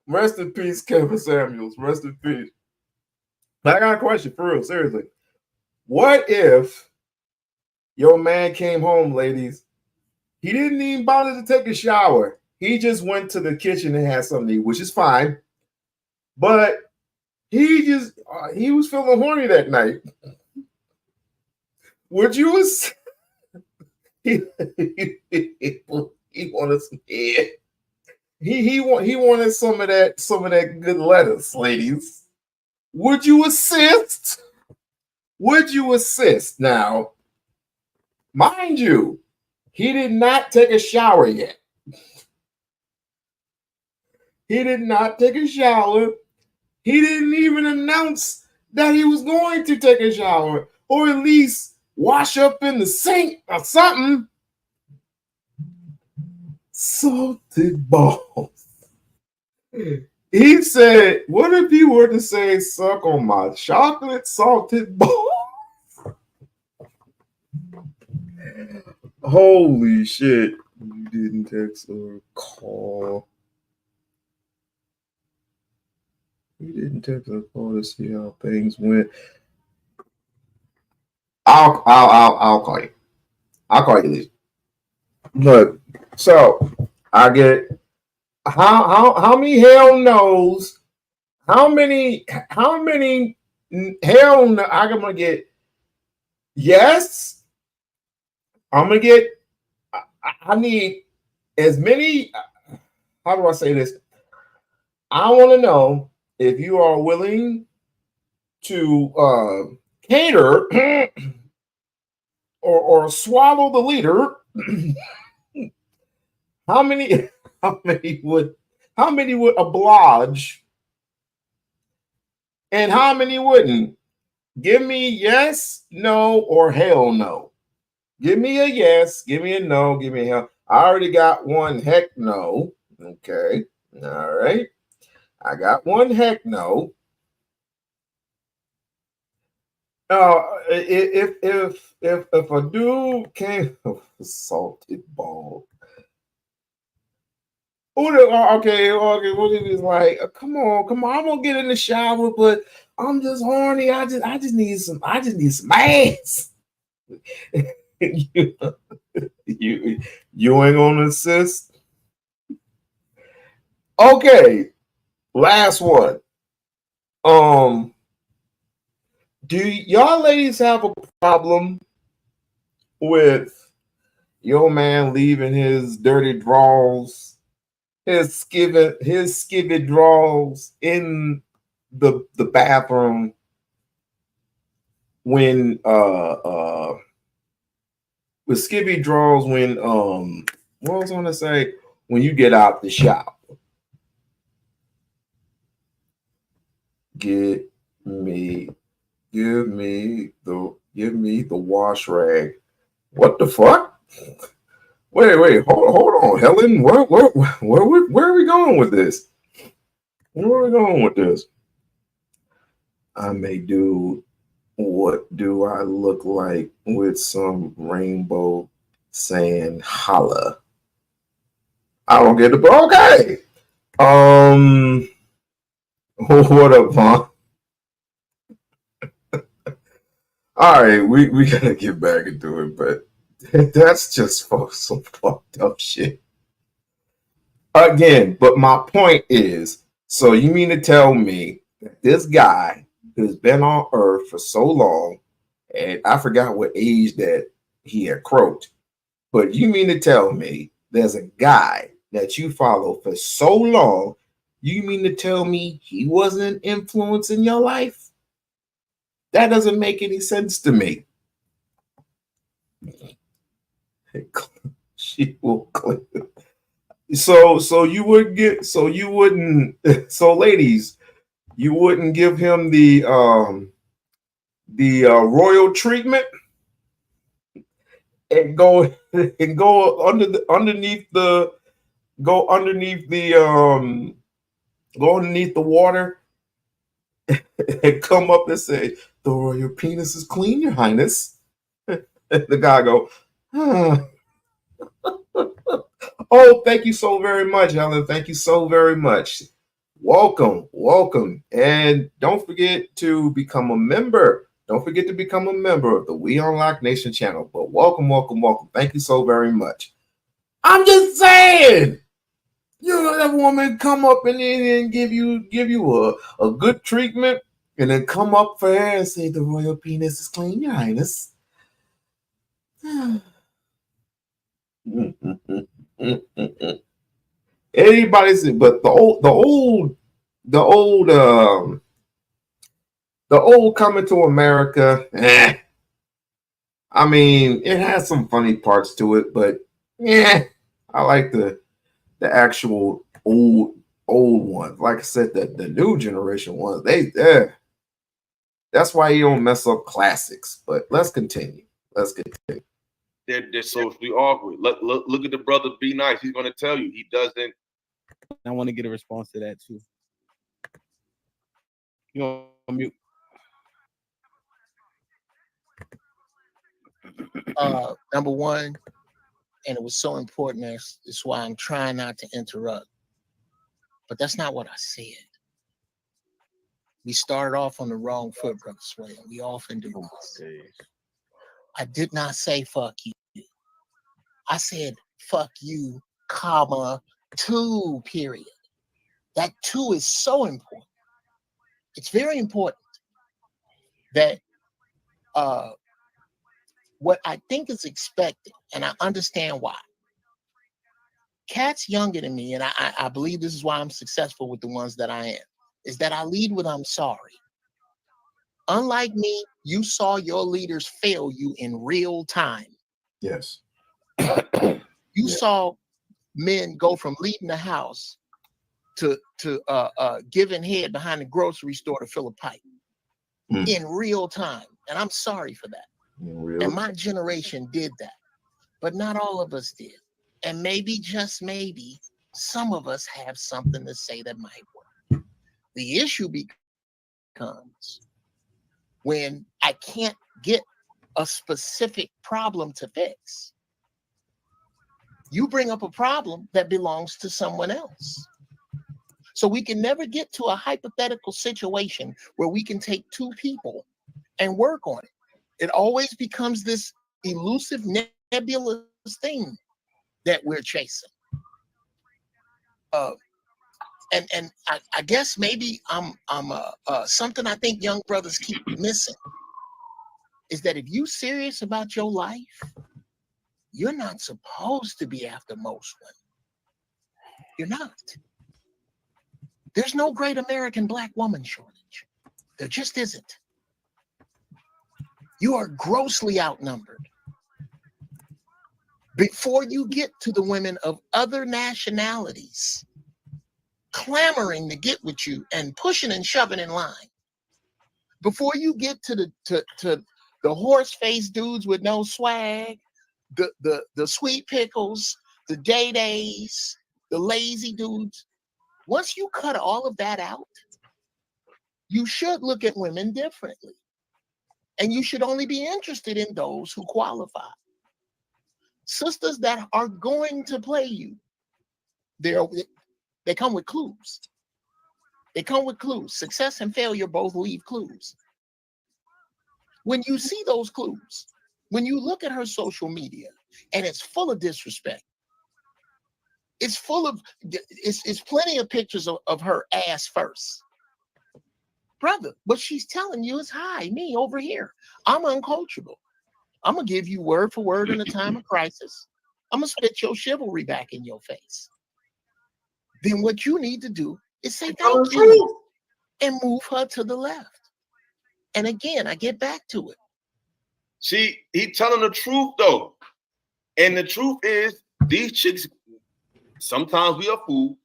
Rest in peace, Kevin Samuels. Rest in peace. But I got a question for real, seriously. What if your man came home, ladies? He didn't even bother to take a shower. He just went to the kitchen and had something to eat, which is fine. But he was feeling horny that night. Would you? He wanted some head. He wanted some of that good lettuce, ladies. Would you assist? Now, mind you, he did not take a shower yet. He did not take a shower. He didn't even announce that he was going to take a shower, or at least wash up in the sink or something. Salted balls. He said, what if you were to say, suck on my chocolate salted balls? Holy shit. You didn't text or call. You didn't text or call to see how things went. I'll call you. I'll call you, Lisa. Look, so I get how many hell knows? How many hell no? I'm gonna get yes. I'm gonna get. I need as many. How do I say this? I want to know if you are willing to cater or swallow the leader. How many would oblige and how many wouldn't? Give me yes, no, or hell no. Give me a yes, give me a no, give me a hell. I already got one heck no. Okay. All right. I got one heck no. If a dude came salted ball. Okay, what it is like? Come on, I'm gonna get in the shower, but I'm just horny. I just need some ass. you ain't gonna insist. Okay, last one. Do y'all ladies have a problem with your man leaving his dirty drawers, his skivvy drawers in the bathroom when with skivvy drawers when what was I gonna say, when you get out the shower? Give me the wash rag. What the fuck? Wait, hold on, Helen. Where are we going with this? Where are we going with this? I may do. What do I look like with some rainbow saying holla? I don't get the okay. What up, Vaughn? All right, we gotta get back into it, but that's just for some fucked up shit. Again, but my point is, so you mean to tell me that this guy who's been on Earth for so long, and I forgot what age that he had croaked, but you mean to tell me there's a guy that you follow for so long, you mean to tell me he wasn't influencing your life? That doesn't make any sense to me. She will click. So you would get so you wouldn't so ladies, you wouldn't give him the royal treatment and go underneath the water and come up and say the royal penis is clean, your highness. The guy go, oh, thank you so very much, Helen. Thank you so very much. Welcome. And don't forget to become a member. Don't forget to become a member of the We-On-Loc Nation channel. But welcome. Thank you so very much. I'm just saying, you know, that woman come up and give you a good treatment, and then come up for her and say the royal penis is clean, your highness. Anybody say, but the old Coming to America, I mean, it has some funny parts to it, but yeah, I like the actual old ones. Like I said, the new generation ones, that's why you don't mess up classics. But let's continue. They're socially awkward. Look at the brother Be Nice. He's going to tell you he doesn't. I want to get a response to that too. You on mute. Number one, and it was so important. That's why I'm trying not to interrupt. But that's not what I said. We started off on the wrong foot, Brother Sway. We often do this. I did not say fuck you. I said fuck you, comma, 2, period. That 2 is so important. It's very important that what I think is expected, and I understand why. Cats younger than me, and I believe this is why I'm successful with the ones that I am, is that I lead with I'm sorry. Unlike me, you saw your leaders fail you in real time. Yes. You saw men go from leading the house to giving head behind the grocery store to fill a pipe in real time. And I'm sorry for that. And my generation did that. But not all of us did. And maybe, just maybe, some of us have something to say that might work. The issue becomes when I can't get a specific problem to fix. You bring up a problem that belongs to someone else. So we can never get to a hypothetical situation where we can take 2 people and work on it. It always becomes this elusive, nebulous thing that we're chasing. And I guess maybe I'm something I think young brothers keep missing is that if you're serious about your life, you're not supposed to be after most women. You're not. There's no great American black woman shortage. There just isn't. You are grossly outnumbered. Before you get to the women of other nationalities clamoring to get with you and pushing and shoving in line, before you get to the horse-faced dudes with no swag, the sweet pickles, the day-days, the lazy dudes, once you cut all of that out, you should look at women differently. And you should only be interested in those who qualify. Sisters that are going to play you, they come with clues. They come with clues. Success and failure both leave clues. When you see those clues, when you look at her social media and it's full of disrespect, it's plenty of pictures of her ass first. Brother, what she's telling you is, hi, me over here. I'm uncoachable. I'm going to give you word for word in a time of crisis. I'm going to spit your chivalry back in your face. Then what you need to do is say thank you and move her to the left. And again, I get back to it. See, he's telling the truth, though. And the truth is, these chicks, sometimes we are fooled,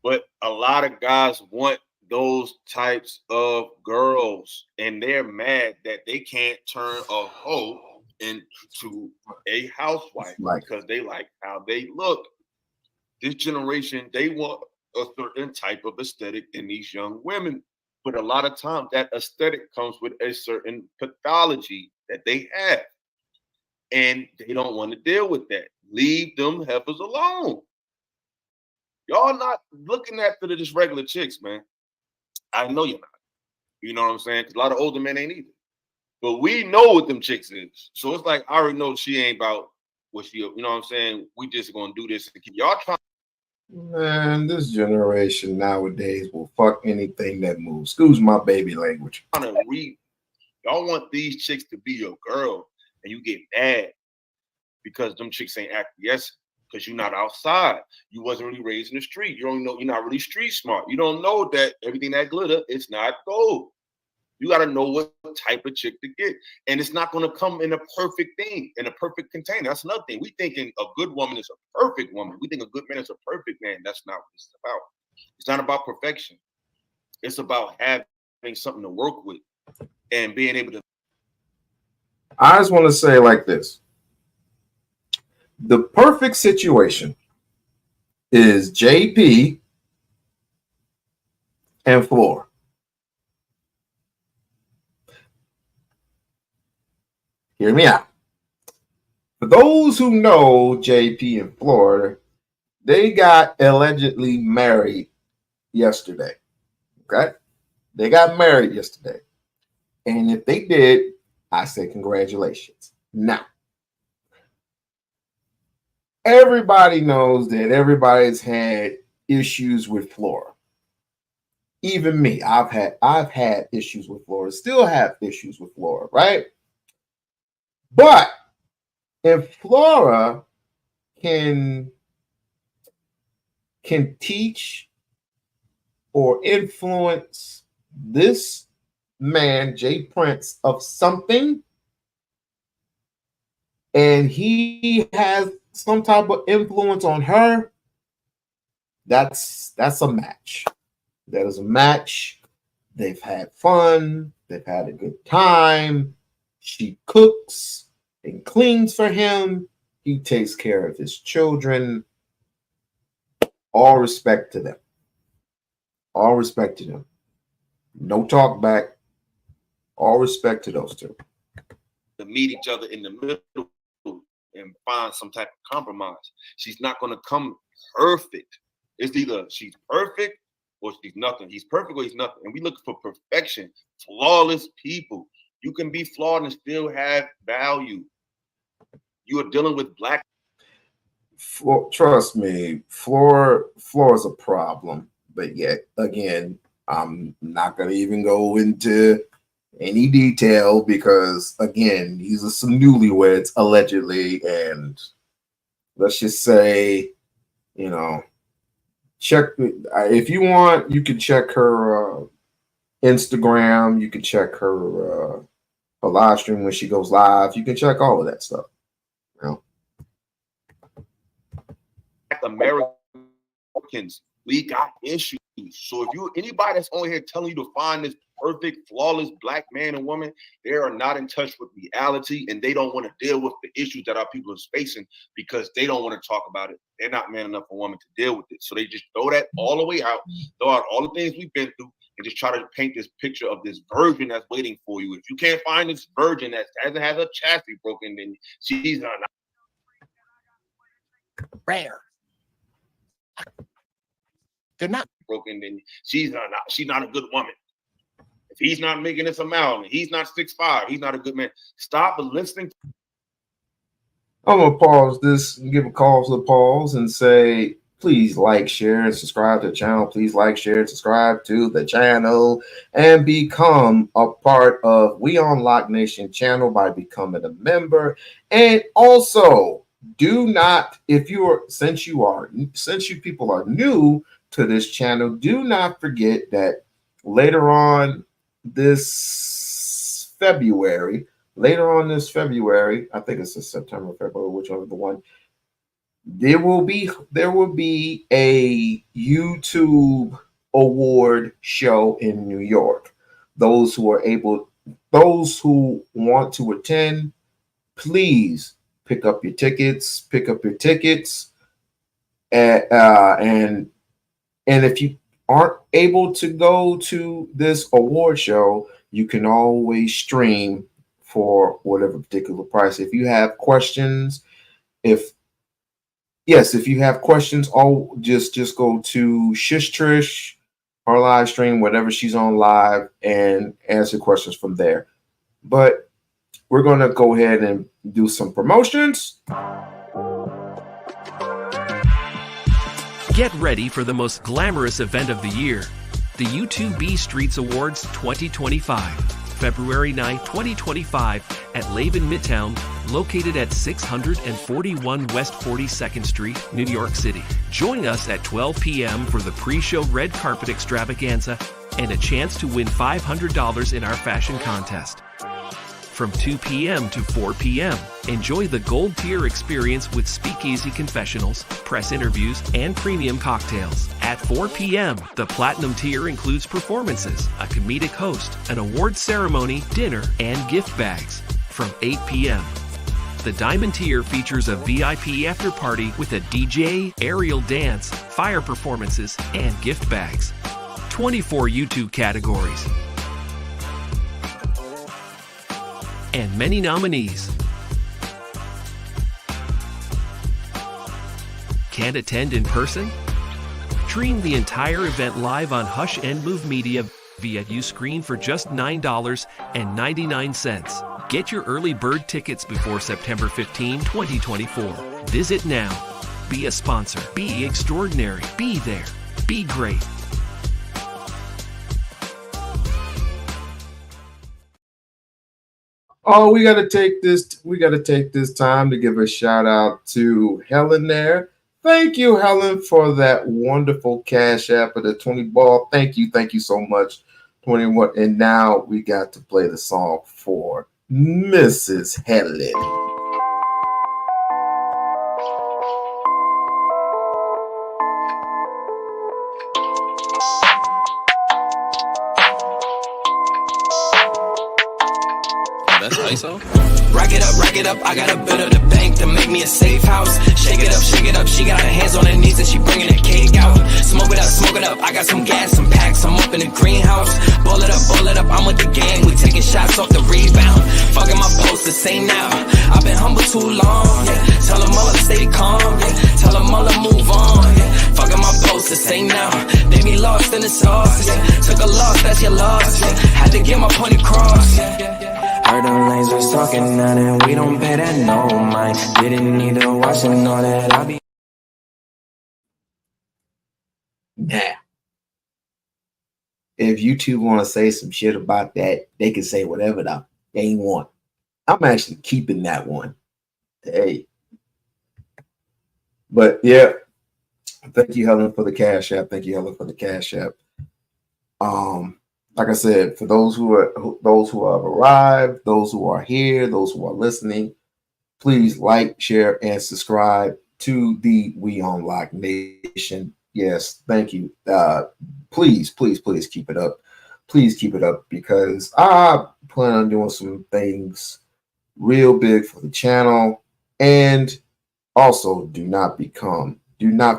but a lot of guys want those types of girls, and they're mad that they can't turn a hoe into a housewife because they like how they look. This generation, they want a certain type of aesthetic in these young women. But a lot of times that aesthetic comes with a certain pathology that they have. And they don't want to deal with that. Leave them heifers alone. Y'all not looking after just regular chicks, man. I know you're not. You know what I'm saying? Because a lot of older men ain't either. But we know what them chicks is. So it's like, I already know she ain't about what she, you know what I'm saying? We just going to do this. Y'all trying. Man, this generation nowadays will fuck anything that moves. Excuse my baby language. Y'all want these chicks to be your girl, and you get mad because them chicks ain't acquiescing because you're not outside. You wasn't really raised in the street. You don't know, you're not really street smart. You don't know that everything that glitter, it's not gold. You got to know what type of chick to get. And it's not going to come in a perfect thing, in a perfect container. That's another thing. We thinking a good woman is a perfect woman. We think a good man is a perfect man. That's not what it's about. It's not about perfection. It's about having something to work with and being able to. I just want to say like this. The perfect situation is JP and Floor. Hear me out. For those who know JP in Florida, they got allegedly married yesterday. Okay? They got married yesterday. And if they did, I say congratulations. Now, everybody knows that everybody's had issues with Flora. Even me, I've had issues with Flora, still have issues with Flora, right? But if Flora can teach or influence this man, Jay Prince, of something, and he has some type of influence on her, that's a match. That is a match. They've had fun. They've had a good time. She cooks and cleans for him. He takes care of his children. All respect to them. All respect to them. No talk back. All respect to those two. To meet each other in the middle and find some type of compromise. She's not going to come perfect. It's either she's perfect or she's nothing. He's perfect or he's nothing. And we look for perfection, flawless people. You can be flawed and still have value. You are dealing with black. Trust me, floor is a problem. But yet, again, I'm not going to even go into any detail because, again, these are some newlyweds, allegedly. And let's just say, you know, check if you want, you can check her Instagram. You can check her live stream when she goes live. You can check all of that stuff. You know? Americans, we got issues. So if anybody that's on here telling you to find this perfect, flawless black man and woman, they are not in touch with reality, and they don't want to deal with the issues that our people are facing because they don't want to talk about it. They're not man enough for woman to deal with it. So they just throw that all the way out, throw out all the things we've been through, and just try to paint this picture of this virgin that's waiting for you. If you can't find this virgin that hasn't had her chastity broken, then she's not rare. They're not broken, then she's not a good woman. If he's not making this amount, he's not 6'5", he's not a good man. Stop listening. I'm gonna pause this and give a call to the pause and say, please like, share, and subscribe to the channel. Please like, share, and subscribe to the channel and become a part of We-On-Loc Nation channel by becoming a member. And also, do not, since you people are new to this channel, do not forget that later on this February, I think it's a September, February, whichever the one, there will be a YouTube award show in New York. Those who want to attend, please pick up your tickets. And if you aren't able to go to this award show, you can always stream for whatever particular price. If you have questions, if you have questions, just go to Shish Trish, our live stream, whatever she's on live, and answer questions from there. But we're going to go ahead and do some promotions. Get ready for the most glamorous event of the year, the U2B Streets Awards 2025, February 9, 2025 at Laven Midtown, located at 641 West 42nd Street, New York City. Join us at 12 p.m. for the pre-show red carpet extravaganza and a chance to win $500 in our fashion contest. From 2 p.m. to 4 p.m., enjoy the gold tier experience with speakeasy confessionals, press interviews, and premium cocktails. At 4 p.m., the platinum tier includes performances, a comedic host, an award ceremony, dinner, and gift bags. From 8 p.m., the diamond tier features a VIP after party with a DJ, aerial dance, fire performances, and gift bags. 24 YouTube categories and many nominees. Can't attend in person? Stream the entire event live on Hush and Move Media via Uscreen for just $9.99. Get your early bird tickets before September 15, 2024. Visit now. Be a sponsor. Be extraordinary. Be there. Be great. Oh, we gotta take this time to give a shout out to Helen there. Thank you, Helen, for that wonderful cash app of the 20 ball. Thank you so much. 21. And now we got to play the song for Mrs. Helen. That's ISO. Rack it up, I got a bit of the bank to make me a safe house. Shake it up, she got her hands on her knees and she bringing the cake out. Smoke it up, I got some gas, some packs, I'm up in the greenhouse. Ball it up, I'm with the gang, we taking shots off the rebound. Fucking my post the same now, I've been humble too long, yeah. Tell them all to stay calm, yeah. Tell them all to move on, yeah. Fucking my post the same now, they be lost in the sauce, yeah. Took a loss, that's your loss, yeah. Had to get my point across, yeah. Heard them lanes was talking now and we don't pay that no mind. Didn't need to watch and know that I'll be. Now, if you two want to say some shit about that, they can say whatever they want. I'm actually keeping that one. Hey. But yeah, thank you, Helen, for the cash app. Like I said, for those who have arrived, those who are here, those who are listening, please like, share, and subscribe to the We-On-Loc Nation. Yes, thank you. Please keep it up. Please keep it up because I plan on doing some things real big for the channel. And also do not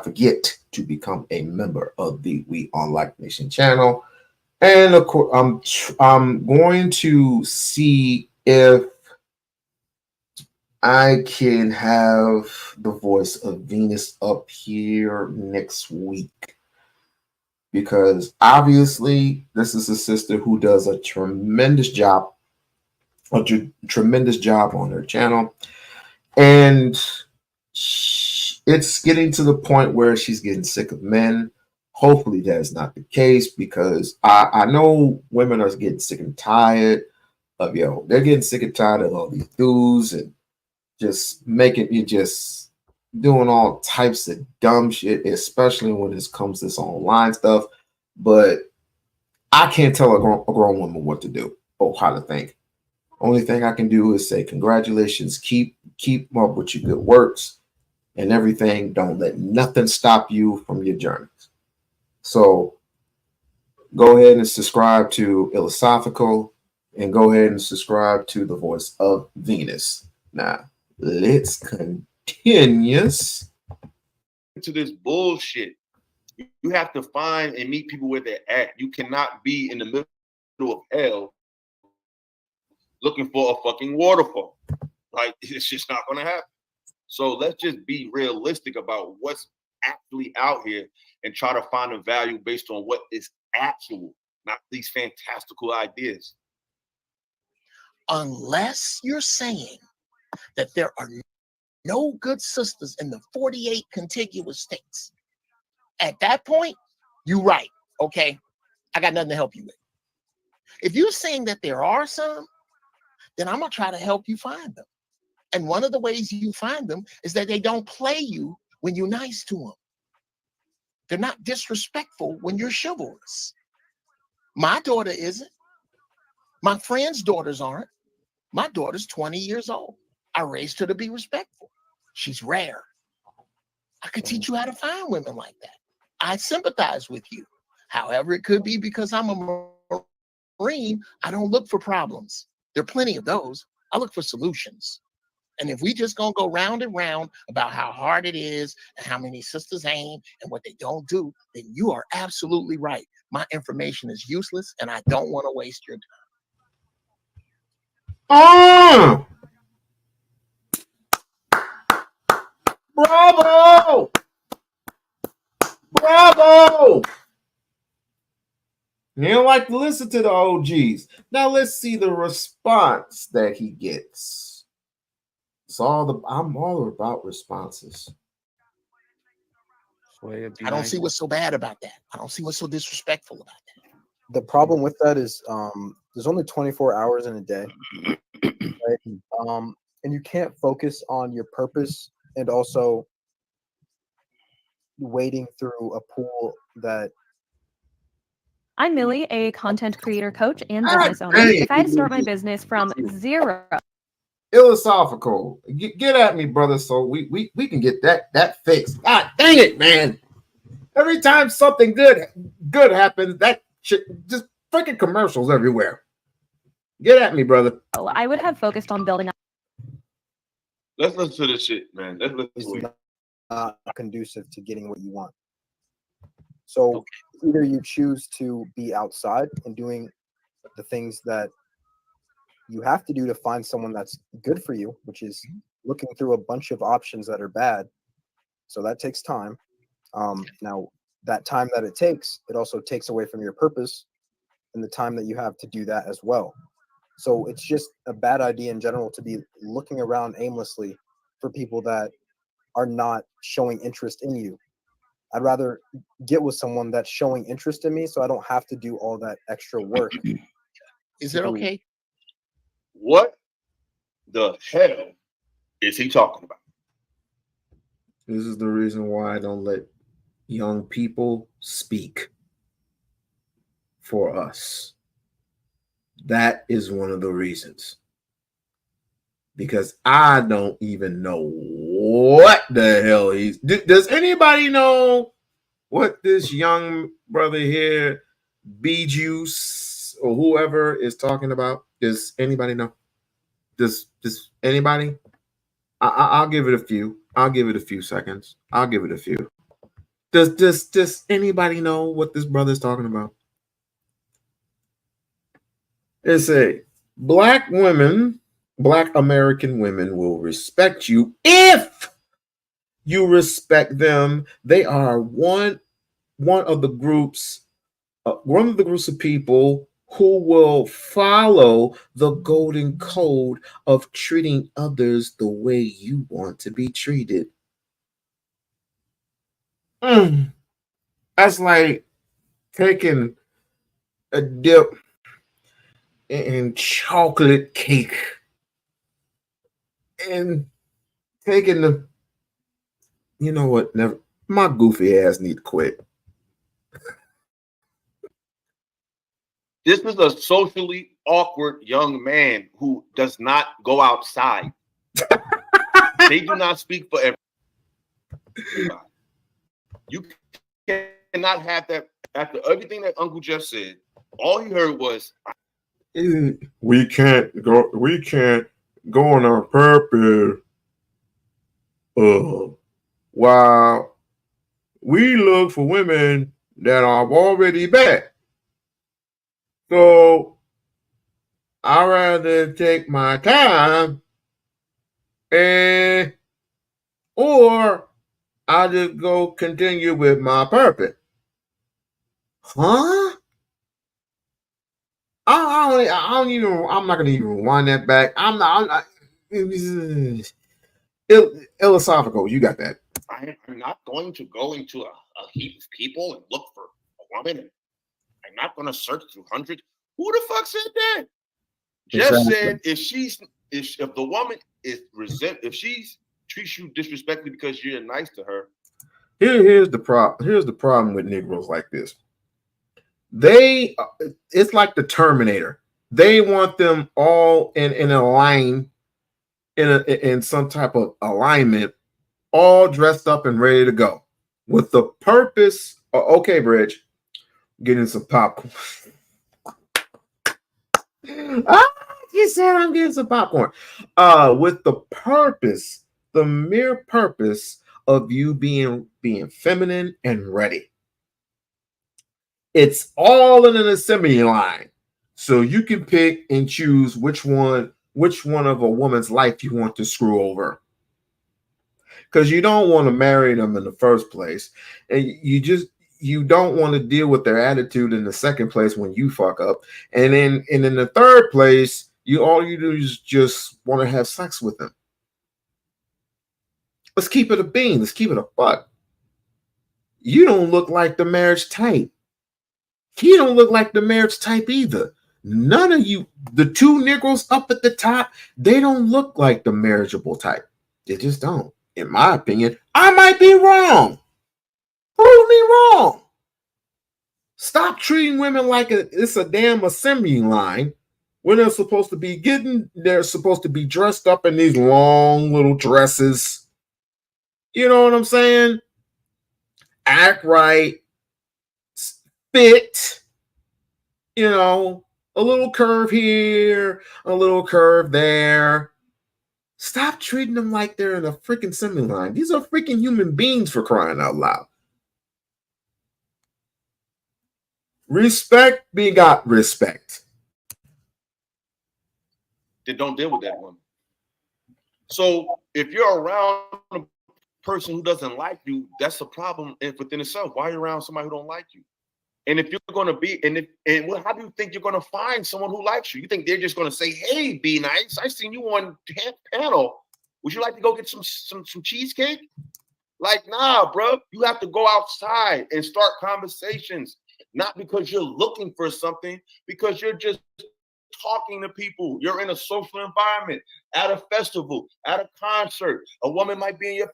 forget to become a member of the We-On-Loc Nation channel. And of course, I'm going to see if I can have the voice of Venus up here next week, because obviously this is a sister who does a tremendous job on her channel, and it's getting to the point where she's getting sick of men. Hopefully that is not the case, because I know women are getting sick and tired of, they're getting sick and tired of all these dudes and just doing all types of dumb shit, especially when it comes to this online stuff. But I can't tell a grown woman what to do or how to think. Only thing I can do is say congratulations, keep up with your good works and everything. Don't let nothing stop you from your journeys. So go ahead and subscribe to Philosophical, and go ahead and subscribe to the Voice of Venus. Now, let's continue to this bullshit. You have to find and meet people where they're at. You cannot be in the middle of hell looking for a fucking waterfall. Like, it's just not going to happen. So let's just be realistic about what's actually out here and try to find a value based on what is actual, not these fantastical ideas. Unless you're saying that there are no good sisters in the 48 contiguous states, at that point, you're right. Okay, I got nothing to help you with. If you're saying that there are some, then I'm going to try to help you find them. And one of the ways you find them is that they don't play you when you're nice to them. They're not disrespectful when you're chivalrous. My daughter isn't. My friends' daughters aren't. My daughter's 20 years old. I raised her to be respectful. She's rare. I could teach you how to find women like that. I sympathize with you. However, it could be because I'm a Marine, I don't look for problems. There are plenty of those. I look for solutions. And if we just gonna go round and round about how hard it is and how many sisters aim and what they don't do, then you are absolutely right. My information is useless and I don't want to waste your time. Bravo! Bravo! You don't like to listen to the OGs. Now let's see the response that he gets. I'm all about responses. I don't see what's so bad about that. I don't see what's so disrespectful about that. The problem with that is there's only 24 hours in a day, right? And you can't focus on your purpose and also wading through a pool that. I'm Millie, a content creator, coach, and business owner. If I had to start my business from zero. Philosophical. Get at me, brother, so we can get that fixed. God dang it, man. Every time something good happens, that shit just freaking commercials everywhere. Get at me, brother. I would have focused on building up. Let's listen to this shit, man. Let's listen to it. Not conducive to getting what you want. So either you choose to be outside and doing the things that you have to do to find someone that's good for you, which is looking through a bunch of options that are bad. So that takes time. Now, that time that it takes, it also takes away from your purpose and the time that you have to do that as well. So it's just a bad idea in general to be looking around aimlessly for people that are not showing interest in you. I'd rather get with someone that's showing interest in me so I don't have to do all that extra work. Is it okay? What the hell is he talking about? This is the reason why I don't let young people speak for us. That is one of the reasons. Because I don't even know what the hell he's. Does anybody know what this young brother here, B Juice or whoever, is talking about? Does anybody know? Does anybody? I'll give it a few. I'll give it a few seconds. I'll give it a few. Does anybody know what this brother's talking about? It's a black American women will respect you if you respect them. They are one of the groups of people who will follow the golden code of treating others the way you want to be treated. That's like taking a dip in chocolate cake and taking the, you know what, never, my goofy ass need to quit. This is a socially awkward young man who does not go outside. They do not speak for everybody. You cannot have that. After everything that Uncle Jeff said, all he heard was, we can't go on our purpose while we look for women that are already back. So I'd rather take my time or I'll just go continue with my purpose. Huh? I'm not gonna even rewind that back. I'm not philosophical. You got that. I'm not going to go into a heap of people and look for a woman. And I'm not going to search through hundreds. Who the fuck said that? Jeff said if the woman is if she treats you disrespectfully because you're nice to her. Here's the problem. Here's the problem with Negroes like this. It's like the Terminator. They want them all in a line, in some type of alignment, all dressed up and ready to go with the purpose. Okay, Bridge, getting some popcorn. You said I'm getting some popcorn. With the purpose, the mere purpose of you being feminine and ready. It's all in an assembly line, so you can pick and choose which one of a woman's life you want to screw over. because you don't want to marry them in the first place, and you don't want to deal with their attitude in the second place when you fuck up, and in the third place, all you do is just want to have sex with them. Let's keep it a bean. Let's keep it a buck. You don't look like the marriage type. He don't look like the marriage type either. None of you, the two Negroes up at the top, they don't look like the marriageable type. They just don't. In my opinion, I might be wrong. Prove me wrong. Stop treating women like it's a damn assembly line when they're supposed to be dressed up in these long little dresses. You know what I'm saying? Act right, fit, a little curve here, a little curve there. Stop treating them like they're in a freaking assembly line. These are freaking human beings, for crying out loud. Respect begot respect. That don't deal with that woman. So if you're around a person who doesn't like you, that's a problem within itself. Why are you around somebody who don't like you? And if you're going to be, how do you think you're going to find someone who likes you? You think they're just going to say, "Hey, be nice. I seen you on panel. Would you like to go get some cheesecake?" Like, nah, bro. You have to go outside and start conversations, not because you're looking for something, because you're just talking to people. You're in a social environment, at a festival, at a concert. A woman might be in your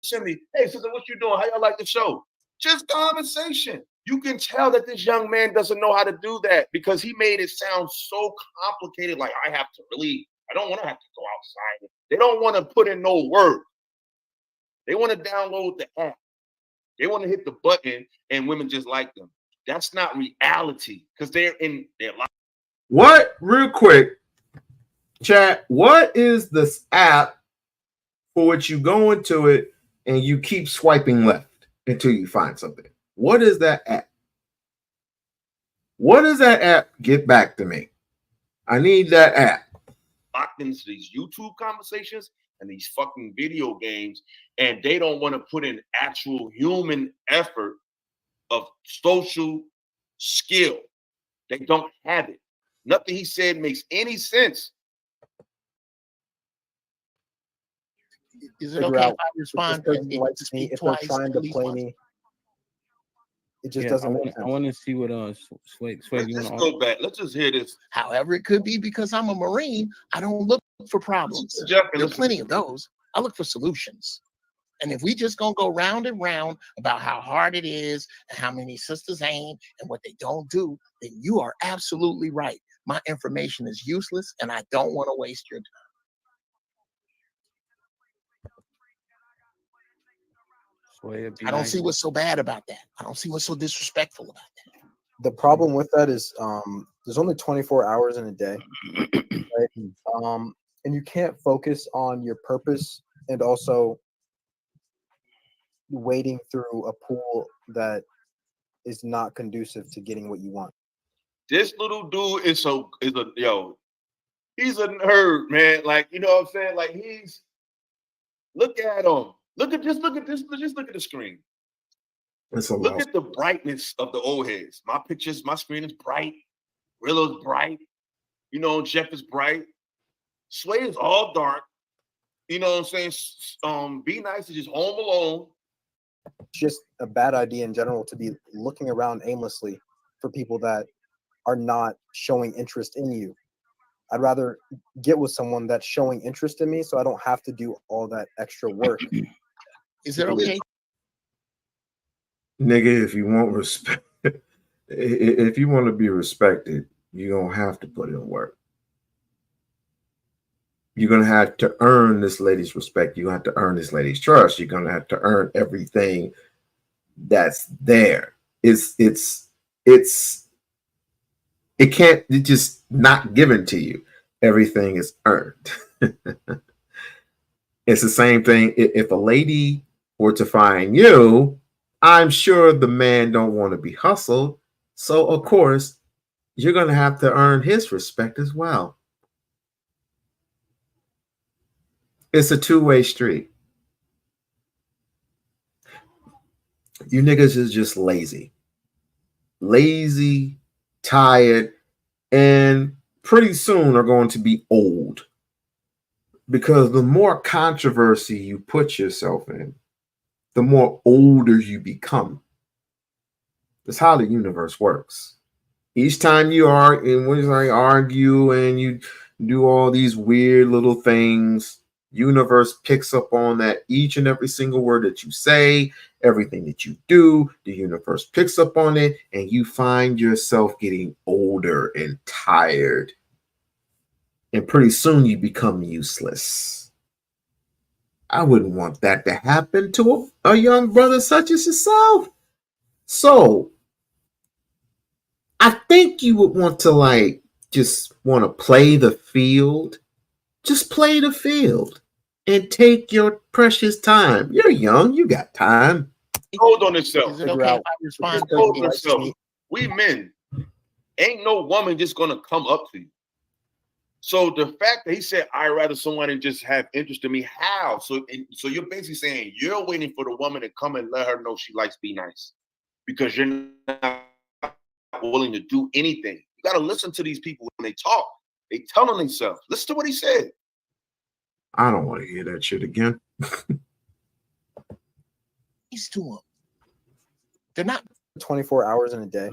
vicinity. "Hey, sister, what you doing? How y'all like the show?" Just conversation. You can tell that this young man doesn't know how to do that because he made it sound so complicated. Like, I don't want to have to go outside. They don't want to put in no work. They want to download the app. They want to hit the button and women just like them. That's not reality because they're in their life. What, real quick, chat, what is this app for which you go into it and you keep swiping left until you find something? What is that app? What does that app? Get back to me. I need that app. Locked into these YouTube conversations and these fucking video games, and they don't want to put in actual human effort of social skill. They don't have it. Nothing he said makes any sense. Is it okay if I respond? If they're trying to play me, it just doesn't make sense. I want to see what Sway. Let's go back. Let's just hear this. However, it could be because I'm a Marine. I don't look for problems. There are plenty of those. I look for solutions. And if we just gonna go round and round about how hard it is and how many sisters aim and what they don't do, then you are absolutely right. My information is useless, and I don't want to waste your time. I don't see what's so bad about that. I don't see what's so disrespectful about that. The problem with that is there's only 24 hours in a day, right? And you can't focus on your purpose and also wading through a pool that is not conducive to getting what you want. This little dude he's a nerd, man. Like, you know what I'm saying? Like, look at him. Look at this. Just look at the screen. Look at the brightness of the old heads. My screen is bright. Rillo's bright. Jeff is bright. Sway is all dark. You know what I'm saying? Be Nice is just home alone. It's just a bad idea in general to be looking around aimlessly for people that are not showing interest in you. I'd rather get with someone that's showing interest in me so I don't have to do all that extra work. Is it okay? Nigga, if you want respect, if you want to be respected, you don't have to put in work. You're going to have to earn this lady's respect. You have to earn this lady's trust. You're going to have to earn everything that's there. It's just not given to you. Everything is earned. It's the same thing. If a lady were to find you, I'm sure the man don't want to be hustled. So of course, you're going to have to earn his respect as well. It's a two-way street. You niggas is just lazy, tired, and pretty soon are going to be old. Because the more controversy you put yourself in, the more older you become. That's how the universe works. Each time you argue and you do all these weird little things, universe picks up on that each and every single word that you say, everything that you do, the universe picks up on it, and you find yourself getting older and tired. And pretty soon you become useless. I wouldn't want that to happen to a young brother such as yourself. So I think you would want to just want to play the field. Just play the field and take your precious time. You're young, you got time. Hold on itself. Is it okay if I respond? Hold on itself. We men, ain't no woman just gonna come up to you. So the fact that he said, I'd rather someone just have interest in me, how? So you're basically saying you're waiting for the woman to come and let her know she likes be nice because you're not willing to do anything. You got to listen to these people when they talk. They telling themselves. Listen to what he said. I don't want to hear that shit again. He's to him. They're not 24 hours in a day.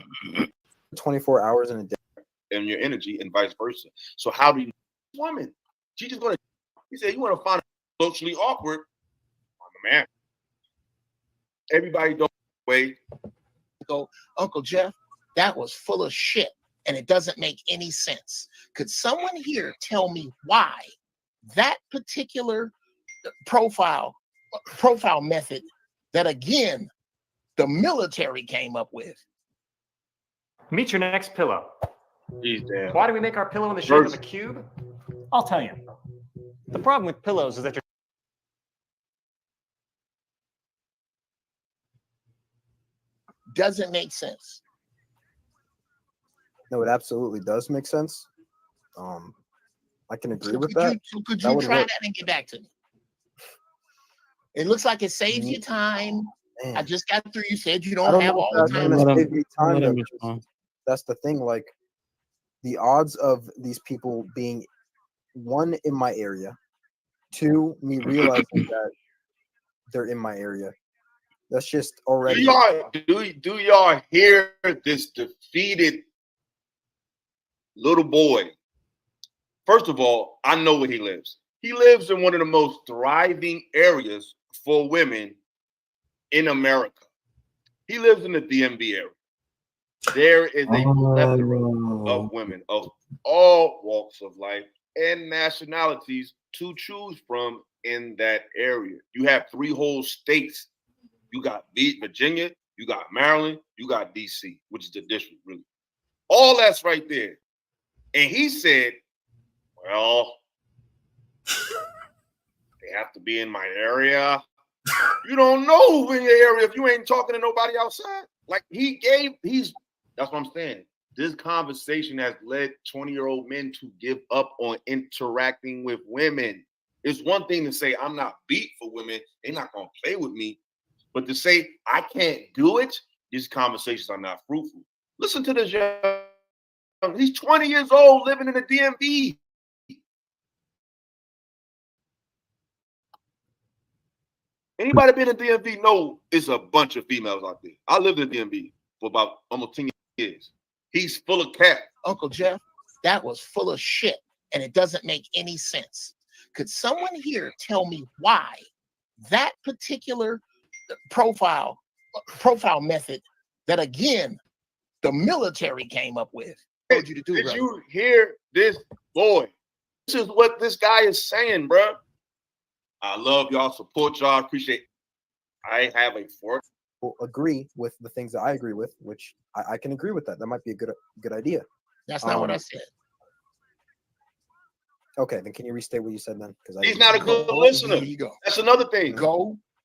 24 hours in a day. And your energy and vice versa. So how do you woman? She just gonna, he said, you want to find it socially awkward. I'm a man. Everybody don't wait. Go, Uncle Jeff, that was full of shit and it doesn't make any sense. Could someone here tell me why that particular profile method that again the military came up with? Meet your next pillow. Why do we make our pillow in the shape of a cube? I'll tell you. The problem with pillows is that doesn't make sense. No, it absolutely does make sense. I can agree with that. Could you try that and get back to me? It looks like it saves you time. Man. I just got through. You said you I don't have all the that's time. gonna save me time, though, because that's the thing. Like, the odds of these people being, one, in my area, two, me realizing that they're in my area. That's just already. Do y'all hear this defeated little boy? First of all, I know where he lives. He lives in one of the most thriving areas for women in America. He lives in the DMV area. There is a plethora of women of all walks of life and nationalities to choose from in that area. You have 3 whole states. You got Virginia, you got Maryland, you got DC, which is the district, really. All that's right there. And he said, well, they have to be in my area. You don't know who in your area if you ain't talking to nobody outside. Like that's what I'm saying. This conversation has led 20-year-old men to give up on interacting with women. It's one thing to say, I'm not beat for women. They're not going to play with me. But to say, I can't do it, these conversations are not fruitful. Listen to this young. He's 20 years old living in the DMV. Anybody been in the DMV know it's a bunch of females out there. I lived in the DMV for about almost 10 years. He's full of cat. Uncle Jeff, that was full of shit and it doesn't make any sense. Could someone here tell me why that particular profile method that again the military came up with told you to do? Did you hear this boy? This is what this guy is saying, bro. I love y'all, support y'all, appreciate it. I have a fork. Agree with the things that I agree with, which I can agree with that. That might be a good idea. That's not what I said. Okay, then can you restate what you said then? Because he's not a good listener. That's another thing.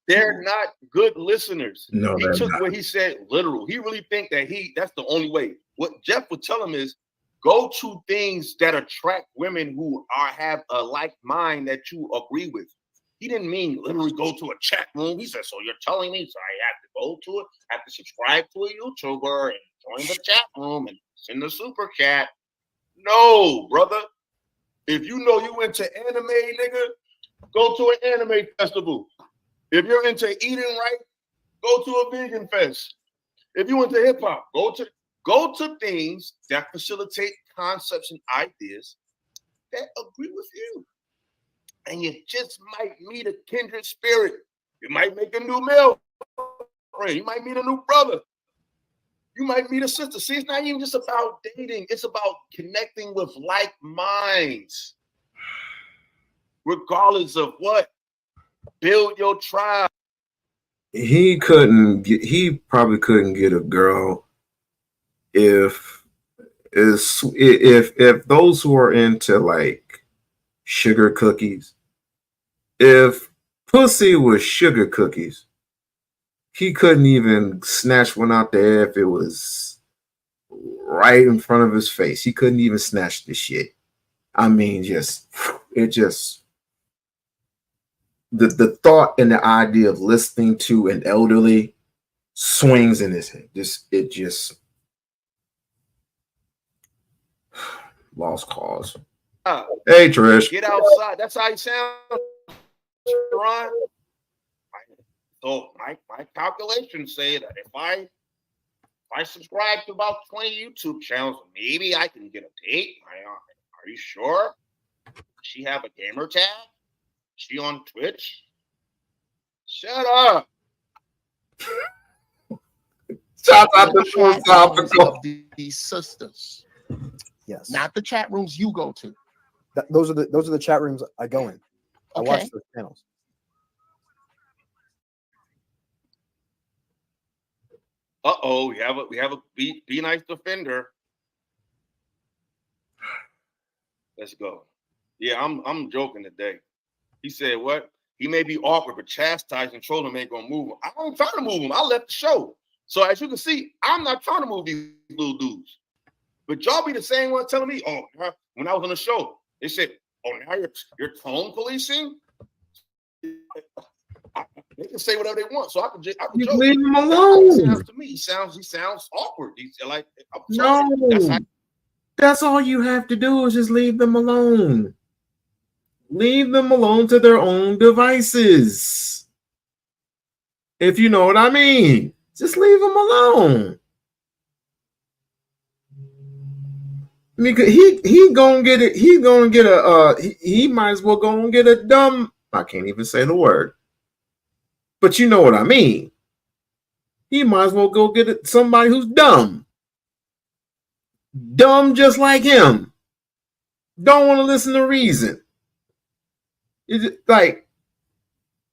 They're not good listeners. No, he took what he said literal. He really think that that's the only way. What Jeff would tell him is go to things that attract women who have a like mind that you agree with. he didn't mean literally go to a chat room. He said, so you're telling me so I have to go to it, have to subscribe to a YouTuber and join the chat room and send the super chat. No, brother. If you know you into anime, nigga, go to an anime festival. If you're into eating right, go to a vegan fest. If you into hip hop, go to things that facilitate concepts and ideas that agree with you. And you just might meet a kindred spirit. You might make a new male friend. You might meet a new brother. You might meet a sister. See, it's not even just about dating. It's about connecting with like minds. Regardless of what. Build your tribe. He probably couldn't get a girl if those who are into like sugar cookies, if pussy was sugar cookies, he couldn't even snatch one out there if it was right in front of his face. He couldn't even snatch the shit. I mean, the thought and the idea of listening to an elderly swings in his head. It just lost cause. Hey, Trish. Get outside. That's how you sound, Ron. So my calculations say that if I subscribe to about 20 YouTube channels, maybe I can get a date. Are you sure? Does she have a gamer tag? Is she on Twitch? Shut up. Shout out to philosophical. These sisters. Yes. Not the chat rooms you go to. Those are the chat rooms I go in. I Okay. watch those channels. Uh-oh, we have a be nice defender. Let's go. Yeah, I'm joking today. He said what? He may be awkward, but chastising and trolling ain't gonna move him. I ain't trying to move him. I left the show. So as you can see, I'm not trying to move these little dudes. But y'all be the same one telling me, oh, when I was on the show, they said, oh, now you're tone policing? They can say whatever they want, so I can joke. Leave him alone. Sounds to me, he sounds awkward. He's like, I'm sorry. That's all you have to do is just leave them alone. Leave them alone to their own devices. If you know what I mean, just leave them alone. I mean, he gonna get it. He's gonna get he might as well go and get a dumb. I can't even say the word, but you know what I mean. He might as well go get somebody who's dumb just like him. Don't want to listen to reason. It's like,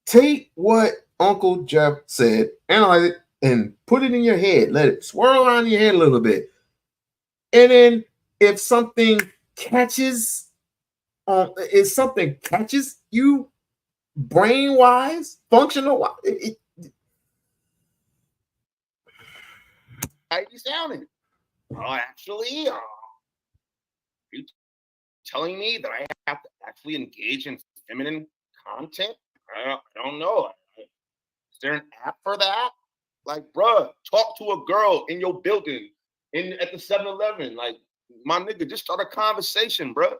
take what Uncle Jeff said, analyze it, and put it in your head. Let it swirl around in your head a little bit, and then if something catches you brain wise, functional wise, How you sounding? Actually, you telling me that I have to actually engage in feminine content? I don't know. Is there an app for that? Like, bruh, talk to a girl in your building, at the 7-Eleven. Like, my nigga, just start a conversation, bruh.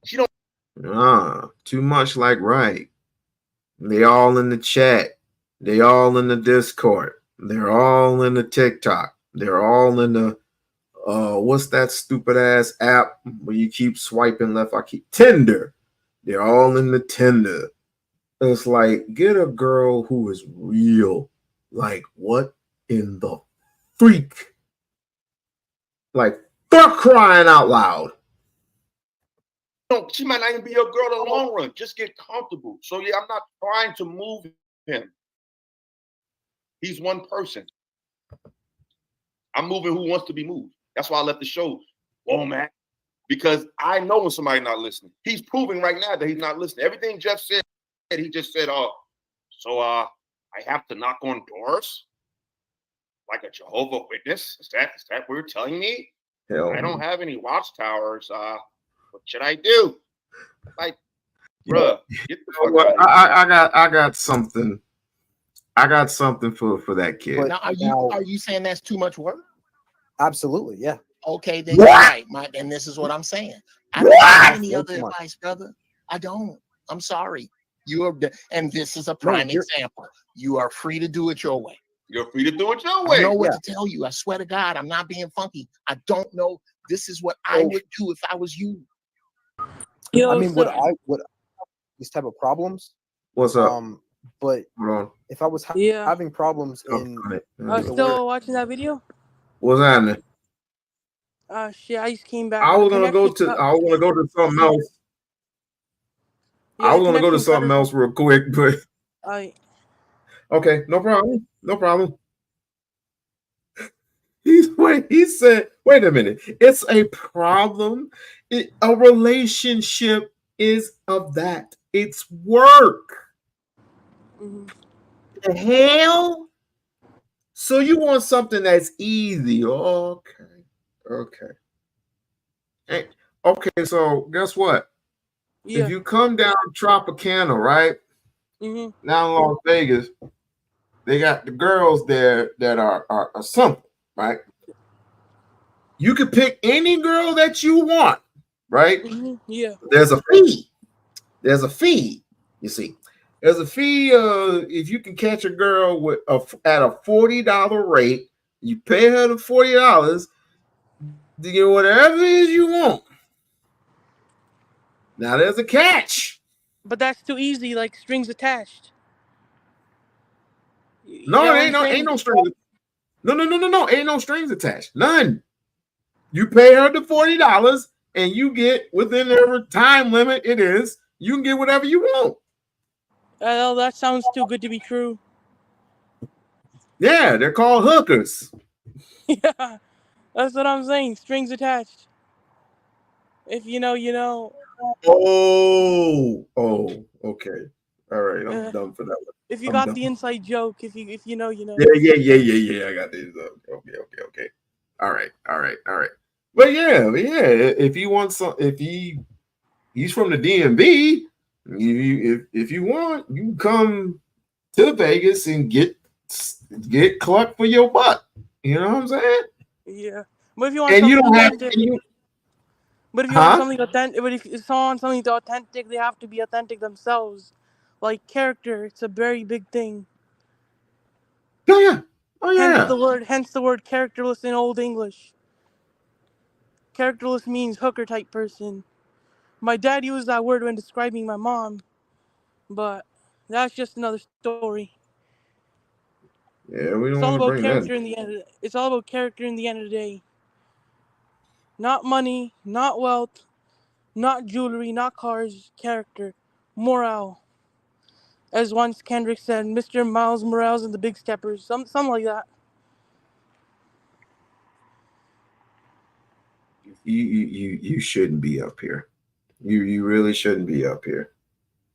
She don't. Too much like right. They all in the chat. They all in the Discord. They're all in the TikTok. They're all in the what's that stupid ass app where you keep swiping left? Tinder. They're all in the Tinder. It's like, get a girl who is real. Like, what in the freak? Like, they're crying out loud. She might not even be your girl in the long run. Just get comfortable. So yeah, I'm not trying to move him. He's one person. I'm moving who wants to be moved. That's why I left the show, Womack, because I know when somebody's not listening. He's proving right now that he's not listening. Everything Jeff said, he just said, so I have to knock on doors like a Jehovah's Witness. Is that what you're telling me? Hell, I don't have any watchtowers. What should I do? Like, Bruh, get the fuck Well, out of here. I got something. I got something for that kid. Now, are you saying that's too much work? Absolutely, yeah. Okay, then you're right, Mike. And this is what I'm saying. I don't have any other advice, brother. I don't. I'm sorry. And this is a prime example. You are free to do it your way. You're free to do it your I way. don't know what to tell you. I swear to God, I'm not being funky. I don't know. This is what I would do if I was you. I mean, would these type of problems? What's up? But if I was having problems in, still watching that video? What's happening? Shit, I just came back. I was gonna go to something else. Yeah, I was gonna go to connection's something better. else real quick, but okay, no problem. No problem. He said, wait a minute. It's a problem. A relationship is of that. It's work. The hell? So you want something that's easy. Okay. Hey, okay, so guess what? Yeah. If you come down Tropicana, right? Down in Las Vegas, they got the girls there that are simple, right? You can pick any girl that you want, right? Yeah. There's a fee. There's a fee. You see, there's a fee. If you can catch a girl at a $40 rate, you pay her the $40 to get whatever it is you want. Now there's a catch. But that's too easy, like strings attached. No, ain't no strings. No. Ain't no strings attached. None. You pay her the $40 and you get within every time limit it is, you can get whatever you want. Oh, that sounds too good to be true. Yeah, they're called hookers. Yeah, that's what I'm saying. Strings attached. If you know, you know. Oh, okay. All right, I'm done for that one. If you I'm got done. the inside joke, if you know, you know. Yeah. I got this. Okay. All right. But yeah. If you want some, he's from the DMV. If you want, you can come to Vegas and get clucked for your butt. You know what I'm saying? Yeah, but if you want And you something don't have. authentic, but if you want something authentic, but if it's on something authentic, they have to be authentic themselves. Like character, it's a very big thing. Oh yeah. Hence the word characterless in Old English. Characterless means hooker type person. My dad used that word when describing my mom, but that's just another story. Yeah, we don't It's all want to about bring character that. in the end. It's all about character in the end of the day. Not money, not wealth, not jewelry, not cars. Character, morale. As once Kendrick said, Mr. Miles Morales and the Big Steppers, something like that. You shouldn't be up here. You really shouldn't be up here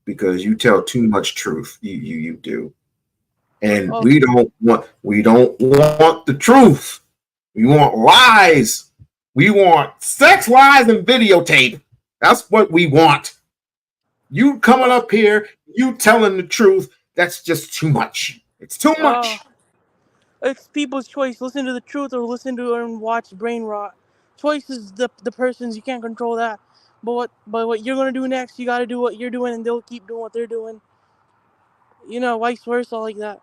because you tell too much truth. You do, and we don't want the truth. We want lies. We want sex, lies, and videotape. That's what we want. You coming up here, you telling the truth. That's just too much. It's too much. It's people's choice. Listen to the truth or listen to and watch brain rot. Choice is the person's. You can't control that. But what you're gonna do next, you gotta do what you're doing, and they'll keep doing what they're doing. You know, vice versa, like that.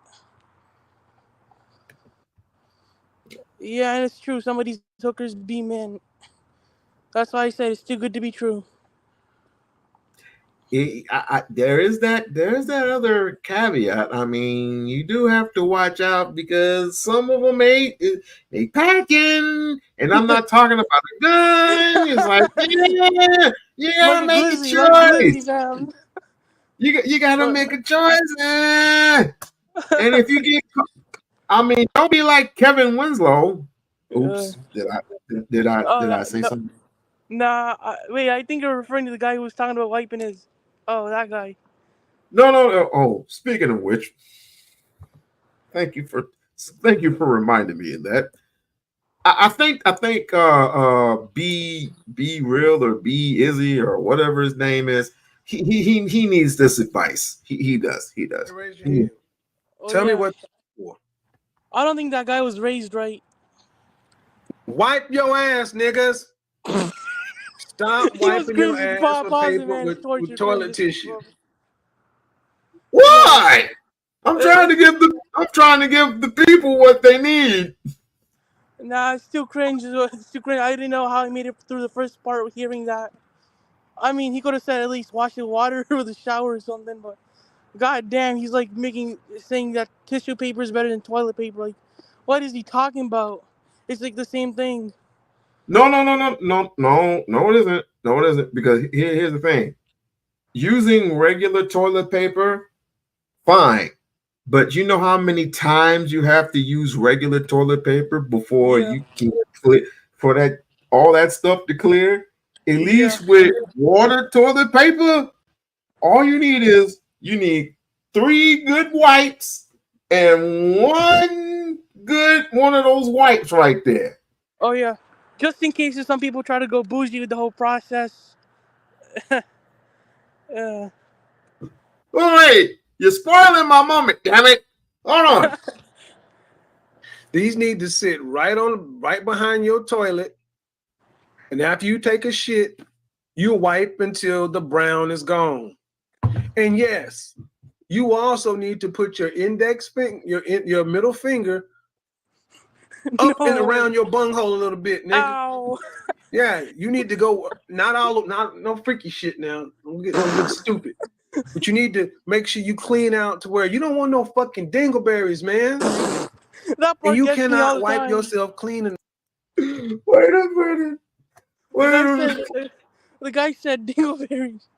Yeah, and it's true. Some of these hookers be men. That's why I said it's too good to be true. There is that other caveat. I mean, you do have to watch out because some of them they packing, and I'm not talking about a gun. It's like you gotta make a choice. You gotta make a choice, and if you get, I mean, don't be like Kevin Winslow. Oops, did I say something? Nah, wait. I think you're referring to the guy who was talking about wiping his. Oh, that guy. No. Oh, speaking of which, thank you for reminding me of that. I think B Real or B Izzy or whatever his name is. he needs this advice. He does. Raise your hand. Oh, Tell me yeah. what for. I don't think that guy was raised right. Wipe your ass, niggas. Stop He was wiping your cringing. ass with Pause it, paper man. It's with torture. toilet Cringe. tissue. Why? I'm trying to give the people what they need. Nah, it's too cringe. It's too cringe. I didn't know how he made it through the first part with hearing that. I mean, he could have said at least wash the water with a shower or something, but god damn, he's like saying that tissue paper is better than toilet paper. Like, what is he talking about? It's like the same thing. No, it isn't. No, it isn't. Because here's the thing. Using regular toilet paper, fine. But you know how many times you have to use regular toilet paper before you can clear for that all that stuff to clear? At least with water toilet paper, all you need 3 good wipes and one of those wipes right there. Oh yeah, just in case some people try to go bougie with the whole process. Wait, you're spoiling my moment, damn it. Hold on. These need to sit right behind your toilet. And after you take a shit, you wipe until the brown is gone. And yes, you also need to put your index finger, your middle finger up and around your bunghole a little bit, nigga. Ow. Yeah, you need to go not no freaky shit now. Don't get stupid. But you need to make sure you clean out to where you don't want no fucking dingleberries, man. That part and you gets me all cannot the wipe time. yourself clean. Wait a minute. The guy said dingleberries.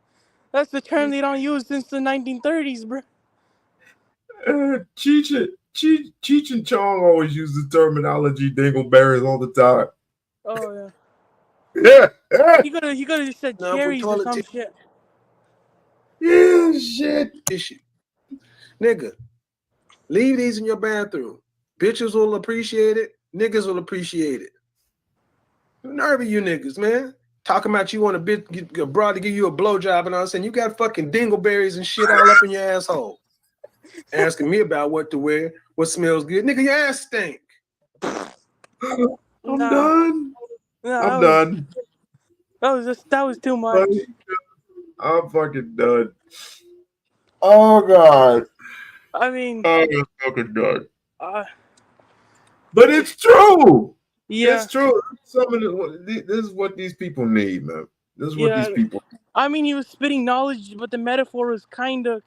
That's the term they don't use since the 1930s, bro. Cheech and Chong always use the terminology dingleberries all the time. Oh Yeah. He could have just said No, cherries or toilet some shit. Yeah, shit. Issue. Nigga, leave these in your bathroom. Bitches will appreciate it. Niggas will appreciate it. Nerve of you niggas, man. Talking about you want a broad to give you a blowjob and all of a sudden you got fucking dingleberries and shit all up in your asshole. Asking me about what to wear, what smells good. Nigga, your ass stink. I'm done. I'm done. That was too much. I'm fucking done. Oh God. I mean, I'm fucking done. But it's true. Yeah. It's true. This is what these people need, man. This is what these people. I mean, he was spitting knowledge, but the metaphor was kind of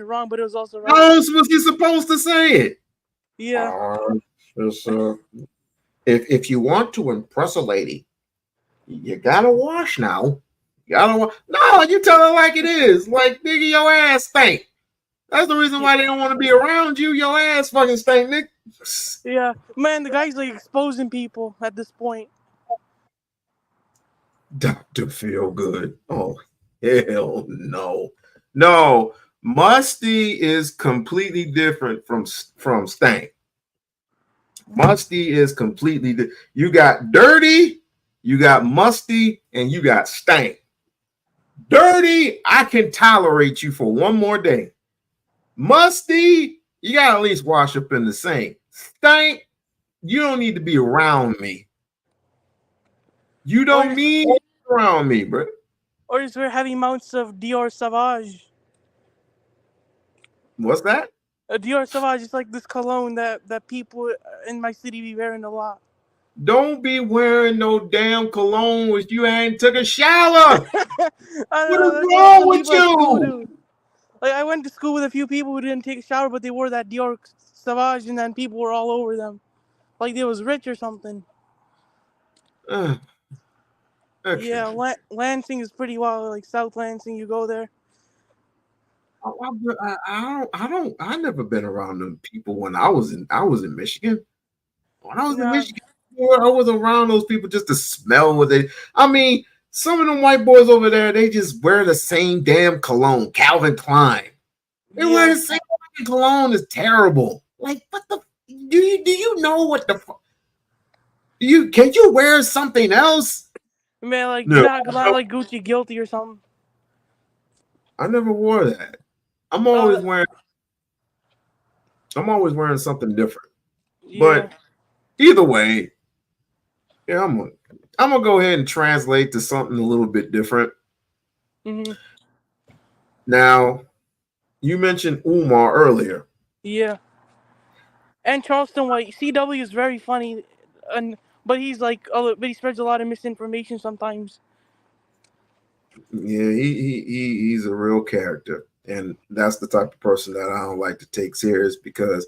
wrong, but it was also right. How else was he supposed to say it? Yeah. If you want to impress a lady, you gotta wash now. You gotta wash. No, you tell her like it is. Like, nigga, your ass stink. That's the reason why they don't want to be around you. Your ass fucking stink, nigga. Yeah, man, the guy's like exposing people at this point. Dr. Feel Good. Oh, hell no. No, musty is completely different from stank. Musty is completely you got dirty, you got musty, and you got stank. Dirty, I can tolerate you for one more day. Musty, you gotta at least wash up in the sink. Stank, you don't need to be around me. You don't need to be around me, bro. Or is we're heavy amounts of Dior Sauvage. What's that? Dior Sauvage is like this cologne that people in my city be wearing a lot. Don't be wearing no damn cologne if you ain't took a shower. What is wrong with you? Like, I went to school with a few people who didn't take a shower, but they wore that Dior Sauvage, and then people were all over them, like they was rich or something. Okay. Yeah, Lansing is pretty wild. Like South Lansing, you go there. I never been around them people when I was in Michigan. When I was in Michigan, I was around those people just to smell what they. I mean, some of them white boys over there, they just wear the same damn cologne, Calvin Klein. They wear the same cologne. Is terrible. Like, what the? Do you know what the? Can you wear something else? Man, like No. not like Gucci Guilty or something. I never wore that. I'm always wearing something different. Yeah. But either way, yeah, I'm gonna go ahead and translate to something a little bit different. Hmm. Now, you mentioned Umar earlier. Yeah. And Charleston White, CW is very funny, but he's like, but he spreads a lot of misinformation sometimes. Yeah, he's a real character, and that's the type of person that I don't like to take serious because,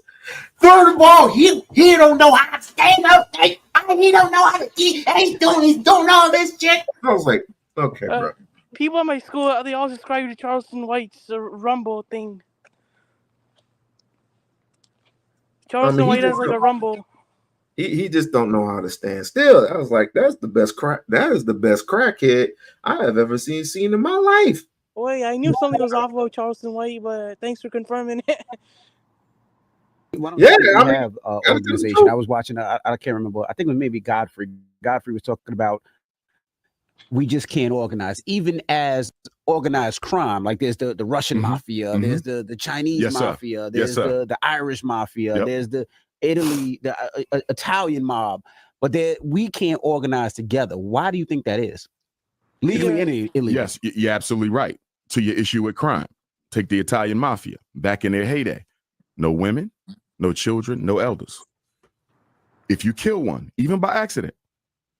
first of all, he don't know how to stand up. He don't know how to. He's doing all this shit. I was like, okay, bro. People at my school, they all subscribe to Charleston White's Rumble thing. Charleston White has like a Rumble. He just don't know how to stand still. I was like, that's the best crack. That is the best crackhead I have ever seen in my life. Wait, I knew something was off about Charleston White, but thanks for confirming it. Why don't Yeah, we I mean, have gotta tell the organization? truth. I was watching. I can't remember. I think it was maybe Godfrey. Godfrey was talking about we just can't organize, even as organized crime. Like there's the Russian mafia, there's the Chinese Yes, sir. mafia, Yes, there's sir. the Irish mafia, Yep. there's the Italian mob. But we can't organize together. Why do you think that is? Legally and illegally. Yes, you're absolutely right. To your issue with crime, take the Italian mafia back in their heyday. No women, no children, no elders. If you kill one, even by accident,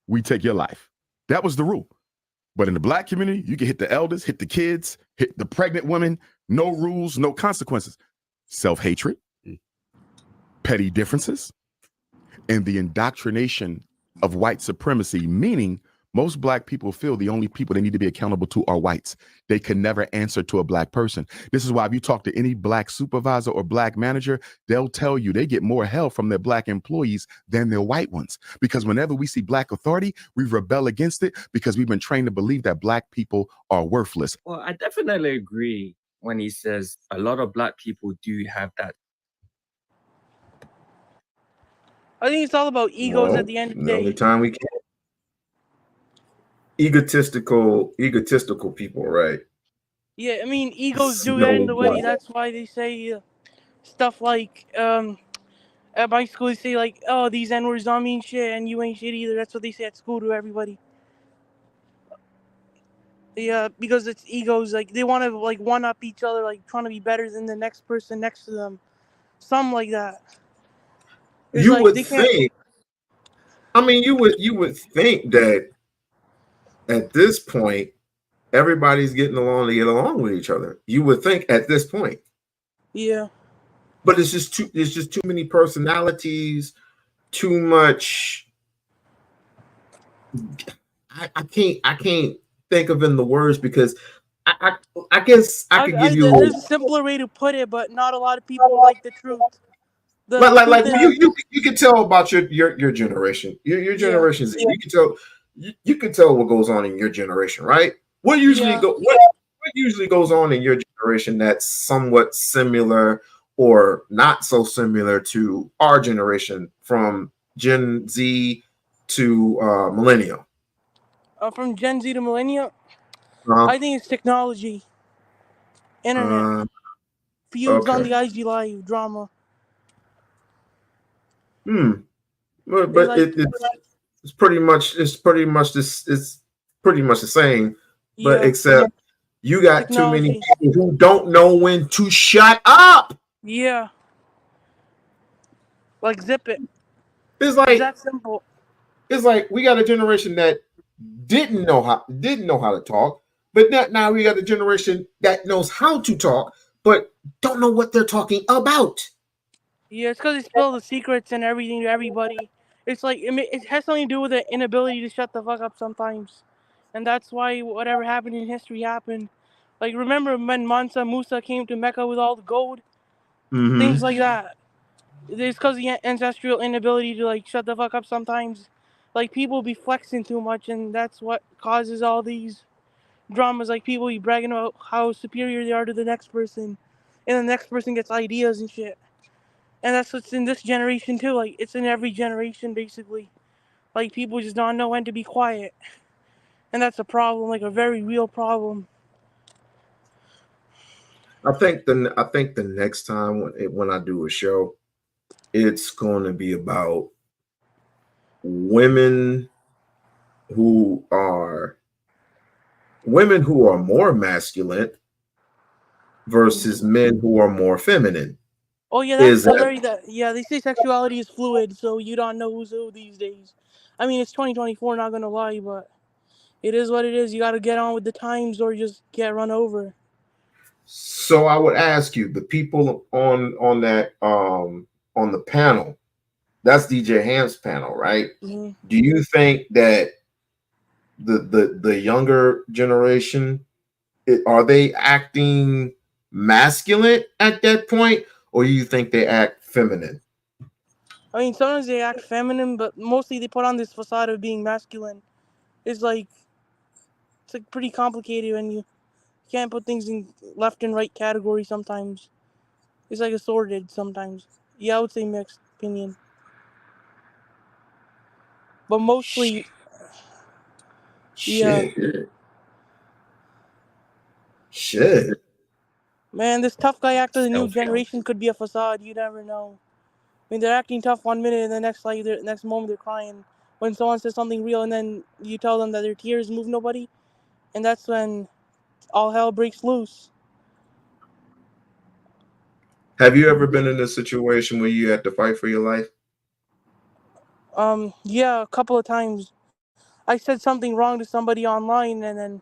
we take your life. That was the rule. But in the black community, you can hit the elders, hit the kids, hit the pregnant women, no rules, no consequences. Self-hatred, petty differences, and the indoctrination of white supremacy, meaning most black people feel the only people they need to be accountable to are whites. They can never answer to a black person. This is why if you talk to any black supervisor or black manager, they'll tell you they get more hell from their black employees than their white ones. Because whenever we see black authority, we rebel against it because we've been trained to believe that black people are worthless. Well, I definitely agree when he says a lot of black people do have that. I think it's all about egos at the end of the The only day. time we can. Egotistical people, right? Yeah, I mean, egos do No get in the way. way. That's why they say stuff like, at my school, they say like, oh, these N-words don't mean shit, and you ain't shit either. That's what they say at school to everybody. Yeah, because it's egos. Like, they want to, like, one-up each other, like, trying to be better than the next person next to them. Something like that. It's You like, would they can't... think. I mean, you would think that at this point, everybody's getting along to get along with each other. You would think at this point. Yeah. But it's just too many personalities, too much. I can't think of in the words because I guess I could give you There's a simpler way to put it, but not a lot of people like the truth. like you can tell about your generation. Your generation Z. You can tell what goes on in your generation, right? What usually goes on in your generation that's somewhat similar or not so similar to our generation from Gen Z to millennial? From Gen Z to millennial, I think it's technology, internet, feuds on the IG Live, drama. But it's pretty much the same, but except you got too many people who don't know when to shut up. Yeah. Like zip it. It's like it's that simple. It's like we got a generation that didn't know how to talk, but now we got a generation that knows how to talk, but don't know what they're talking about. Yeah, it's because they spill the secrets and everything to everybody. It's like it has something to do with the inability to shut the fuck up sometimes, and that's why whatever happened in history happened. Like remember when Mansa Musa came to Mecca with all the gold, things like that. It's because the ancestral inability to like shut the fuck up sometimes. Like people be flexing too much, and that's what causes all these dramas. Like people be bragging about how superior they are to the next person, and the next person gets ideas and shit. And that's what's in this generation too. Like it's in every generation basically. Like people just don't know when to be quiet, and that's a problem. Like a very real problem. I think the next time when I do a show, it's going to be about women who are more masculine versus men who are more feminine. Oh yeah, Is that's that very that. Yeah, they say sexuality is fluid, so you don't know who's who these days. I mean, it's 2024. Not gonna lie, but it is what it is. You got to get on with the times, or just get run over. so? I would ask you, the people on that on the panel, that's DJ Ham's panel, right? Mm-hmm. Do you think that the younger generation, are they acting masculine at that point, or you think they act feminine? I mean, sometimes they act feminine, but mostly they put on this facade of being masculine. It's like pretty complicated when you can't put things in left and right category. Sometimes it's like assorted. Sometimes, yeah, I would say mixed opinion, but mostly, yeah. Shit. Man, this tough guy act of the new Self-help. generation could be a facade. You never know. I mean, they're acting tough 1 minute, and the next moment they're crying when someone says something real, and then you tell them that their tears move nobody, and that's when all hell breaks loose. Have you ever been in a situation where you had to fight for your life? Yeah, a couple of times. I said something wrong to somebody online, and then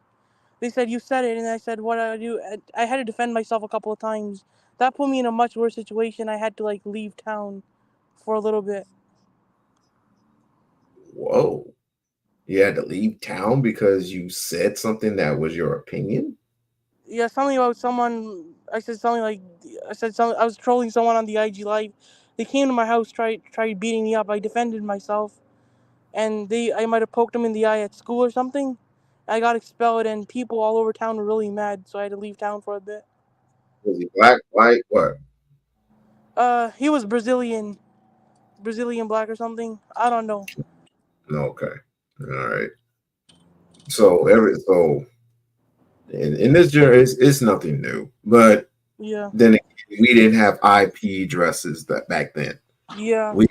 they said, "You said it," and I said, "What did I do?" I had to defend myself a couple of times. That put me in a much worse situation. I had to leave town for a little bit. Whoa. You had to leave town because you said something that was your opinion? Yeah, something about someone. I said something like, I said something. I was trolling someone on the IG live. They came to my house, tried beating me up. I defended myself, and I might have poked them in the eye at school or something. I got expelled, and people all over town were really mad, so I had to leave town for a bit. Was he black, white, what? He was Brazilian black or something. I don't know. Okay. All right. So in this journey, it's nothing new. But Yeah. then again, we didn't have IP addresses that back then. Yeah. We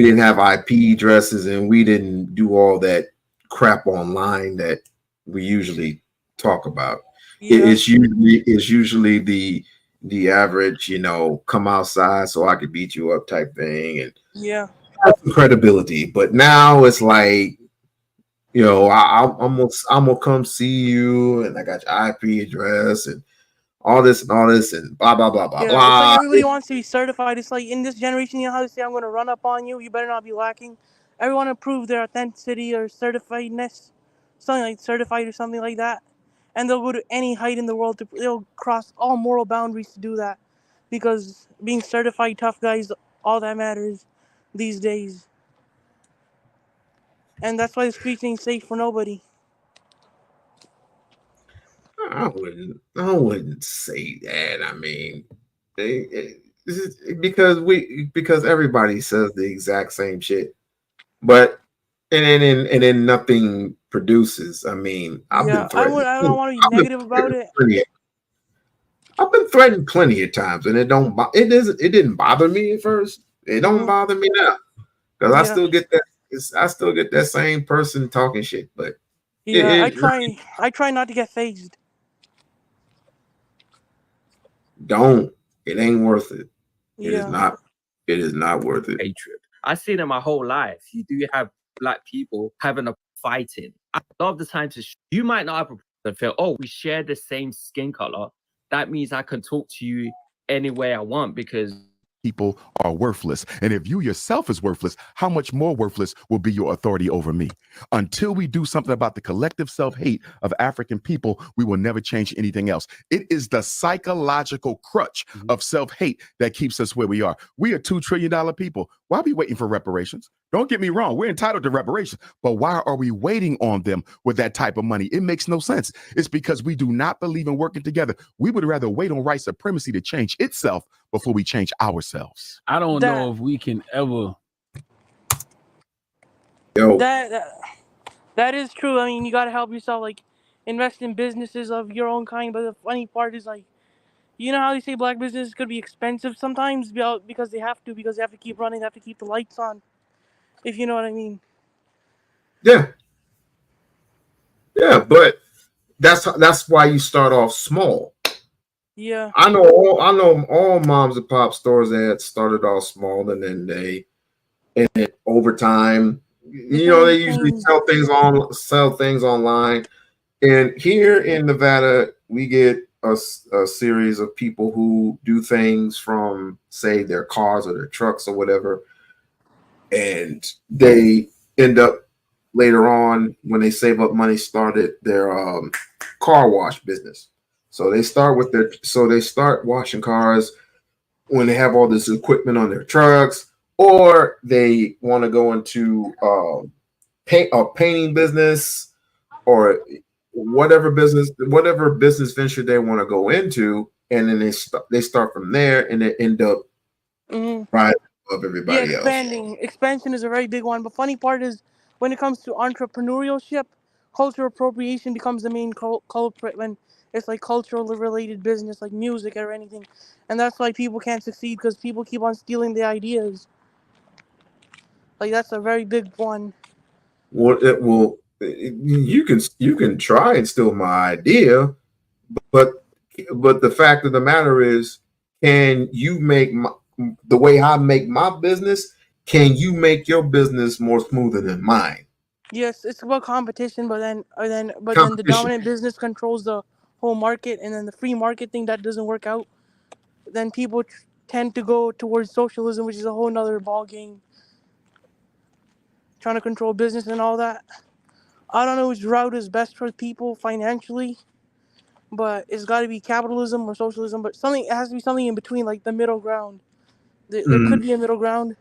didn't have IP addresses, and we didn't do all that crap online that we usually talk about. Yeah. It's usually the average, come outside so I could beat you up type thing, and Yeah. have some credibility. But now it's like, I'm gonna come see you, and I got your IP address and all this and blah blah blah blah Yeah, it's like blah. everybody wants to be certified. It's like in this generation, you know how they say, "I'm going to run up on you. You better not be lacking." Everyone to prove their authenticity or certifiedness, something like certified or something like that, and they'll go to any height in the world they'll cross all moral boundaries to do that, because being certified tough guys all that matters these days, and that's why the streets ain't safe for nobody. I wouldn't say that. I mean, because everybody says the exact same shit, but and then nothing produces. I mean, I've Yeah, been threatened. I don't want to be negative about it. I've been threatened plenty of times, and it didn't bother me at first. It don't bother me now because I Yeah. still get that. I still get that same person talking shit, but Yeah, it I try not to get phased. don't. It ain't worth it. It is Yeah. not. It is not worth it. Hatred. I've seen it my whole life. You do have black people having a fighting. A lot of the times, you might not have a feel, oh, we share the same skin color. That means I can talk to you any way I want because people are worthless. And if you yourself is worthless, how much more worthless will be your authority over me? Until we do something about the collective self-hate of African people, we will never change anything else. It is the psychological crutch of self-hate that keeps us where we are. We are $2 trillion people. Why are we waiting for reparations? Don't get me wrong, we're entitled to reparations, but why are we waiting on them with that type of money? It makes no sense. It's because we do not believe in working together. We would rather wait on white supremacy to change itself before we change ourselves. I don't know if we can ever. That is true. I mean, you gotta help yourself, invest in businesses of your own kind. But the funny part is, You know how they say black business could be expensive sometimes because they have to keep running, they have to keep the lights on. If you know what I mean. Yeah, yeah, but that's why you start off small. Yeah. I know all moms and pop stores that started off small, and then over time, they usually sell things online. And here in Nevada, we get a series of people who do things from, say, their cars or their trucks or whatever, and they end up later on, when they save up money, started their car wash business. So they start washing cars when they have all this equipment on their trucks, or they want to go into painting business, or whatever business venture they want to go into, and then they start from there, and they end up right above everybody else. Expansion is a very big one. But funny part is, when it comes to entrepreneurship, cultural appropriation becomes the main culprit when it's like cultural related business, like music or anything, and that's why people can't succeed because people keep on stealing the ideas. Like that's a very big one. Well, you can try and steal my idea, but the fact of the matter is, can you make the way I make my business? Can you make your business more smoother than mine? Yes, it's about competition, but then the dominant business controls the whole market, and then the free market thing that doesn't work out. Then people tend to go towards socialism, which is a whole nother ball game. Trying to control business and all that. I don't know which route is best for people financially, but it's got to be capitalism or socialism. But it has to be something in between, like the middle ground. There could be a middle ground.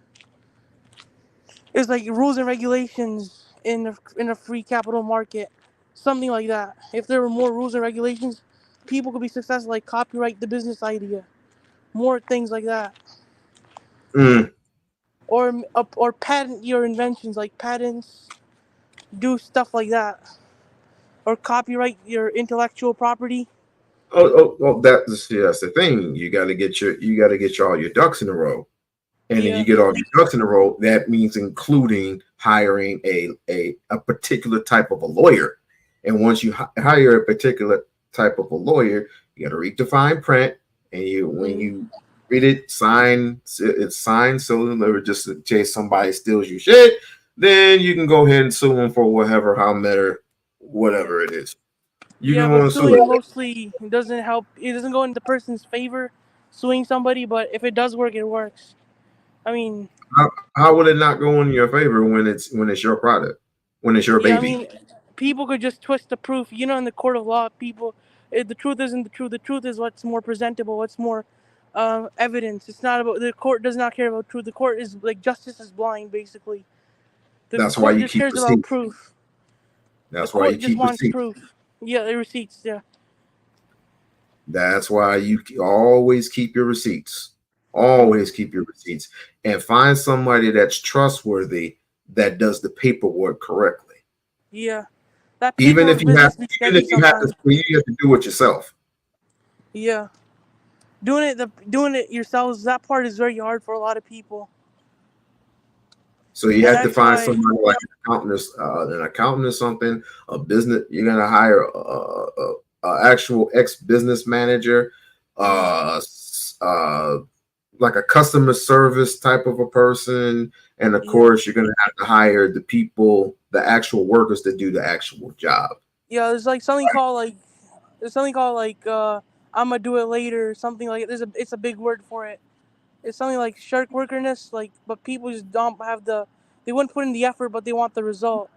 It's like rules and regulations in a free capital market, something like that. If there were more rules and regulations, people could be successful. Like copyright the business idea, more things like that. Or patent your inventions, like patents, do stuff like that, or copyright your intellectual property. That's the thing. You got to get all your ducks in a row, and then you get all your ducks in a row. That means including hiring a particular type of a lawyer. And once you hire a particular type of a lawyer, you got to read the fine print, and when you read it, it's signed, so just in case somebody steals your shit, then you can go ahead and sue them for whatever it is. But suing mostly doesn't help. It doesn't go in the person's favor, suing somebody. But if it does work, it works. I mean, how would it not go in your favor when it's your product, when it's your baby? I mean, people could just twist the proof. You know, in the court of law, the truth isn't the truth. The truth is what's more presentable, what's more evidence. It's not about, the court does not care about truth. The court is like, justice is blind, basically. That's why you keep cares receipts. about proof. That's why you keep receipts. Proof. Yeah, the receipts. Yeah. That's why you always keep your receipts. Always keep your receipts, and find somebody that's trustworthy that does the paperwork correctly. Yeah. That even if you have to do it yourself. Yeah. Doing it yourselves, that part is very hard for a lot of people. So you have to find somebody like an accountant or something, a business. You're gonna hire a actual ex-business manager, like a customer service type of a person, and of course you're gonna have to hire the actual workers that do the actual job. Yeah, there's like something called I'm gonna do it later, something like it. It's a big word for it. It's something like shark workerness, but people just don't have they wouldn't put in the effort, but they want the result.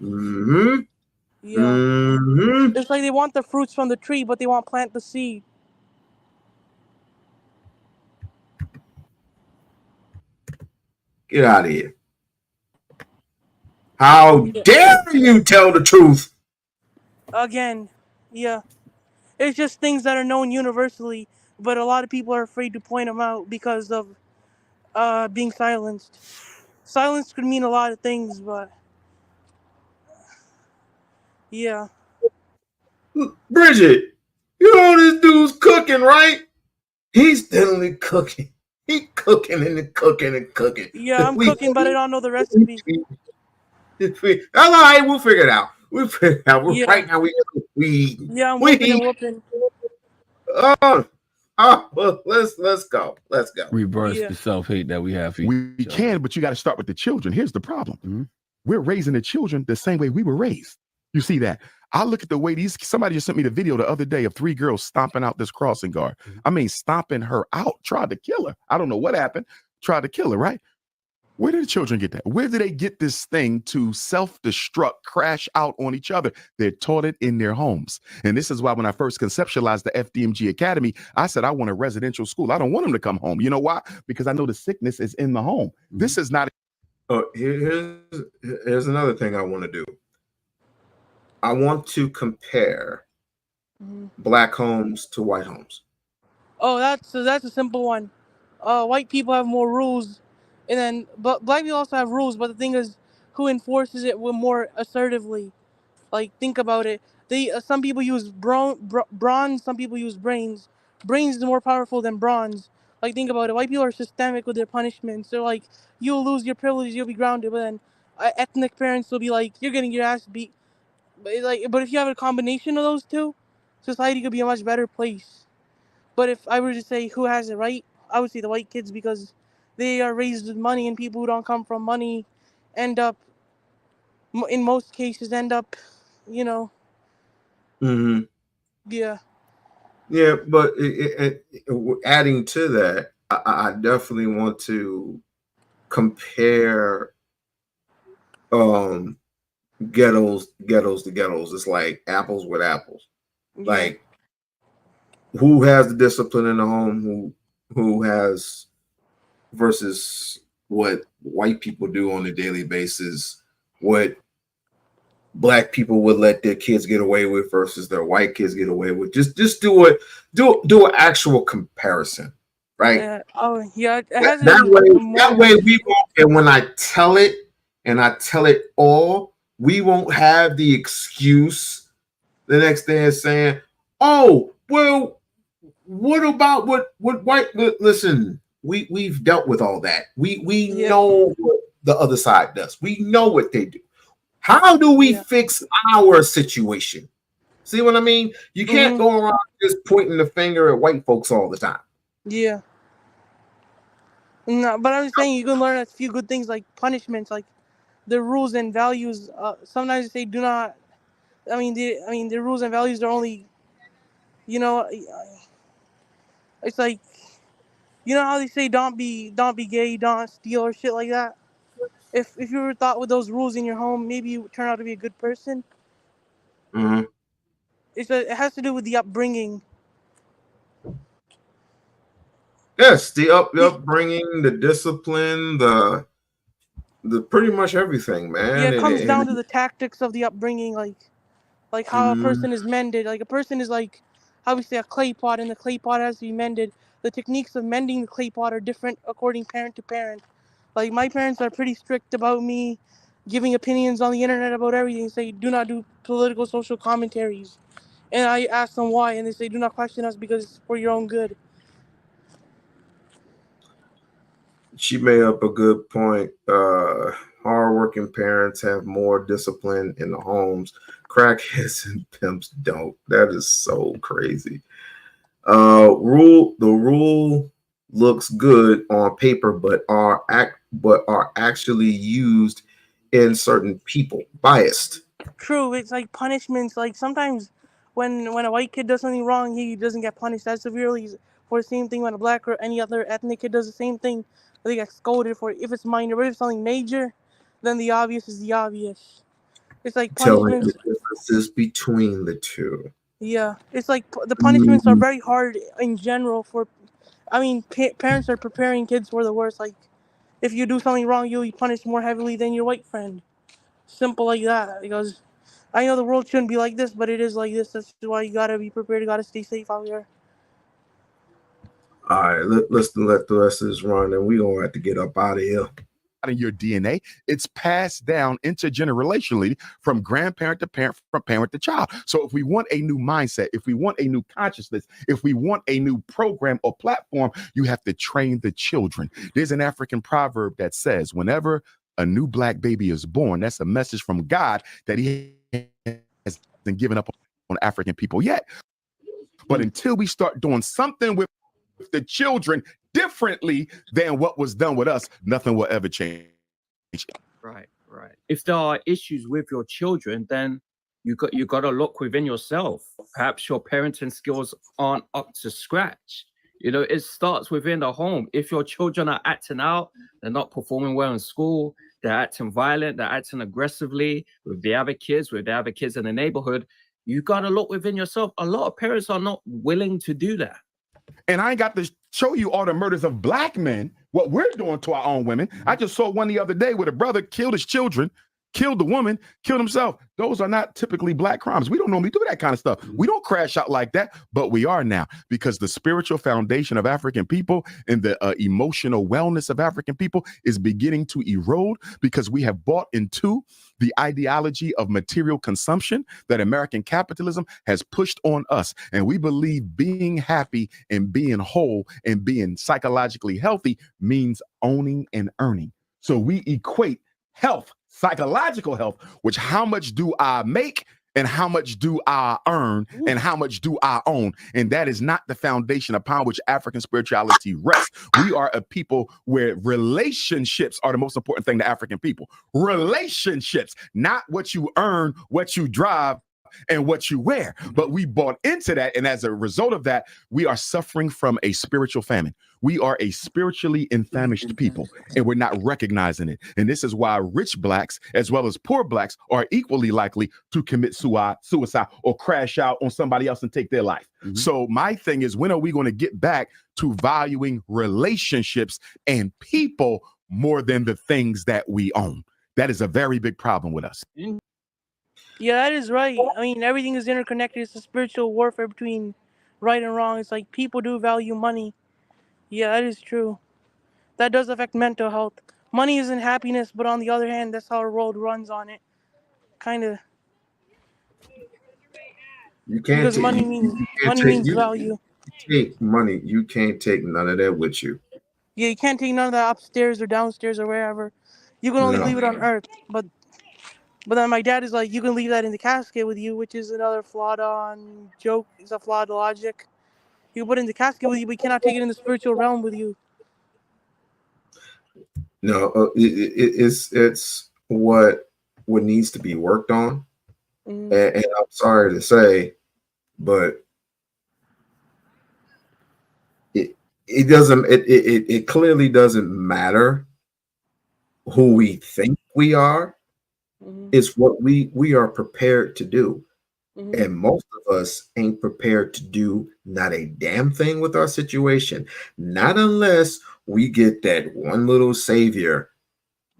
Mm-hmm. Yeah. Mm-hmm. It's like they want the fruits from the tree, but they won't plant the seed. Get out of here. How dare you tell the truth? Again, yeah. It's just things that are known universally, but a lot of people are afraid to point them out because of being silenced. Silence could mean a lot of things, but yeah. Bridget, You know this dude's cooking, right? He's definitely cooking. He cooking and cooking and cooking. Yeah, I'm cooking, but I don't know the recipe. That's all right. We'll figure it out. We'll figure it out. Yeah. Right now we eating. Yeah, I'm We whooping and eating. whooping. Well, let's go. Let's go. Reverse the self-hate that we have for We can, but you got to start with the children. Here's the problem. We're raising the children the same way we were raised. You see that? I look at the way somebody just sent me the video the other day of 3 girls stomping out this crossing guard. I mean, stomping her out, tried to kill her. I don't know what happened. Tried to kill her, right? Where did the children get that? Where do they get this thing to self-destruct, crash out on each other? They're taught it in their homes. And this is why when I first conceptualized the FDMG Academy, I said I want a residential school. I don't want them to come home. You know why? Because I know the sickness is in the home. This is not. Here's another thing I want to do. I want to compare black homes to white homes. Oh, that's a simple one. White people have more rules, and then but black people also have rules. But the thing is, who enforces it more assertively? Like, think about it. Some people use bronze. Some people use brains. Brains is more powerful than bronze. Like, think about it. White people are systemic with their punishments. They're like, you'll lose your privilege, you'll be grounded. But then ethnic parents will be like, you're getting your ass beat. But if you have a combination of those two, society could be a much better place. But if I were to say who has it right, I would say the white kids, because they are raised with money, and people who don't come from money end up, in most cases, you know. Yeah. Yeah, but adding to that, I definitely want to compare ghettos to ghettos. It's like apples with apples. Yeah. Like, who has the discipline in the home? Who has, versus what white people do on a daily basis? What black people would let their kids get away with versus their white kids get away with? Just do an actual comparison, right? Oh yeah. That way we won't. And when I tell it, and I tell it all, we won't have the excuse the next day is saying, "Oh, well, what about what white?" Listen, we've dealt with all that. We know what the other side does. We know what they do. How do we fix our situation? See what I mean? You can't go around just pointing the finger at white folks all the time. Yeah. No, but I'm saying you can learn a few good things, like punishments, like the rules and values. Sometimes they do not. The rules and values are only, you know, it's like, you know how they say don't be gay, don't steal, or shit like that. If you were taught with those rules in your home, maybe you would turn out to be a good person. It has to do with the upbringing. Yes, the upbringing, the discipline, the pretty much everything, man. Yeah, it comes down to the tactics of the upbringing, like how a person is mended. Like, a person is like, how we say, a clay pot, and the clay pot has to be mended. The techniques of mending the clay pot are different according parent to parent. Like, my parents are pretty strict about me giving opinions on the internet about everything. Say, do not do political, social commentaries. And I ask them why, and they say, do not question us because it's for your own good. She made up a good point. Hardworking parents have more discipline in the homes. Crackheads and pimps don't. That is so crazy. The rule looks good on paper, but are actually used in certain people. Biased. True, it's like punishments. Like, sometimes when a white kid does something wrong, he doesn't get punished as severely for the same thing. When a black or any other ethnic kid does the same thing, they get scolded for it if it's minor. But if it's something major, then the obvious is the obvious. It's like Telling punishments. the differences between the two. Yeah, it's like the punishments are very hard in general parents are preparing kids for the worst. Like, if you do something wrong, you'll be punished more heavily than your white friend. Simple like that. Because I know the world shouldn't be like this, but it is like this. That's why you gotta be prepared. You gotta stay safe out here. All right, let's let the rest of this run, and we gonna have to get up out of here. in your DNA. It's passed down intergenerationally from grandparent to parent, from parent to child. So if we want a new mindset, if we want a new consciousness, if we want a new program or platform, you have to train the children. There's an African proverb that says, whenever a new black baby is born, that's a message from God that he hasn't given up on African people yet. But until we start doing something with the children differently than what was done with us, nothing will ever change. Right. If there are issues with your children, then you got to look within yourself. Perhaps your parenting skills aren't up to scratch. You know, it starts within the home. If your children are acting out, they're not performing well in school, they're acting violent, they're acting aggressively with the other kids in the neighborhood, you got to look within yourself. A lot of parents are not willing to do that. And I ain't got to show you all the murders of black men, what we're doing to our own women. I just saw one the other day where the brother killed his children, killed the woman, killed himself. Those are not typically black crimes. We don't normally do that kind of stuff. We don't crash out like that, but we are now, because the spiritual foundation of African people and the emotional wellness of African people is beginning to erode, because we have bought into the ideology of material consumption that American capitalism has pushed on us. And we believe being happy and being whole and being psychologically healthy means owning and earning. So we equate health, psychological health, which how much do I make and how much do I earn and how much do I own? And that is not the foundation upon which African spirituality rests. We are a people where relationships are the most important thing to African people. Relationships, not what you earn, what you drive, and what you wear. But we bought into that. And as a result of that, we are suffering from a spiritual famine. We are a spiritually infamished people, and we're not recognizing it. And this is why rich blacks, as well as poor blacks, are equally likely to commit suicide or crash out on somebody else and take their life. So my thing is, when are we going to get back to valuing relationships and people more than the things that we own? That is a very big problem with us. Yeah, that is right. I mean, everything is interconnected. It's a spiritual warfare between right and wrong. It's like people do value money. Yeah, that is true. That does affect mental health. Money isn't happiness, but on the other hand, that's how our world runs on it. Kind of. You can't Because take money means value. take money. You can't take none of that with you. Yeah, you can't take none of that upstairs or downstairs or wherever. You can only No. leave it on Earth. But then my dad is like, you can leave that in the casket with you, which is another flawed joke. It's a flawed logic. You can put it in the casket with you, but you cannot take it in the spiritual realm with you. No, it's what needs to be worked on. And I'm sorry to say, but it clearly doesn't matter who we think we are. It's what we are prepared to do. And most of us ain't prepared to do not a damn thing with our situation. Not unless we get that one little savior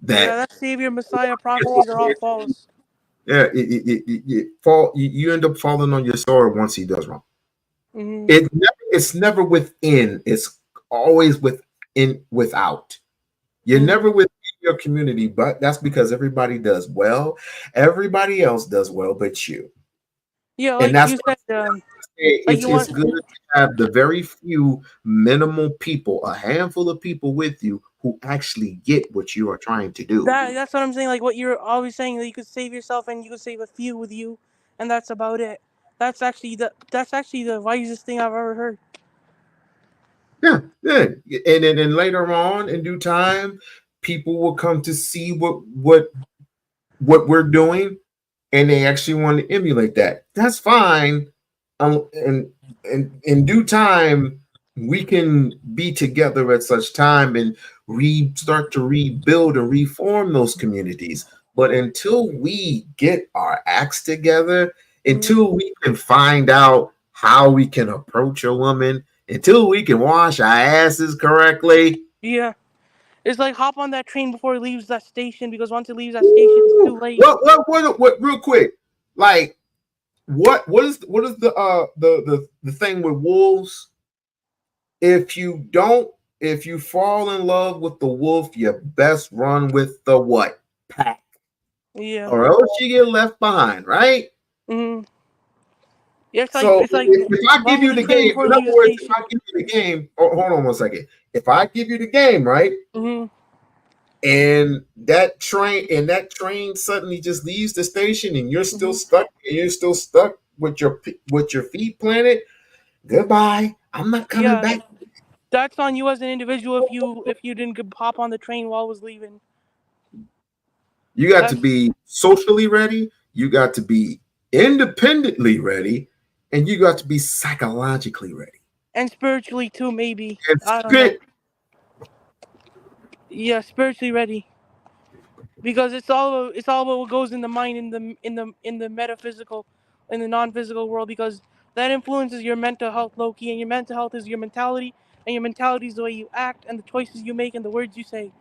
that savior, messiah prophecies are all false. Yeah, you end up falling on your sword once he does wrong. It's never within, it's always without. You're never within your community, but that's because everybody does well. Everybody else does well but you. Yeah, like and that's you said, it's good to have the very few minimal people, a handful of people with you who actually get what you are trying to do. That's what I'm saying. Like what you're always saying, that you could save yourself and you could save a few with you, and that's about it. That's actually the wisest thing I've ever heard. Yeah. And then later on, in due time, people will come to see what we're doing, and they actually want to emulate that. That's fine. And in due time, we can be together at such time and start to rebuild and reform those communities. But until we get our acts together, until we can find out how we can approach a woman, until we can wash our asses correctly. Yeah. It's like hop on that train before it leaves that station, because once it leaves that station, it's too late. What real quick, like what is the thing with wolves? If you don't if you fall in love with the wolf, you best run with the what? Pack. Yeah. Or else you get left behind, right? Mm-hmm. Yeah, So it's like if I give run you with the the train game, before in it other leaves the words, if station. I give you the game, hold on one second. If I give you the game, right? Mm-hmm. And that train suddenly just leaves the station and you're still stuck with your feet planted, goodbye. I'm not coming Yeah, back. that's on you as an individual if you didn't hop on the train while it was leaving. You got to That's be socially ready, you got to be independently ready, and you got to be psychologically ready. and spiritually too, maybe. And I don't know. spit. Yeah, spiritually ready. Because it's all about what goes in the mind in the metaphysical, in the non-physical world, because that influences your mental health, Loki, and your mental health is your mentality, and your mentality is the way you act and the choices you make and the words you say.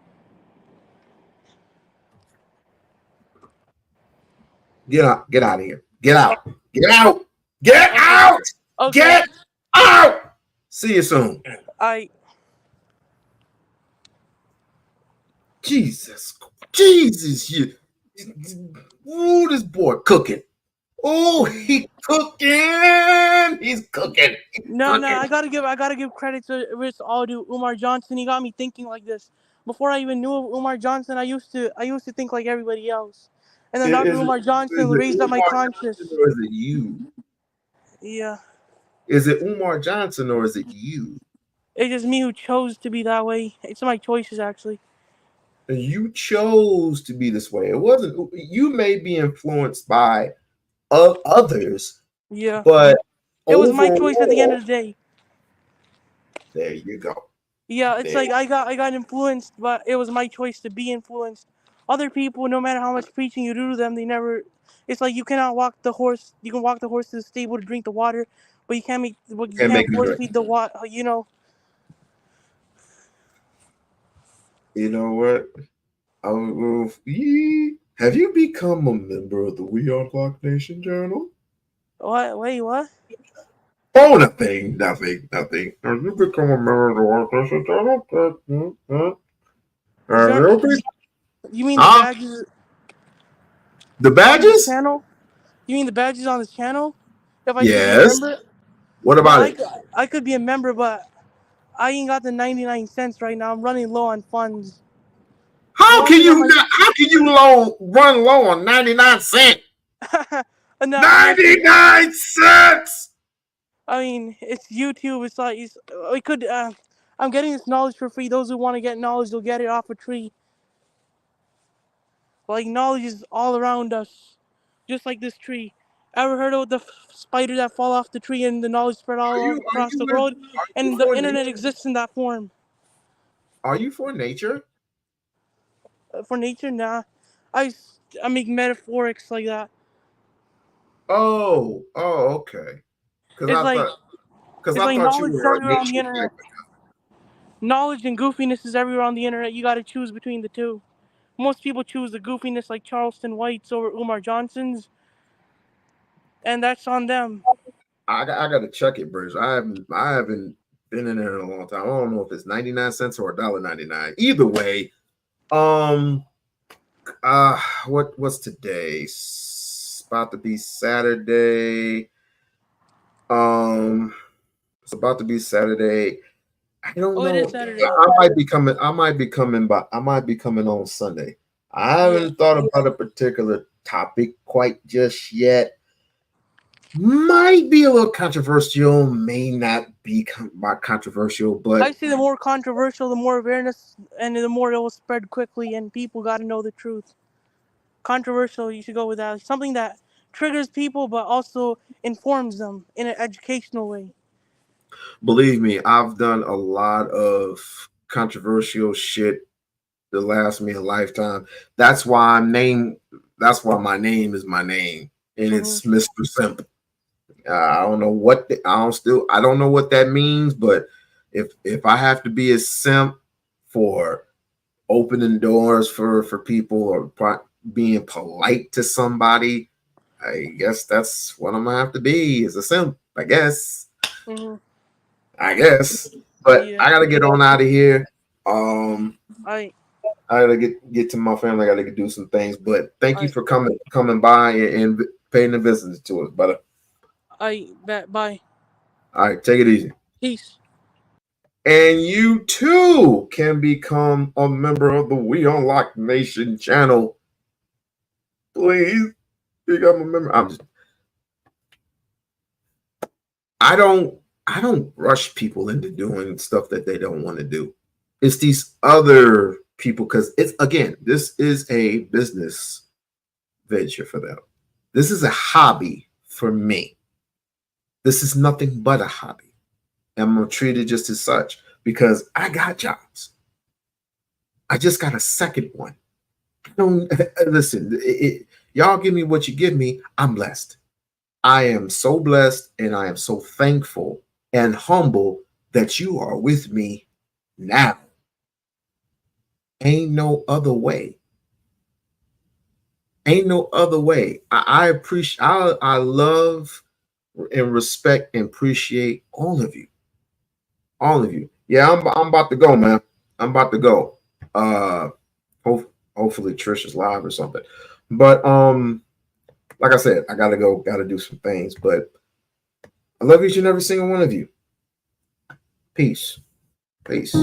Get out of here. Get out. Get out. Get Okay. out. Okay. Get out. See you soon. Jesus, you. Ooh, this boy cooking. Oh, he cooking. He's cooking. No, I gotta give credit to Rich all to Umar Johnson. He got me thinking like this. Before I even knew of Umar Johnson, I used to think like everybody else. And then Dr. Is Umar Johnson it raised up my Umar conscience. Johnson or is it you? Yeah. Is it Umar Johnson or is it you? It's just me who chose to be that way. It's my choices, actually. You chose to be this way. It wasn't. You may be influenced by others, Yeah. but It was my choice at the end of overall, the day. there you go. Yeah, it's There. like I got influenced, but it was my choice to be influenced. Other people, no matter how much preaching you do to them, they never. It's like you cannot walk the horse. You can walk the horse to the stable to drink the water, but you Can't make can't me force drink. feed the water. You know. You know what? Have you become a member of the We-On-Loc Nation Journal? What? Wait, what? Oh, nothing. Have you become a member of the We-On-Loc Nation Journal? Have you You mean the Huh? badges The on this badges? channel? You mean the badges on this channel? If I should be a Yes. member? What Well, about it? I could be a member, but I ain't got the 99 cents right now. I'm running low on funds. The How one can thing you run low on 99 cents? No, 99 cents. I mean, it's YouTube. It's like we could. I'm getting this knowledge for free. Those who want to get knowledge, they'll get it off a tree. Like knowledge is all around us, just like this tree. Ever heard of the spider that fall off the tree and the knowledge spread all across the world, and the for internet nature? exists in that form? Are you for nature? For nature, nah. I make metaphorics like that. Oh, okay. Because It's I like thought, because it's I like thought you knowledge is were a everywhere on the nature internet. type. Knowledge and goofiness is everywhere on the internet. You got to choose between the two. Most people choose the goofiness like Charleston White's over Umar Johnson's, and that's on them. I got to check it, Bridge. I haven't been in there in a long time. I don't know if it's 99 cents or $1.99. Either way, what's today? It's about to be Saturday. It's about to be Saturday. I don't Oh, it is know. Saturday. I might be coming. I might be coming on Sunday. I haven't thought about a particular topic quite just yet. Might be a little controversial, may not be controversial, I but say the more controversial, the more awareness, and the more it will spread quickly, and people got to know the truth. Controversial, you should go with that. Something that triggers people, but also informs them in an educational way. believe me, I've done a lot of controversial shit that lasts me a lifetime. That's why That's why my name is my name, and it's Mr. Simple. I don't know what I don't know what that means, but if I have to be a simp for opening doors for people or being polite to somebody, I guess that's what I'm gonna have to be, is a simp. I guess. Mm-hmm. I guess. But Yeah. I gotta get on out of here. I I gotta get to my family. I gotta do some things. But thank you I for coming by and paying the visit to us, brother. I bet. Bye. All right, take it easy. Peace. And you too can become a member of the We-On-Loc Nation channel. Please become a member. I don't rush people into doing stuff that they don't want to do. It's these other people, because this is a business venture for them. This is a hobby for me. This is nothing but a hobby. I'm gonna treat it just as such because I got jobs. I just got a second one. I don't listen. Y'all give me what you give me. I'm blessed. I am so blessed, and I am so thankful and humble that you are with me now. Ain't no other way. Ain't no other way. I appreciate. I love and respect and appreciate all of you. All of you. Yeah, I'm about to go, man. I'm about to go. Hopefully Trish is live or something. But like I said, I gotta go, gotta do some things. But I love each and every single one of you. Peace. Peace.